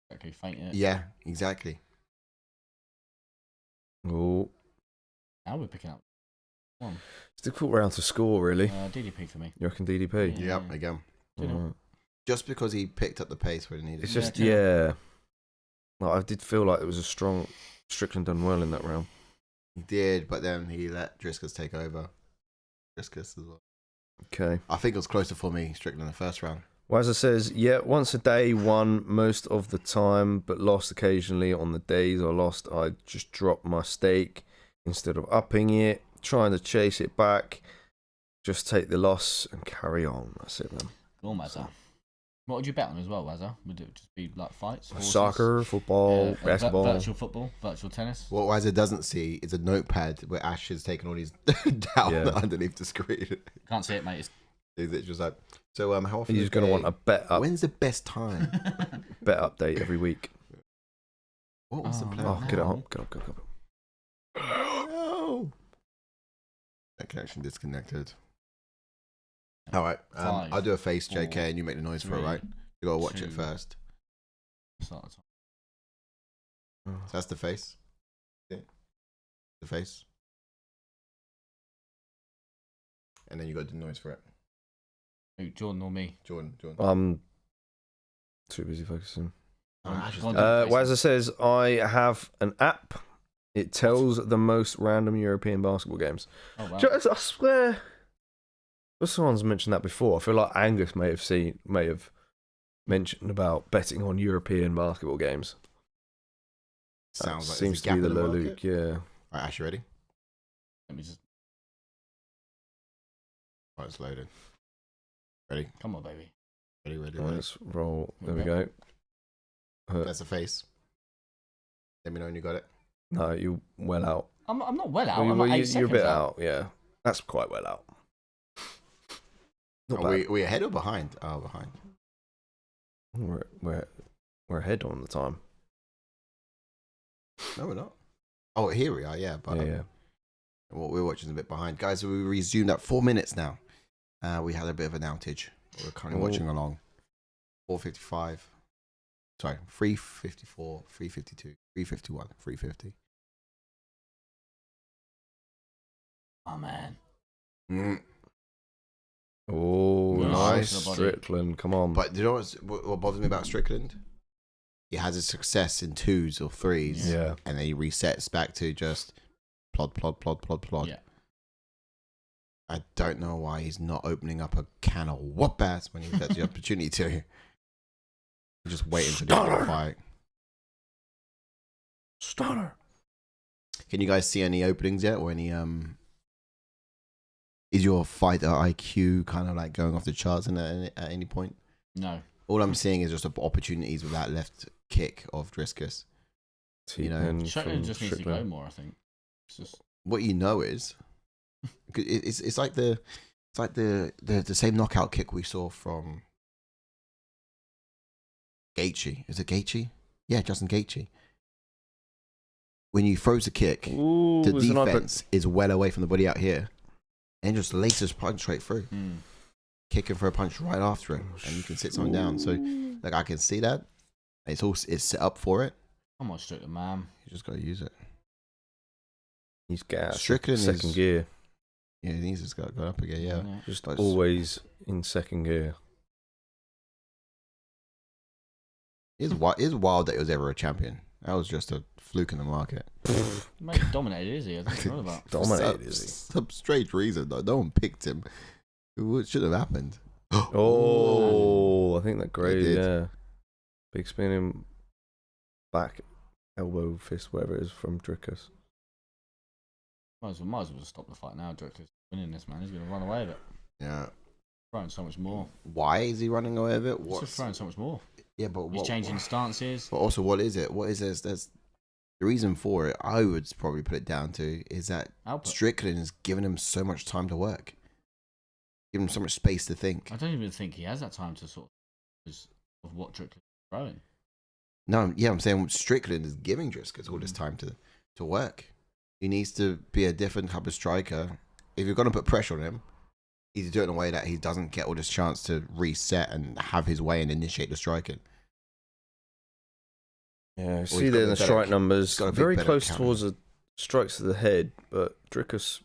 Exactly. Faint it. Yeah, exactly. Oh. Now we're picking up. Come on. It's a difficult round to score, really. DDP for me. You reckon DDP? Yeah, again. Right. Just because he picked up the pace where he needed. It's just, Like, I did feel like it was a strong... Strickland done well in that round. He did, but then he let Dricus take over. Dricus as well. Okay. I think it was closer for me, Strickland, in the first round. Wazza says, once a day, won most of the time, but lost occasionally. On the days I lost, I just dropped my stake instead of upping it, trying to chase it back. Just take the loss and carry on. That's it, man. Go on, Wazza. What would you bet on as well, Wazza? Would it just be like fights? Horses? Soccer, football, basketball. Virtual football, virtual tennis. What Wazza doesn't see is a notepad where Ash is taking all these down underneath the screen. Can't see it, mate. It's just like, so how often? He's going to want a bet up. When's the best time? Bet update every week. What was the plan? Oh, get it up. Go. No. That connection disconnected. All right, I'll do a face, JK, and you make the noise for it, right? You gotta watch it first. Start the time. So that's the face. Yeah. The face. And then you got to do the noise for it. Who, Jordan or me? Jordan. I'm too busy focusing. Well, as it says, I have an app. It tells the most random European basketball games. Oh, wow. I swear, someone's mentioned that before. I feel like Angus may have mentioned about betting on European basketball games. Sounds like seems to be the low Luke. Yeah. All right, Ash, you ready? Let me just. All right, it's loaded. Ready? Come on, baby. Ready. Let's roll. There we go. That's a face. Let me know when you got it. No, you're well out. I'm not well out. Well, I'm like 8 you're a seconds bit out. out. Yeah, that's quite well out. Not Are bad. we ahead or behind? Oh, behind. We're ahead on the time. No, we're not. Oh, here we are. Yeah, but Yeah. what we're watching is a bit behind, guys. We resumed at 4 minutes now. We had a bit of an outage. We're currently watching along. 4:55. Sorry, 3:54, 3:52, 3:51, 3:50. Oh man. Oh, Nice. nice. Strickland, come on. But do you know what bothers me about Strickland? He has his success in 2s or 3s, Yeah. and then he resets back to just plod. Yeah. I don't know why he's not opening up a can of whoop ass when he gets the opportunity to. He's just waiting to get the fight. Stunner. Can you guys see any openings yet, or any Is your fighter IQ kind of like going off the charts at any point? No. All I'm seeing is just opportunities with that left kick of Dricus. You know, Strickland just needs to go more, I think. It's just... What you know is, it's like the same knockout kick we saw from Gaethje. Is it Gaethje? Yeah, Justin Gaethje. When you throws a kick, the defense is well away from the body out here, and just laces punch straight through, kicking for a punch right after it, and you can sit someone down. So, like, I can see that it's set up for it. Come on, Strickland, man. You just gotta use it. He's gas. Strickland second gear. Yeah, he needs to go up again. Yeah, Just always in second gear. It's wild that he was ever a champion. That was just a fluke in the market. Mate, dominated, is he? I don't know about. Dominated, is he? Some strange reason, though. No one picked him. It should have happened. Oh, I think that great. did. Yeah. Big spinning back, elbow, fist, whatever it is from Dricus. Might as well just stop the fight now. Dricus winning this, man. He's going to run away with it. Yeah. Throwing so much more. Why is he running away with it? He's just throwing so much more. Yeah, but He's changing stances. But also, what is it? What is this? There's the reason for it. I would probably put it down to is that Output. Strickland is giving him so much time to work, giving him so much space to think. I don't even think he has that time to sort of what Strickland is throwing. No, yeah, I'm saying Strickland is giving Dricus all this time to work. He needs to be a different type of striker. If you're going to put pressure on him, he's to do it in a way that he doesn't get all this chance to reset and have his way and initiate the striking. Yeah, he's see got there a in the better- strike numbers, he's got a bit very better close counter. towards the strikes to the head, but Dricus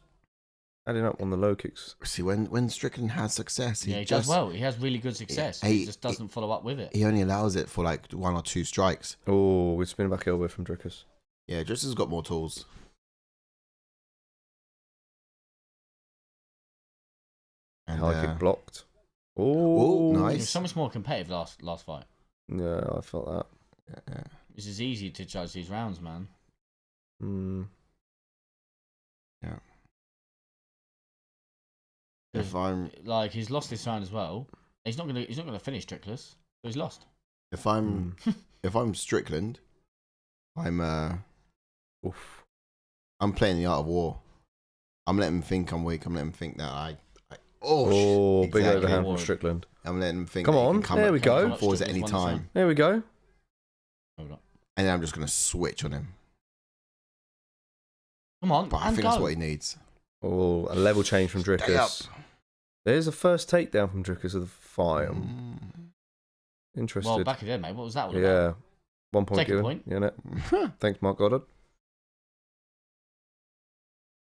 adding up on the low kicks. See, when Strickland has success, He does well. He has really good success. Yeah, he just doesn't follow up with it. He only allows it for like 1 or 2 strikes. Oh, good spin back elbow from Dricus. Yeah, Dricus has got more tools. And, High kick blocked. Oh, Oh, He nice. was so much more competitive last fight. Yeah, I felt that. Yeah. This is easy to judge these rounds, man. Yeah. If I'm like, he's lost this round as well. He's not gonna finish Dricus, so he's lost. if I'm Strickland, I'm Oof. I'm playing the art of war. I'm letting him think I'm weak. I'm letting him think that Big exactly. overhand from Strickland. I'm letting him think. Come that he on, can there we go. Come forwards at any time, There we go. Hold on. and then I'm just gonna switch on him. Come on, But I and think go. that's what he needs. Oh, a level change from Stay Dricus. up. There's a first takedown from Dricus of the fight. Interested. Well, back again, mate. What was that all about? Yeah. 1 point Take a given. point. Yeah, no. Thanks, Mark Goddard.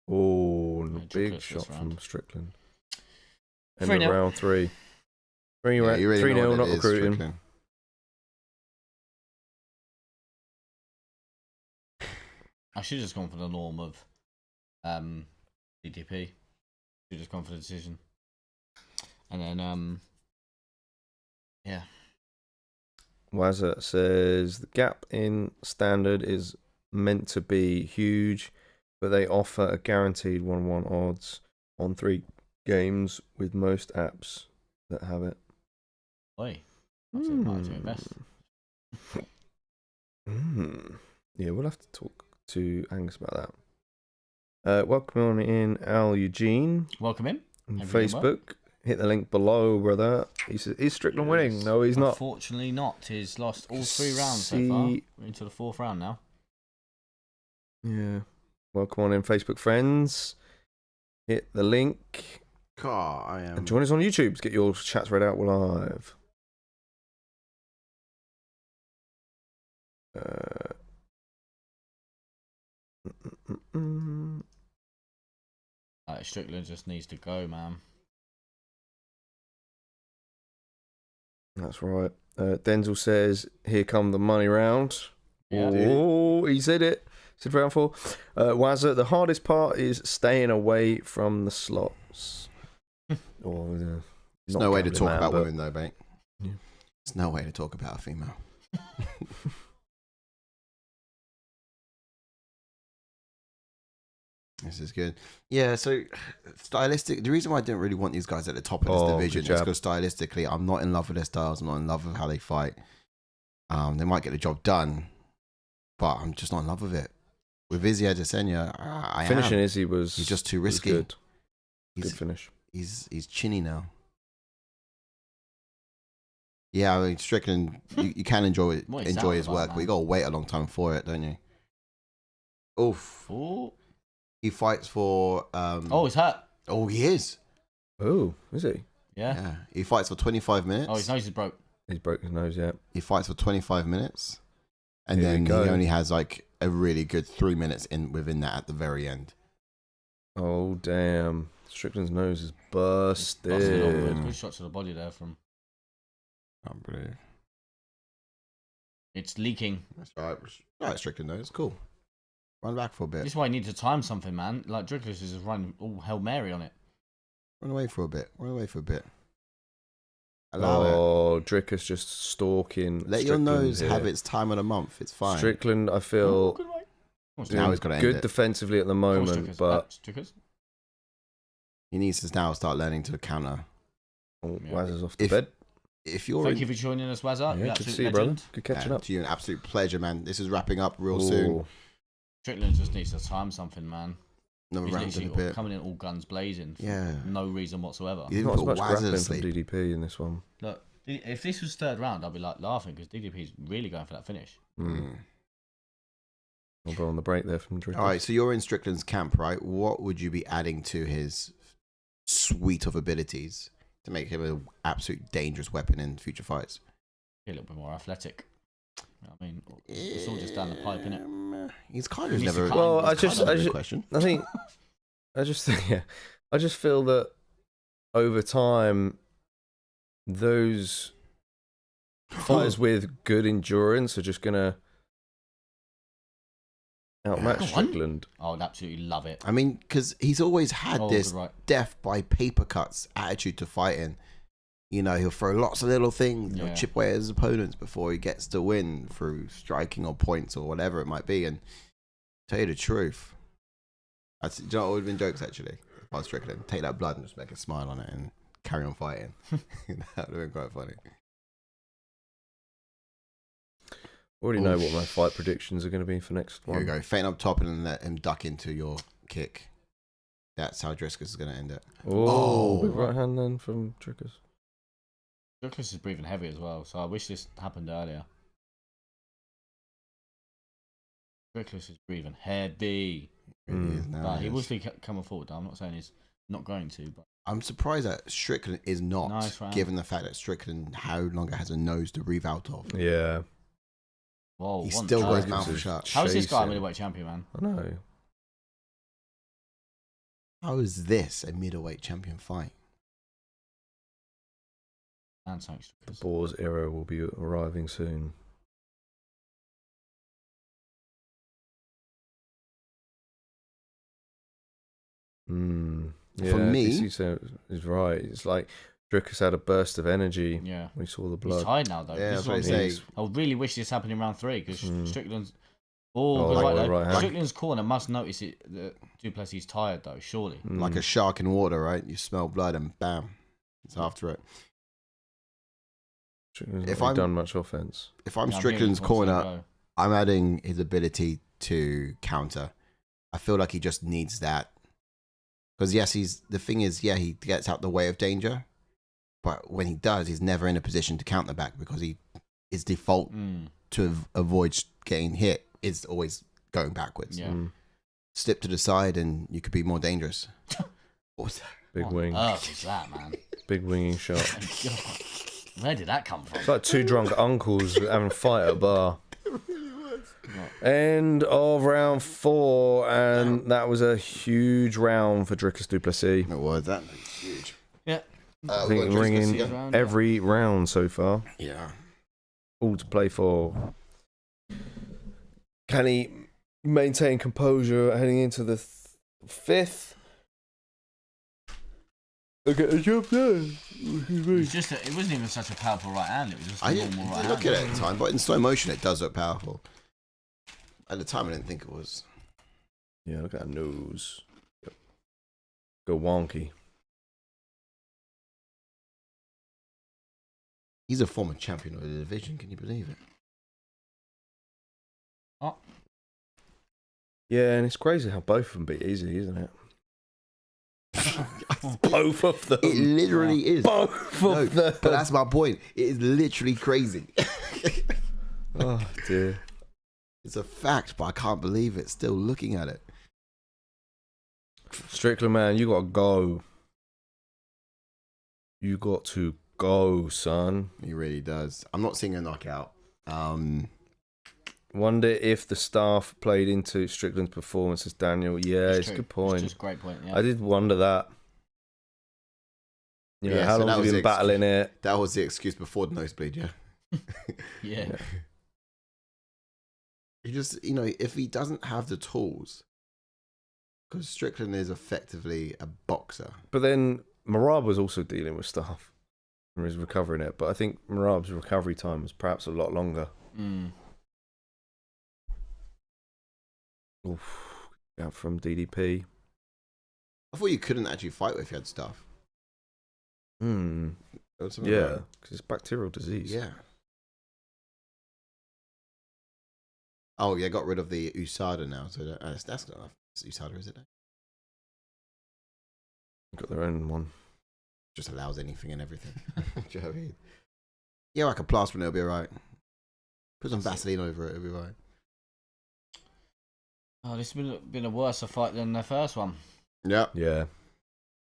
Oh, Yeah, big Dricus shot this round. from Strickland. End 3-0. of round 3. 3 Yeah, you really 3-0, know what not it is, recruiting. Strickland. I should have just gone for the norm of DDP. Should have just gone for the decision. And then, yeah. Wazza says the gap in standard is meant to be huge, but they offer a guaranteed 1-1 odds on 3 games with most apps that have it. Oi. I'll take mine to invest. Yeah, we'll have to talk to Angus about that. Welcome on in Al Eugene Welcome in. on Everything well? Facebook. Hit the link below, brother. Is Strickland winning? No, he's not. Unfortunately not. He's lost all 3 rounds so far. We're into the 4th round now. Yeah. Welcome on in, Facebook friends. Hit the link. I am. And join us on YouTube to get your chats read out live. Strickland just needs to go, man. That's right. Denzel says, "Here come the money round." Yeah. Oh, he said it. Said round 4. Wazza, the hardest part is staying away from the slots. There's no way to talk about women, though, mate. Yeah. There's no way to talk about a female. This is good. Yeah, so stylistic. The reason why I didn't really want these guys at the top of this division is because stylistically, I'm not in love with their styles. I'm not in love with how they fight. They might get the job done, but I'm just not in love with it. With Izzy Adesanya, Finishing Izzy was... He's just too risky. Good. Good finish. He's chinny now. Yeah, I mean, Strickland, you can enjoy his work, but you gotta wait a long time for it, don't you? Oof. Ooh. He fights for. Oh, he's hurt. Oh, he is. Oh, is he? Yeah. He fights for 25 minutes. Oh, his nose is broke. He's broke his nose, yeah. He fights for 25 minutes, and Here we then he go. only has like a really good 3 minutes within that at the very end. Oh, damn. Strickland's nose is Busted open. busted. Good shot to the body there from. Unbelievable. It's leaking. That's all right. All right, Strickland, though. It's cool. Run back for a bit. This is why you need to time something, man. Like Dricus is running all Hail Mary on it. Run away for a bit. Allow it. Oh, Dricus just stalking. Let your Strickland nose here. have its time of the month. It's fine. Strickland, I feel, Good way. doing he's gotta end good it. defensively at the moment, but Dricus. He needs to now start learning to counter. Wazza's off to If- bed. If you're Thank you for joining us, Wazza. Yeah, You good to absolute see you, brother. legend. Good catching up. to you, an absolute pleasure, man. This is wrapping up real soon. Ooh. Strickland just needs to time something, man. Another He's round in a literally bit. coming in all guns blazing. For Yeah. no reason whatsoever. You Not didn't as put much Wazza to grappling from sleep. DDP in this one. Look, if this was 3rd round, I'd be like laughing because DDP's really going for that finish. Elbow on the break there from Dricus. All right, so you're in Strickland's camp, right? What would you be adding to his suite of abilities to make him an absolute dangerous weapon in future fights? Be a little bit more athletic. You know what I mean, it's all just down the pipe, innit? He's kind of He's never. the kind- Well, I it's kind just, of I a just, question. I think, I just think, yeah, I just feel that over time, those fighters with good endurance are just gonna outmatch Go on. Strickland. I would absolutely love it. I mean, because he's always had Oh, this good, right. death by paper cuts attitude to fighting. You know, he'll throw lots of little things, you know, Yeah. chip away at his opponents before he gets to win through striking or points or whatever it might be. And tell you the truth, Do you know what would have been jokes actually? If I was Strickland, take that blood and just make a smile on it and carry on fighting. That would have been quite funny. Already know what my fight predictions are going to be for next Here one. we go. Feint up top and then let him duck into your kick. That's how Dricus is going to end it. Oh, big right hand then from Dricus. Dricus is breathing heavy as well, so I wish this happened earlier. Dricus is breathing heavy. Really is now, But he yes. will be coming forward. I'm not saying he's not going to, but I'm surprised that Strickland is not, Nice round. given the fact that Strickland how longer has a nose to breathe out of. Yeah. whoa, He's one still got his time. mouth Dricus is shut. How is this guy a chasing. middleweight champion, man? I know. How is this a middleweight champion fight? And thanks, Dricus. Boar's era will be arriving soon. Yeah, For me- DC is right. It's like Dricus had a burst of energy Yeah. when he saw the He's blood. tired now, though. Yeah, This is that's what I'm what I saying. say. I really wish this happened in round 3 because Mm. Strickland's. Oh, Oh, good like right, the though. right hand. Strickland's corner must notice it. That Duplessis tired though, surely. Like a shark in water, right? You smell blood and bam, it's after it. Strickland's if not really I'm- done much offense. If I'm Yeah, I'm Strickland's hearing he wants to corner, go. I'm adding his ability to counter. I feel like he just needs that. Because yes, the thing is, yeah, he gets out the way of danger, but when he does, he's never in a position to counter back because his default Mm, to avoid getting hit is always going backwards. yeah. Slip to the side and you could be more dangerous. What was that? Big What wing. on earth is that, man? Big winging shot. God, where did that come from? It's like two drunk uncles having a fight at a bar. End of round 4, and that was a huge round for Dricus Duplessis. It was that huge. Yeah. I think ringing again. every round so far. Yeah. All to play for. Can he maintain composure heading into the 5th? Okay, jump there. It wasn't even such a powerful right hand. It was just a I didn't normal right look hand. at it at the time, but in slow motion, it does look powerful. At the time, I didn't think it was. Yeah, look at that nose. Go wonky. He's a former champion of the division. Can you believe it? Oh, Yeah, and it's crazy how both of them beat easy, isn't it? Both of them. It literally is. Both No, of them. but that's my point. It is literally crazy. Oh, dear. It's a fact, but I can't believe it. Still looking at it. Strickland, man, you got to go. You got to go, son. He really does. I'm not seeing a knockout. Wonder if the staff played into Strickland's performance as Daniel. Yeah, it's a true. good point. It's just a great point. Yeah. I did wonder that. You know, Yeah, how so long that have was you been the battling it? That was the excuse before the nosebleed, yeah. yeah. He just, if he doesn't have the tools, because Strickland is effectively a boxer. But then Marab was also dealing with stuff and was recovering it. But I think Marab's recovery time was perhaps a lot longer. Mm. Oof. Out from DDP. I thought you couldn't actually fight if you had stuff. Hmm. There was something Yeah, wrong. because it's bacterial disease. Yeah. Oh, yeah, got rid of the USADA now, so that's not enough. It's USADA, is it? Got their own one. Just allows anything and everything. Do you know what I mean? Yeah, like a plaster, it'll be alright. Put some Vaseline over it, it'll be alright. Oh, this has been a worse fight than the first one. Yeah. Yeah.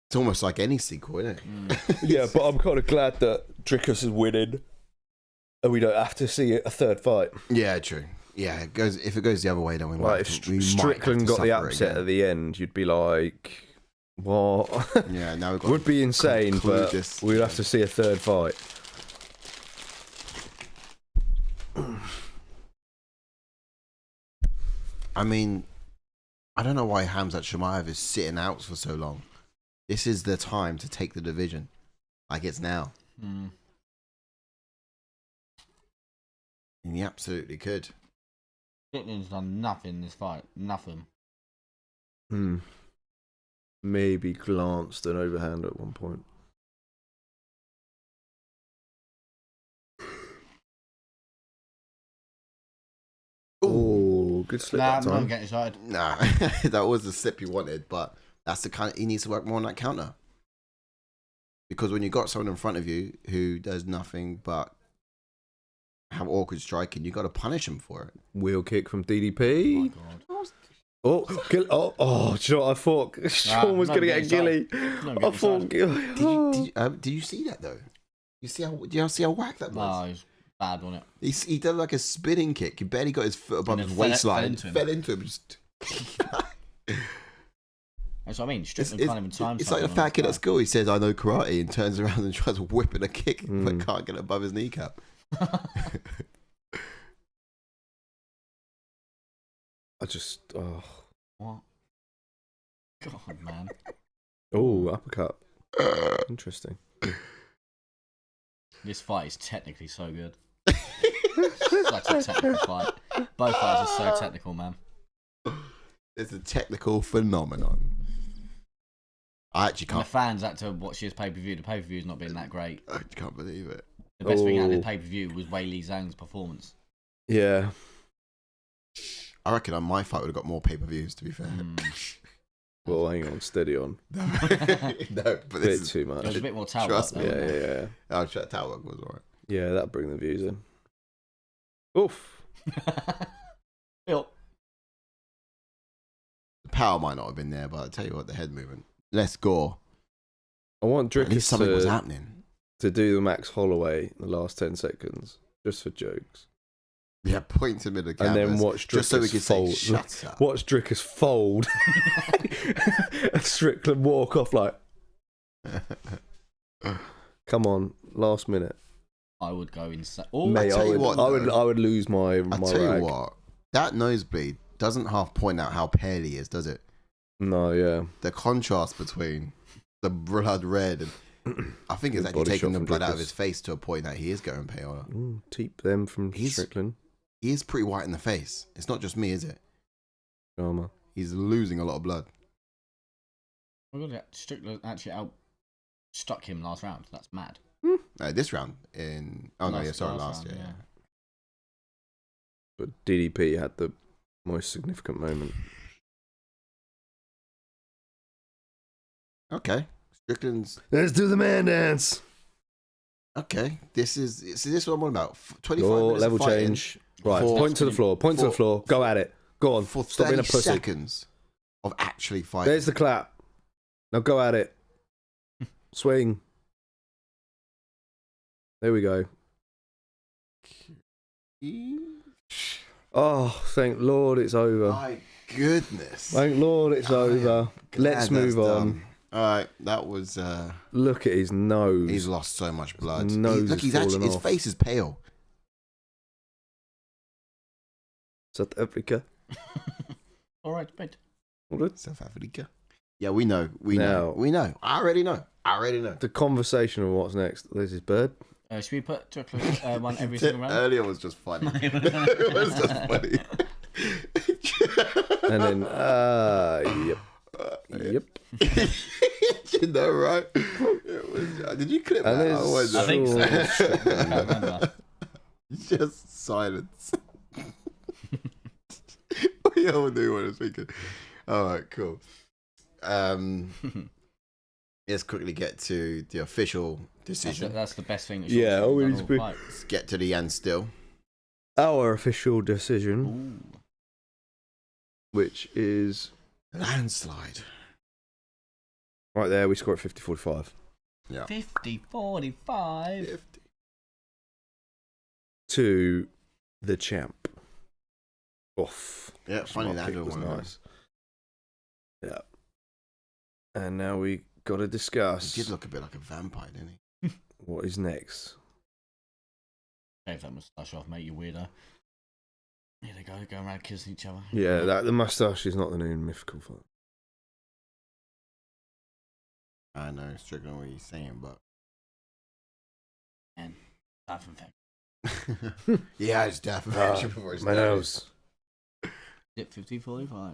It's almost like any sequel, isn't it? Mm. Yeah, but I'm kind of glad that Dricus is winning. And we don't have to see a third fight. Yeah, true. Yeah, if it goes the other way, then we might. Like, if Strickland got the upset at the end, you'd be like, what? Yeah, now we've got. Would be insane, conclude but this. we'd have to see a third fight. I mean, I don't know why Hamzat Shemaev is sitting out for so long. This is the time to take the division. Like it's now. Mm. And he absolutely could. Strickland's done nothing in this fight. Nothing. Hmm. maybe glanced an overhand at one point. Oh, good slip Nah, that I'm time. not getting excited. Nah, that was the slip you wanted, but that's the kind. He needs to work more on that counter. Because when you got someone in front of you who does nothing but have awkward striking, you got to punish him for it. Wheel kick from Oh my DDP. God. Oh, do you know what I thought? Sean was no, going to get a gilly. No, I thought. Did you see that though? You see how whack that was? No, it's bad, wasn't it? He did like a spinning kick. He barely got his foot above And his it fell waistline. into him. Fell into him. Just... That's what I mean. Strickland can't even time. It's like the something fat on kid this at school. He says, "I know karate," and turns around and tries whipping a kick, but can't get it above his kneecap. I just. Oh, What? God, man. oh, uppercut. Interesting. This fight is technically so good. Such a technical fight. Both fights are so technical, man. It's a technical phenomenon. I actually And the can't. fans had to watch this pay-per-view. The pay-per-view's not been that great. I can't believe it. The best thing out of Oh. the pay-per-view was Weili Zhang's performance. Yeah. I reckon my fight would have got more pay-per-views. To be fair. Well, hang on, steady on. No, but Bit this is, too It was much. a bit more tower Trust up, me. though, Yeah, wasn't yeah, yeah. oh, shit, that was alright. Yeah, that'd bring the views in. Oof. it? Yep. The power might not have been there, but I'll tell you what, the head movement. Less gore. I want At least something was Dricus happening. to do the Max Holloway in the last 10 seconds, just for jokes. Yeah, point him in the And canvas. then watch just so we Dricus can fold. say, "Shut up." Watch Dricus fold. And Strickland walk off like, come on, last minute. I would go insane. Oh, Mate, tell you what, I would lose my I my tell rag. you what, that nosebleed doesn't half point out how pale he is, does it? No, yeah. The contrast between the blood red and I think it's Good actually body taking shot the from blood out of Dricus. his face to a point that he is going pale. Teep them from He's- Strickland. He is pretty white in the face. It's not just me, is it? Drama. He's losing a lot of blood. my God, Strickland actually out-stuck him last round. That's mad. This round in last round, year. yeah. But DDP had the most significant moment. Okay, Strickland's Let's do the man dance. okay. This is what I'm on about. 25 Oh, minutes level of fighting change. Right, for- point to the floor. Point to the for- floor. Go at it. Go on. for Stop 30 being a pussy. seconds of actually fighting. There's the clap. Now go at it. Swing. There we go. Oh, thank Lord it's over. My goodness. Thank Lord it's over. Let's Glad move that's on. done. All right, that was. Look at his nose. He's lost so much blood. Nose Look, is he's actually falling his off. face is pale. South Africa. All right, mate. South Africa. Yeah, we know. We Now- know. We know. I already know. The conversation of what's next. There's his bird. Should we put Strickland one every single round? Earlier was just funny. It was just funny. And then, yep. You know, right? It was, did you clip And that? there's Otherwise, I think so. Sean I can't remember. just silence. We all knew what I was thinking. All right, cool. Let's quickly get to the official decision. That's the best thing. That Yeah, Sean's always done all be- fight. Let's get to the end still. Our official decision, Ooh. which is Landslide. right there. We score at 50-45. Yeah. 50-45. 50. To the champ. Off. Yeah, funny My that pick one was of nice. Yeah. And now we got to discuss He did look a bit like a vampire, didn't he? what is next. Shave that moustache off, mate, you weirdo. Here they go, going around kissing each other. Yeah, the moustache is not the new mythical fight. I know, Strickland what he's saying, but And that's infect. yeah, it's definitely before his My nose. Is it 50-45?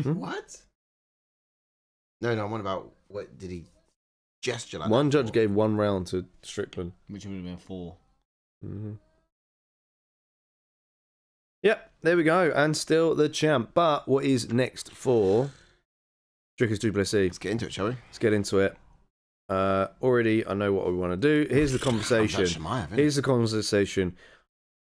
What? No, I'm on about what did he gesture like One that judge for? gave 1 round to Strickland. Which would have been 4. Mm-hmm. Yep, there we go. And still the champ. But what is next for Dricus du Plessis? Let's get into it, shall we? Let's get into it. Already, I know what we want to do. Here's the conversation. Hamzat Chimaev, innit? Here's the conversation.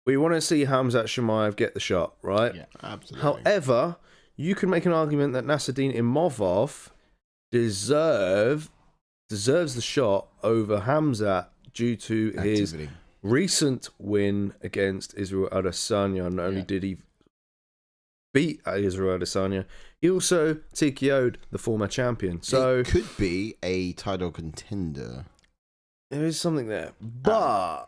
We want to see Hamzat Chimaev get the shot, right? Yeah. Absolutely. However, you can make an argument that Nasruddin Imavov deserves the shot over Hamzat due to his Activity. recent win against Israel Adesanya. Not only did he beat Israel Adesanya, he also TKO'd the former champion. So it could be a title contender. there is something there. But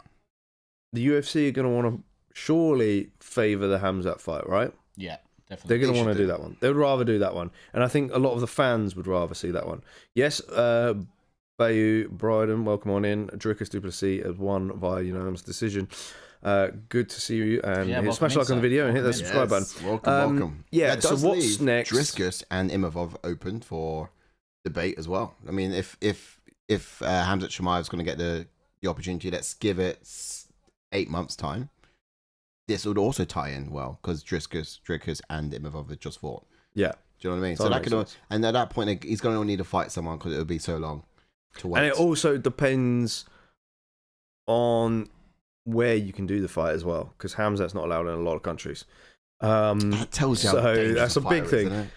the UFC are going to want to surely favour the Hamzat fight, right? Yeah, They're definitely. going to want to should do do. that one. They would rather do that one. And I think a lot of the fans would rather see that one. Yes, Bayu Bryden, welcome on in. Dricus du Plessis has won via unanimous decision. Good to see you. And Yeah, smash welcome like on the in, video and hit that welcome in. subscribe button. Welcome. Yeah, That so does what's leave next? Dricus and Imavov open for debate as well. I mean, if Hamzat Chimaev is going to get the opportunity, let's give it 8 months' time. This would also tie in well because Dricus and Imavov have just fought. Yeah. Do you know what I mean? That So that makes could, sense. and at that point, he's going to need to fight someone because it would be so long to wait. And it also depends on where you can do the fight as well, because Hamzat's not allowed in a lot of countries. That tells you how so dangerous that's a big fighter is, thing. isn't it?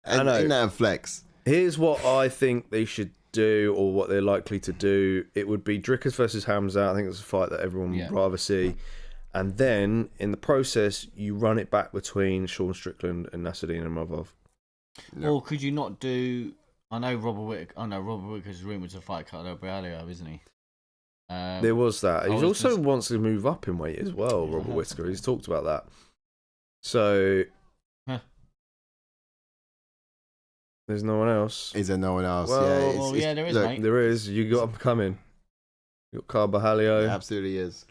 I know. Isn't that a flex? Here's what I think they should do, or what they're likely to do. It would be Dricus versus Hamzat. I think it's a fight that everyone would rather see. And then, in the process, you run it back between Sean Strickland and Nasruddin Imavov. No. Or could you not do? I know Robert Whittaker's rumoured to fight Carlo Brialio, isn't he? There was that. He I was also just- wants to move up in weight as well, Yeah, Robert I Whittaker. heard He's talked about that. So, Huh. there's no one else. Is there no one else? Well, yeah, well, yeah, there is, look, mate. There is. You got him coming. You got Carbajalio. It absolutely is.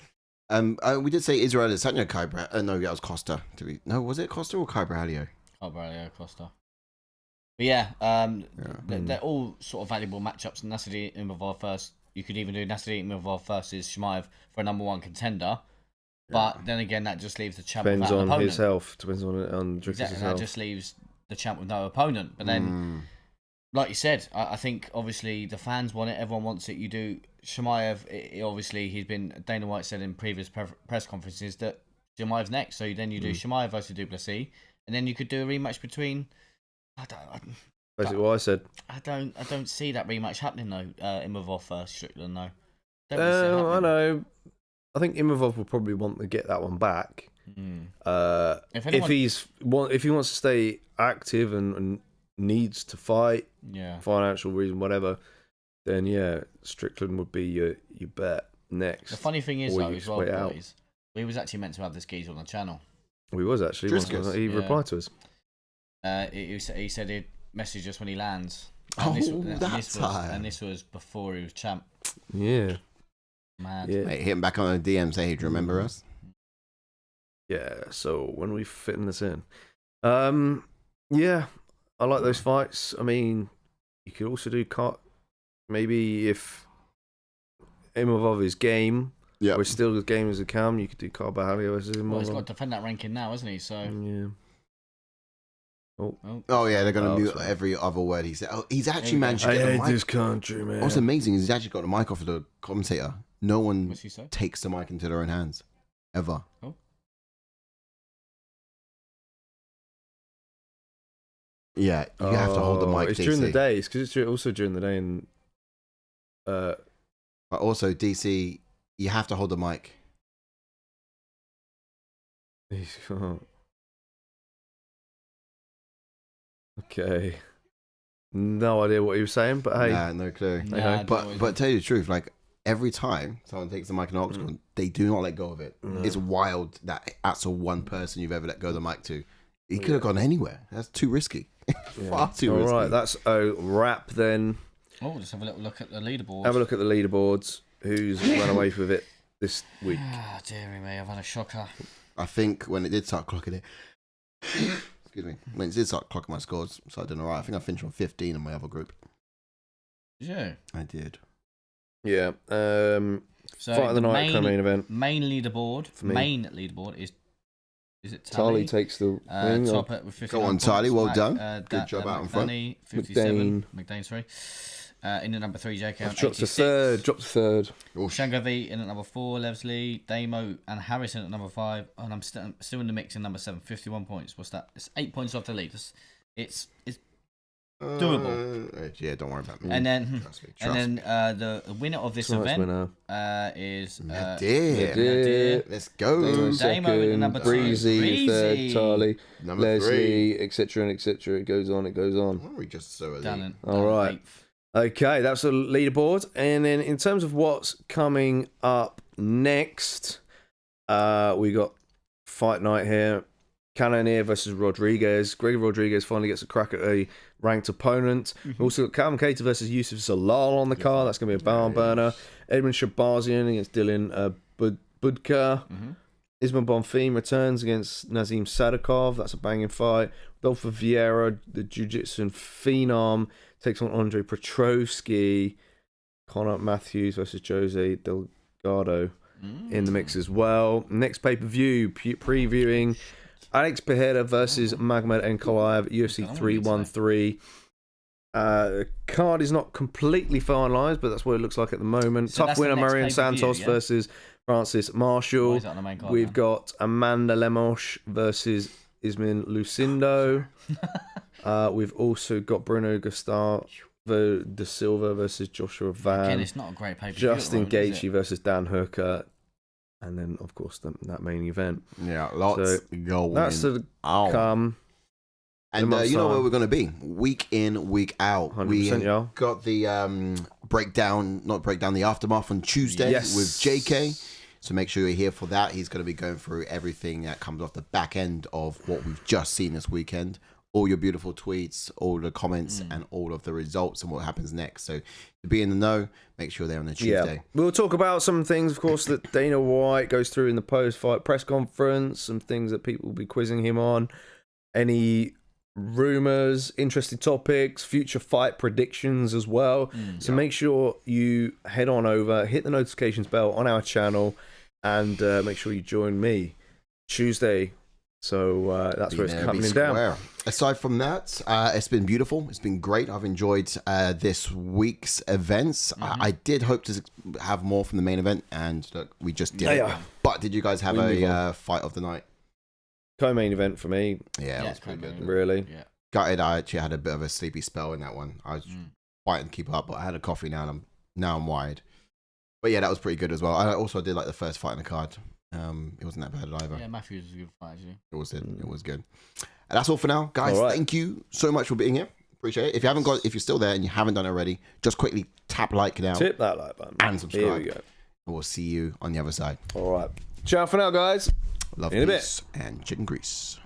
We did say Israel Adesanya, no, that was Costa. Was it Costa or Brialio? Carlo Brialio, Costa. But yeah, they're all sort of valuable matchups. Nasruddin Imavov first. You could even do Nasruddin Imavov versus Chimaev for a number 1 contender. But then again, that just leaves the champ Depends without an on opponent. his health. Depends on Dricus' Exactly, that health. just leaves the champ with no opponent. But then, like you said, I think obviously the fans want it, everyone wants it. You do Chimaev. Obviously, Dana White said in previous press conferences that Chimaev's next. So then you do Chimaev versus du Plessis, and then you could do a rematch between. Basically what I said. I don't see that rematch happening though. Imavov versus Strickland though. Don't really see it I happening. know. I think Imavov will probably want to get that one back. If If he wants to stay active and needs to fight, Yeah. financial reason, whatever, then yeah, Strickland would be your bet next. The funny thing is Or though, you as just well, wait out. boys, we was actually meant to have this geezer on the channel. We was actually. Dricus. He Yeah. replied to us. He said he'd message us when he lands. Oh, this time. and this was before he was champ. Yeah. Mad. Yeah. Mate, hit him back on the DM, say, hey, do you remember us? Yeah. So when are we fitting this in? Yeah, I like those fights. I mean, you could also do maybe if Imavov is game. Yeah. We're still as game as it come. You could do Carbajalio versus Well, he's got Imavov. to defend that ranking now, hasn't he? So. Yeah. Oh, yeah, they're going to Oh, mute sorry. every other word he said. Oh, he's actually There you managed go. to I get the hate mic. this country, man. What's amazing is he's actually got the mic off of the commentator. No one What's he say? takes the mic into their own hands. Ever. Oh. Yeah, you have to hold the mic, It's DC. during the day. It's because it's also during the day. And But also, DC, you have to hold the mic. okay. No idea what he was saying, but hey, Nah, no clue. Nah, Okay. I don't know But tell you the truth, like every time someone takes the mic in an octagon, they do not let go of it. No. It's wild that that's the one person you've ever let go of the mic to. He could have gone anywhere. That's too risky. Far too all risky. right, that's a wrap then. Oh, let's have a little look at the leaderboard. Have a look at the leaderboards. Who's run away with it this week? Ah, dearie me, I've had a shocker. I think when it did start clocking it, Excuse me. I mean, it did start clocking my scores, so I did all right. I think I finished on 15 in my other group. Yeah. I did. Yeah. So Fight of the night main event. Main leaderboard. For me. Main leaderboard is it Tali Tali? takes the wing. Top it with 59 Go on, Tali. Well points. done. Good job out in front. 57. McDane, sorry. In at number 3, JK on Dropped to 86. third. Dropped to third. Shangavi in at number 4, Leslie, Damo and Harrison at number 5, and I'm still in the mix in number 7, 51 points. What's that? It's 8 points off the lead. It's doable. Yeah, don't worry about me. And then Trust me. the winner of this Tonight's event winner. is Nadir. Let's go. Damo Damo in second, number 2. Breezy third, Tali, Number Leslie, 3. etc. and etc. It goes on. It goes on. Why are we just so elite? Down All right. 8th. Okay, that's the leaderboard. And then in terms of what's coming up next, we got Fight Night here. Cannonier versus Rodriguez. Greg Rodriguez finally gets a crack at a ranked opponent. We've also got Calvin Cater versus Yusuf Zalal on the card. That's going to be a barn burner. Edmund Shabazian against Dylan Budka. Ismail Bonfim returns against Nazim Sadikov. That's a banging fight. Rodolfo Vieira, the jiu-jitsu phenom, takes on Andre Petrovsky. Conor Matthews versus Jose Delgado in the mix as well. Next pay-per-view, previewing Alex Pereira versus Magomed Ankalaev, UFC 313. The card is not completely finalised, but that's what it looks like at the moment. So Tough winner Marion pay-per-view, Santos yeah? versus Francis Why Marshall. is that on the main card We've now? got Amanda Lemos versus Ismin Lucindo. We've also got Bruno Gustavo da Silva versus Joshua Van. Again, it's not a great pay-per-view. Justin at the moment, is Gaethje versus Dan Hooker. And then, of course, that main event. Yeah, lots going That's the on. come. And you know where we're going to be week in, week out. 100%, We y'all. got the the aftermath on Tuesday Yes. with JK. So make sure you're here for that. He's going to be going through everything that comes off the back end of what we've just seen this weekend. All your beautiful tweets, all the comments, and all of the results and what happens next. So to be in the know, make sure they're on the Tuesday. Yeah. We'll talk about some things, of course, that Dana White goes through in the post-fight press conference, some things that people will be quizzing him on, any rumors, interesting topics, future fight predictions as well. So make sure you head on over, hit the notifications bell on our channel, and make sure you join me Tuesday. So that's where it's coming down. Aside from that, it's been beautiful. It's been great. I've enjoyed this week's events. I did hope to have more from the main event, and look, we just did it. But did you guys have a fight of the night? Co-main event for me. Yeah, it was pretty good. Really. Yeah. Gutted, I actually had a bit of a sleepy spell in that one. I was fighting to keep up, but I had a coffee now, and I'm wide. But yeah, that was pretty good as well. I also did like the first fight in the card. It wasn't that bad either. Yeah, Matthews was a good fight, actually. It was good. And that's all for now, guys. All right. Thank you so much for being here. Appreciate it. If you're still there and you haven't done it already, just quickly tap like now Tip that like button. and subscribe. Here we go. And we'll see you on the other side. All right. Ciao for now, guys. Love, In a bit. peace, and chicken grease.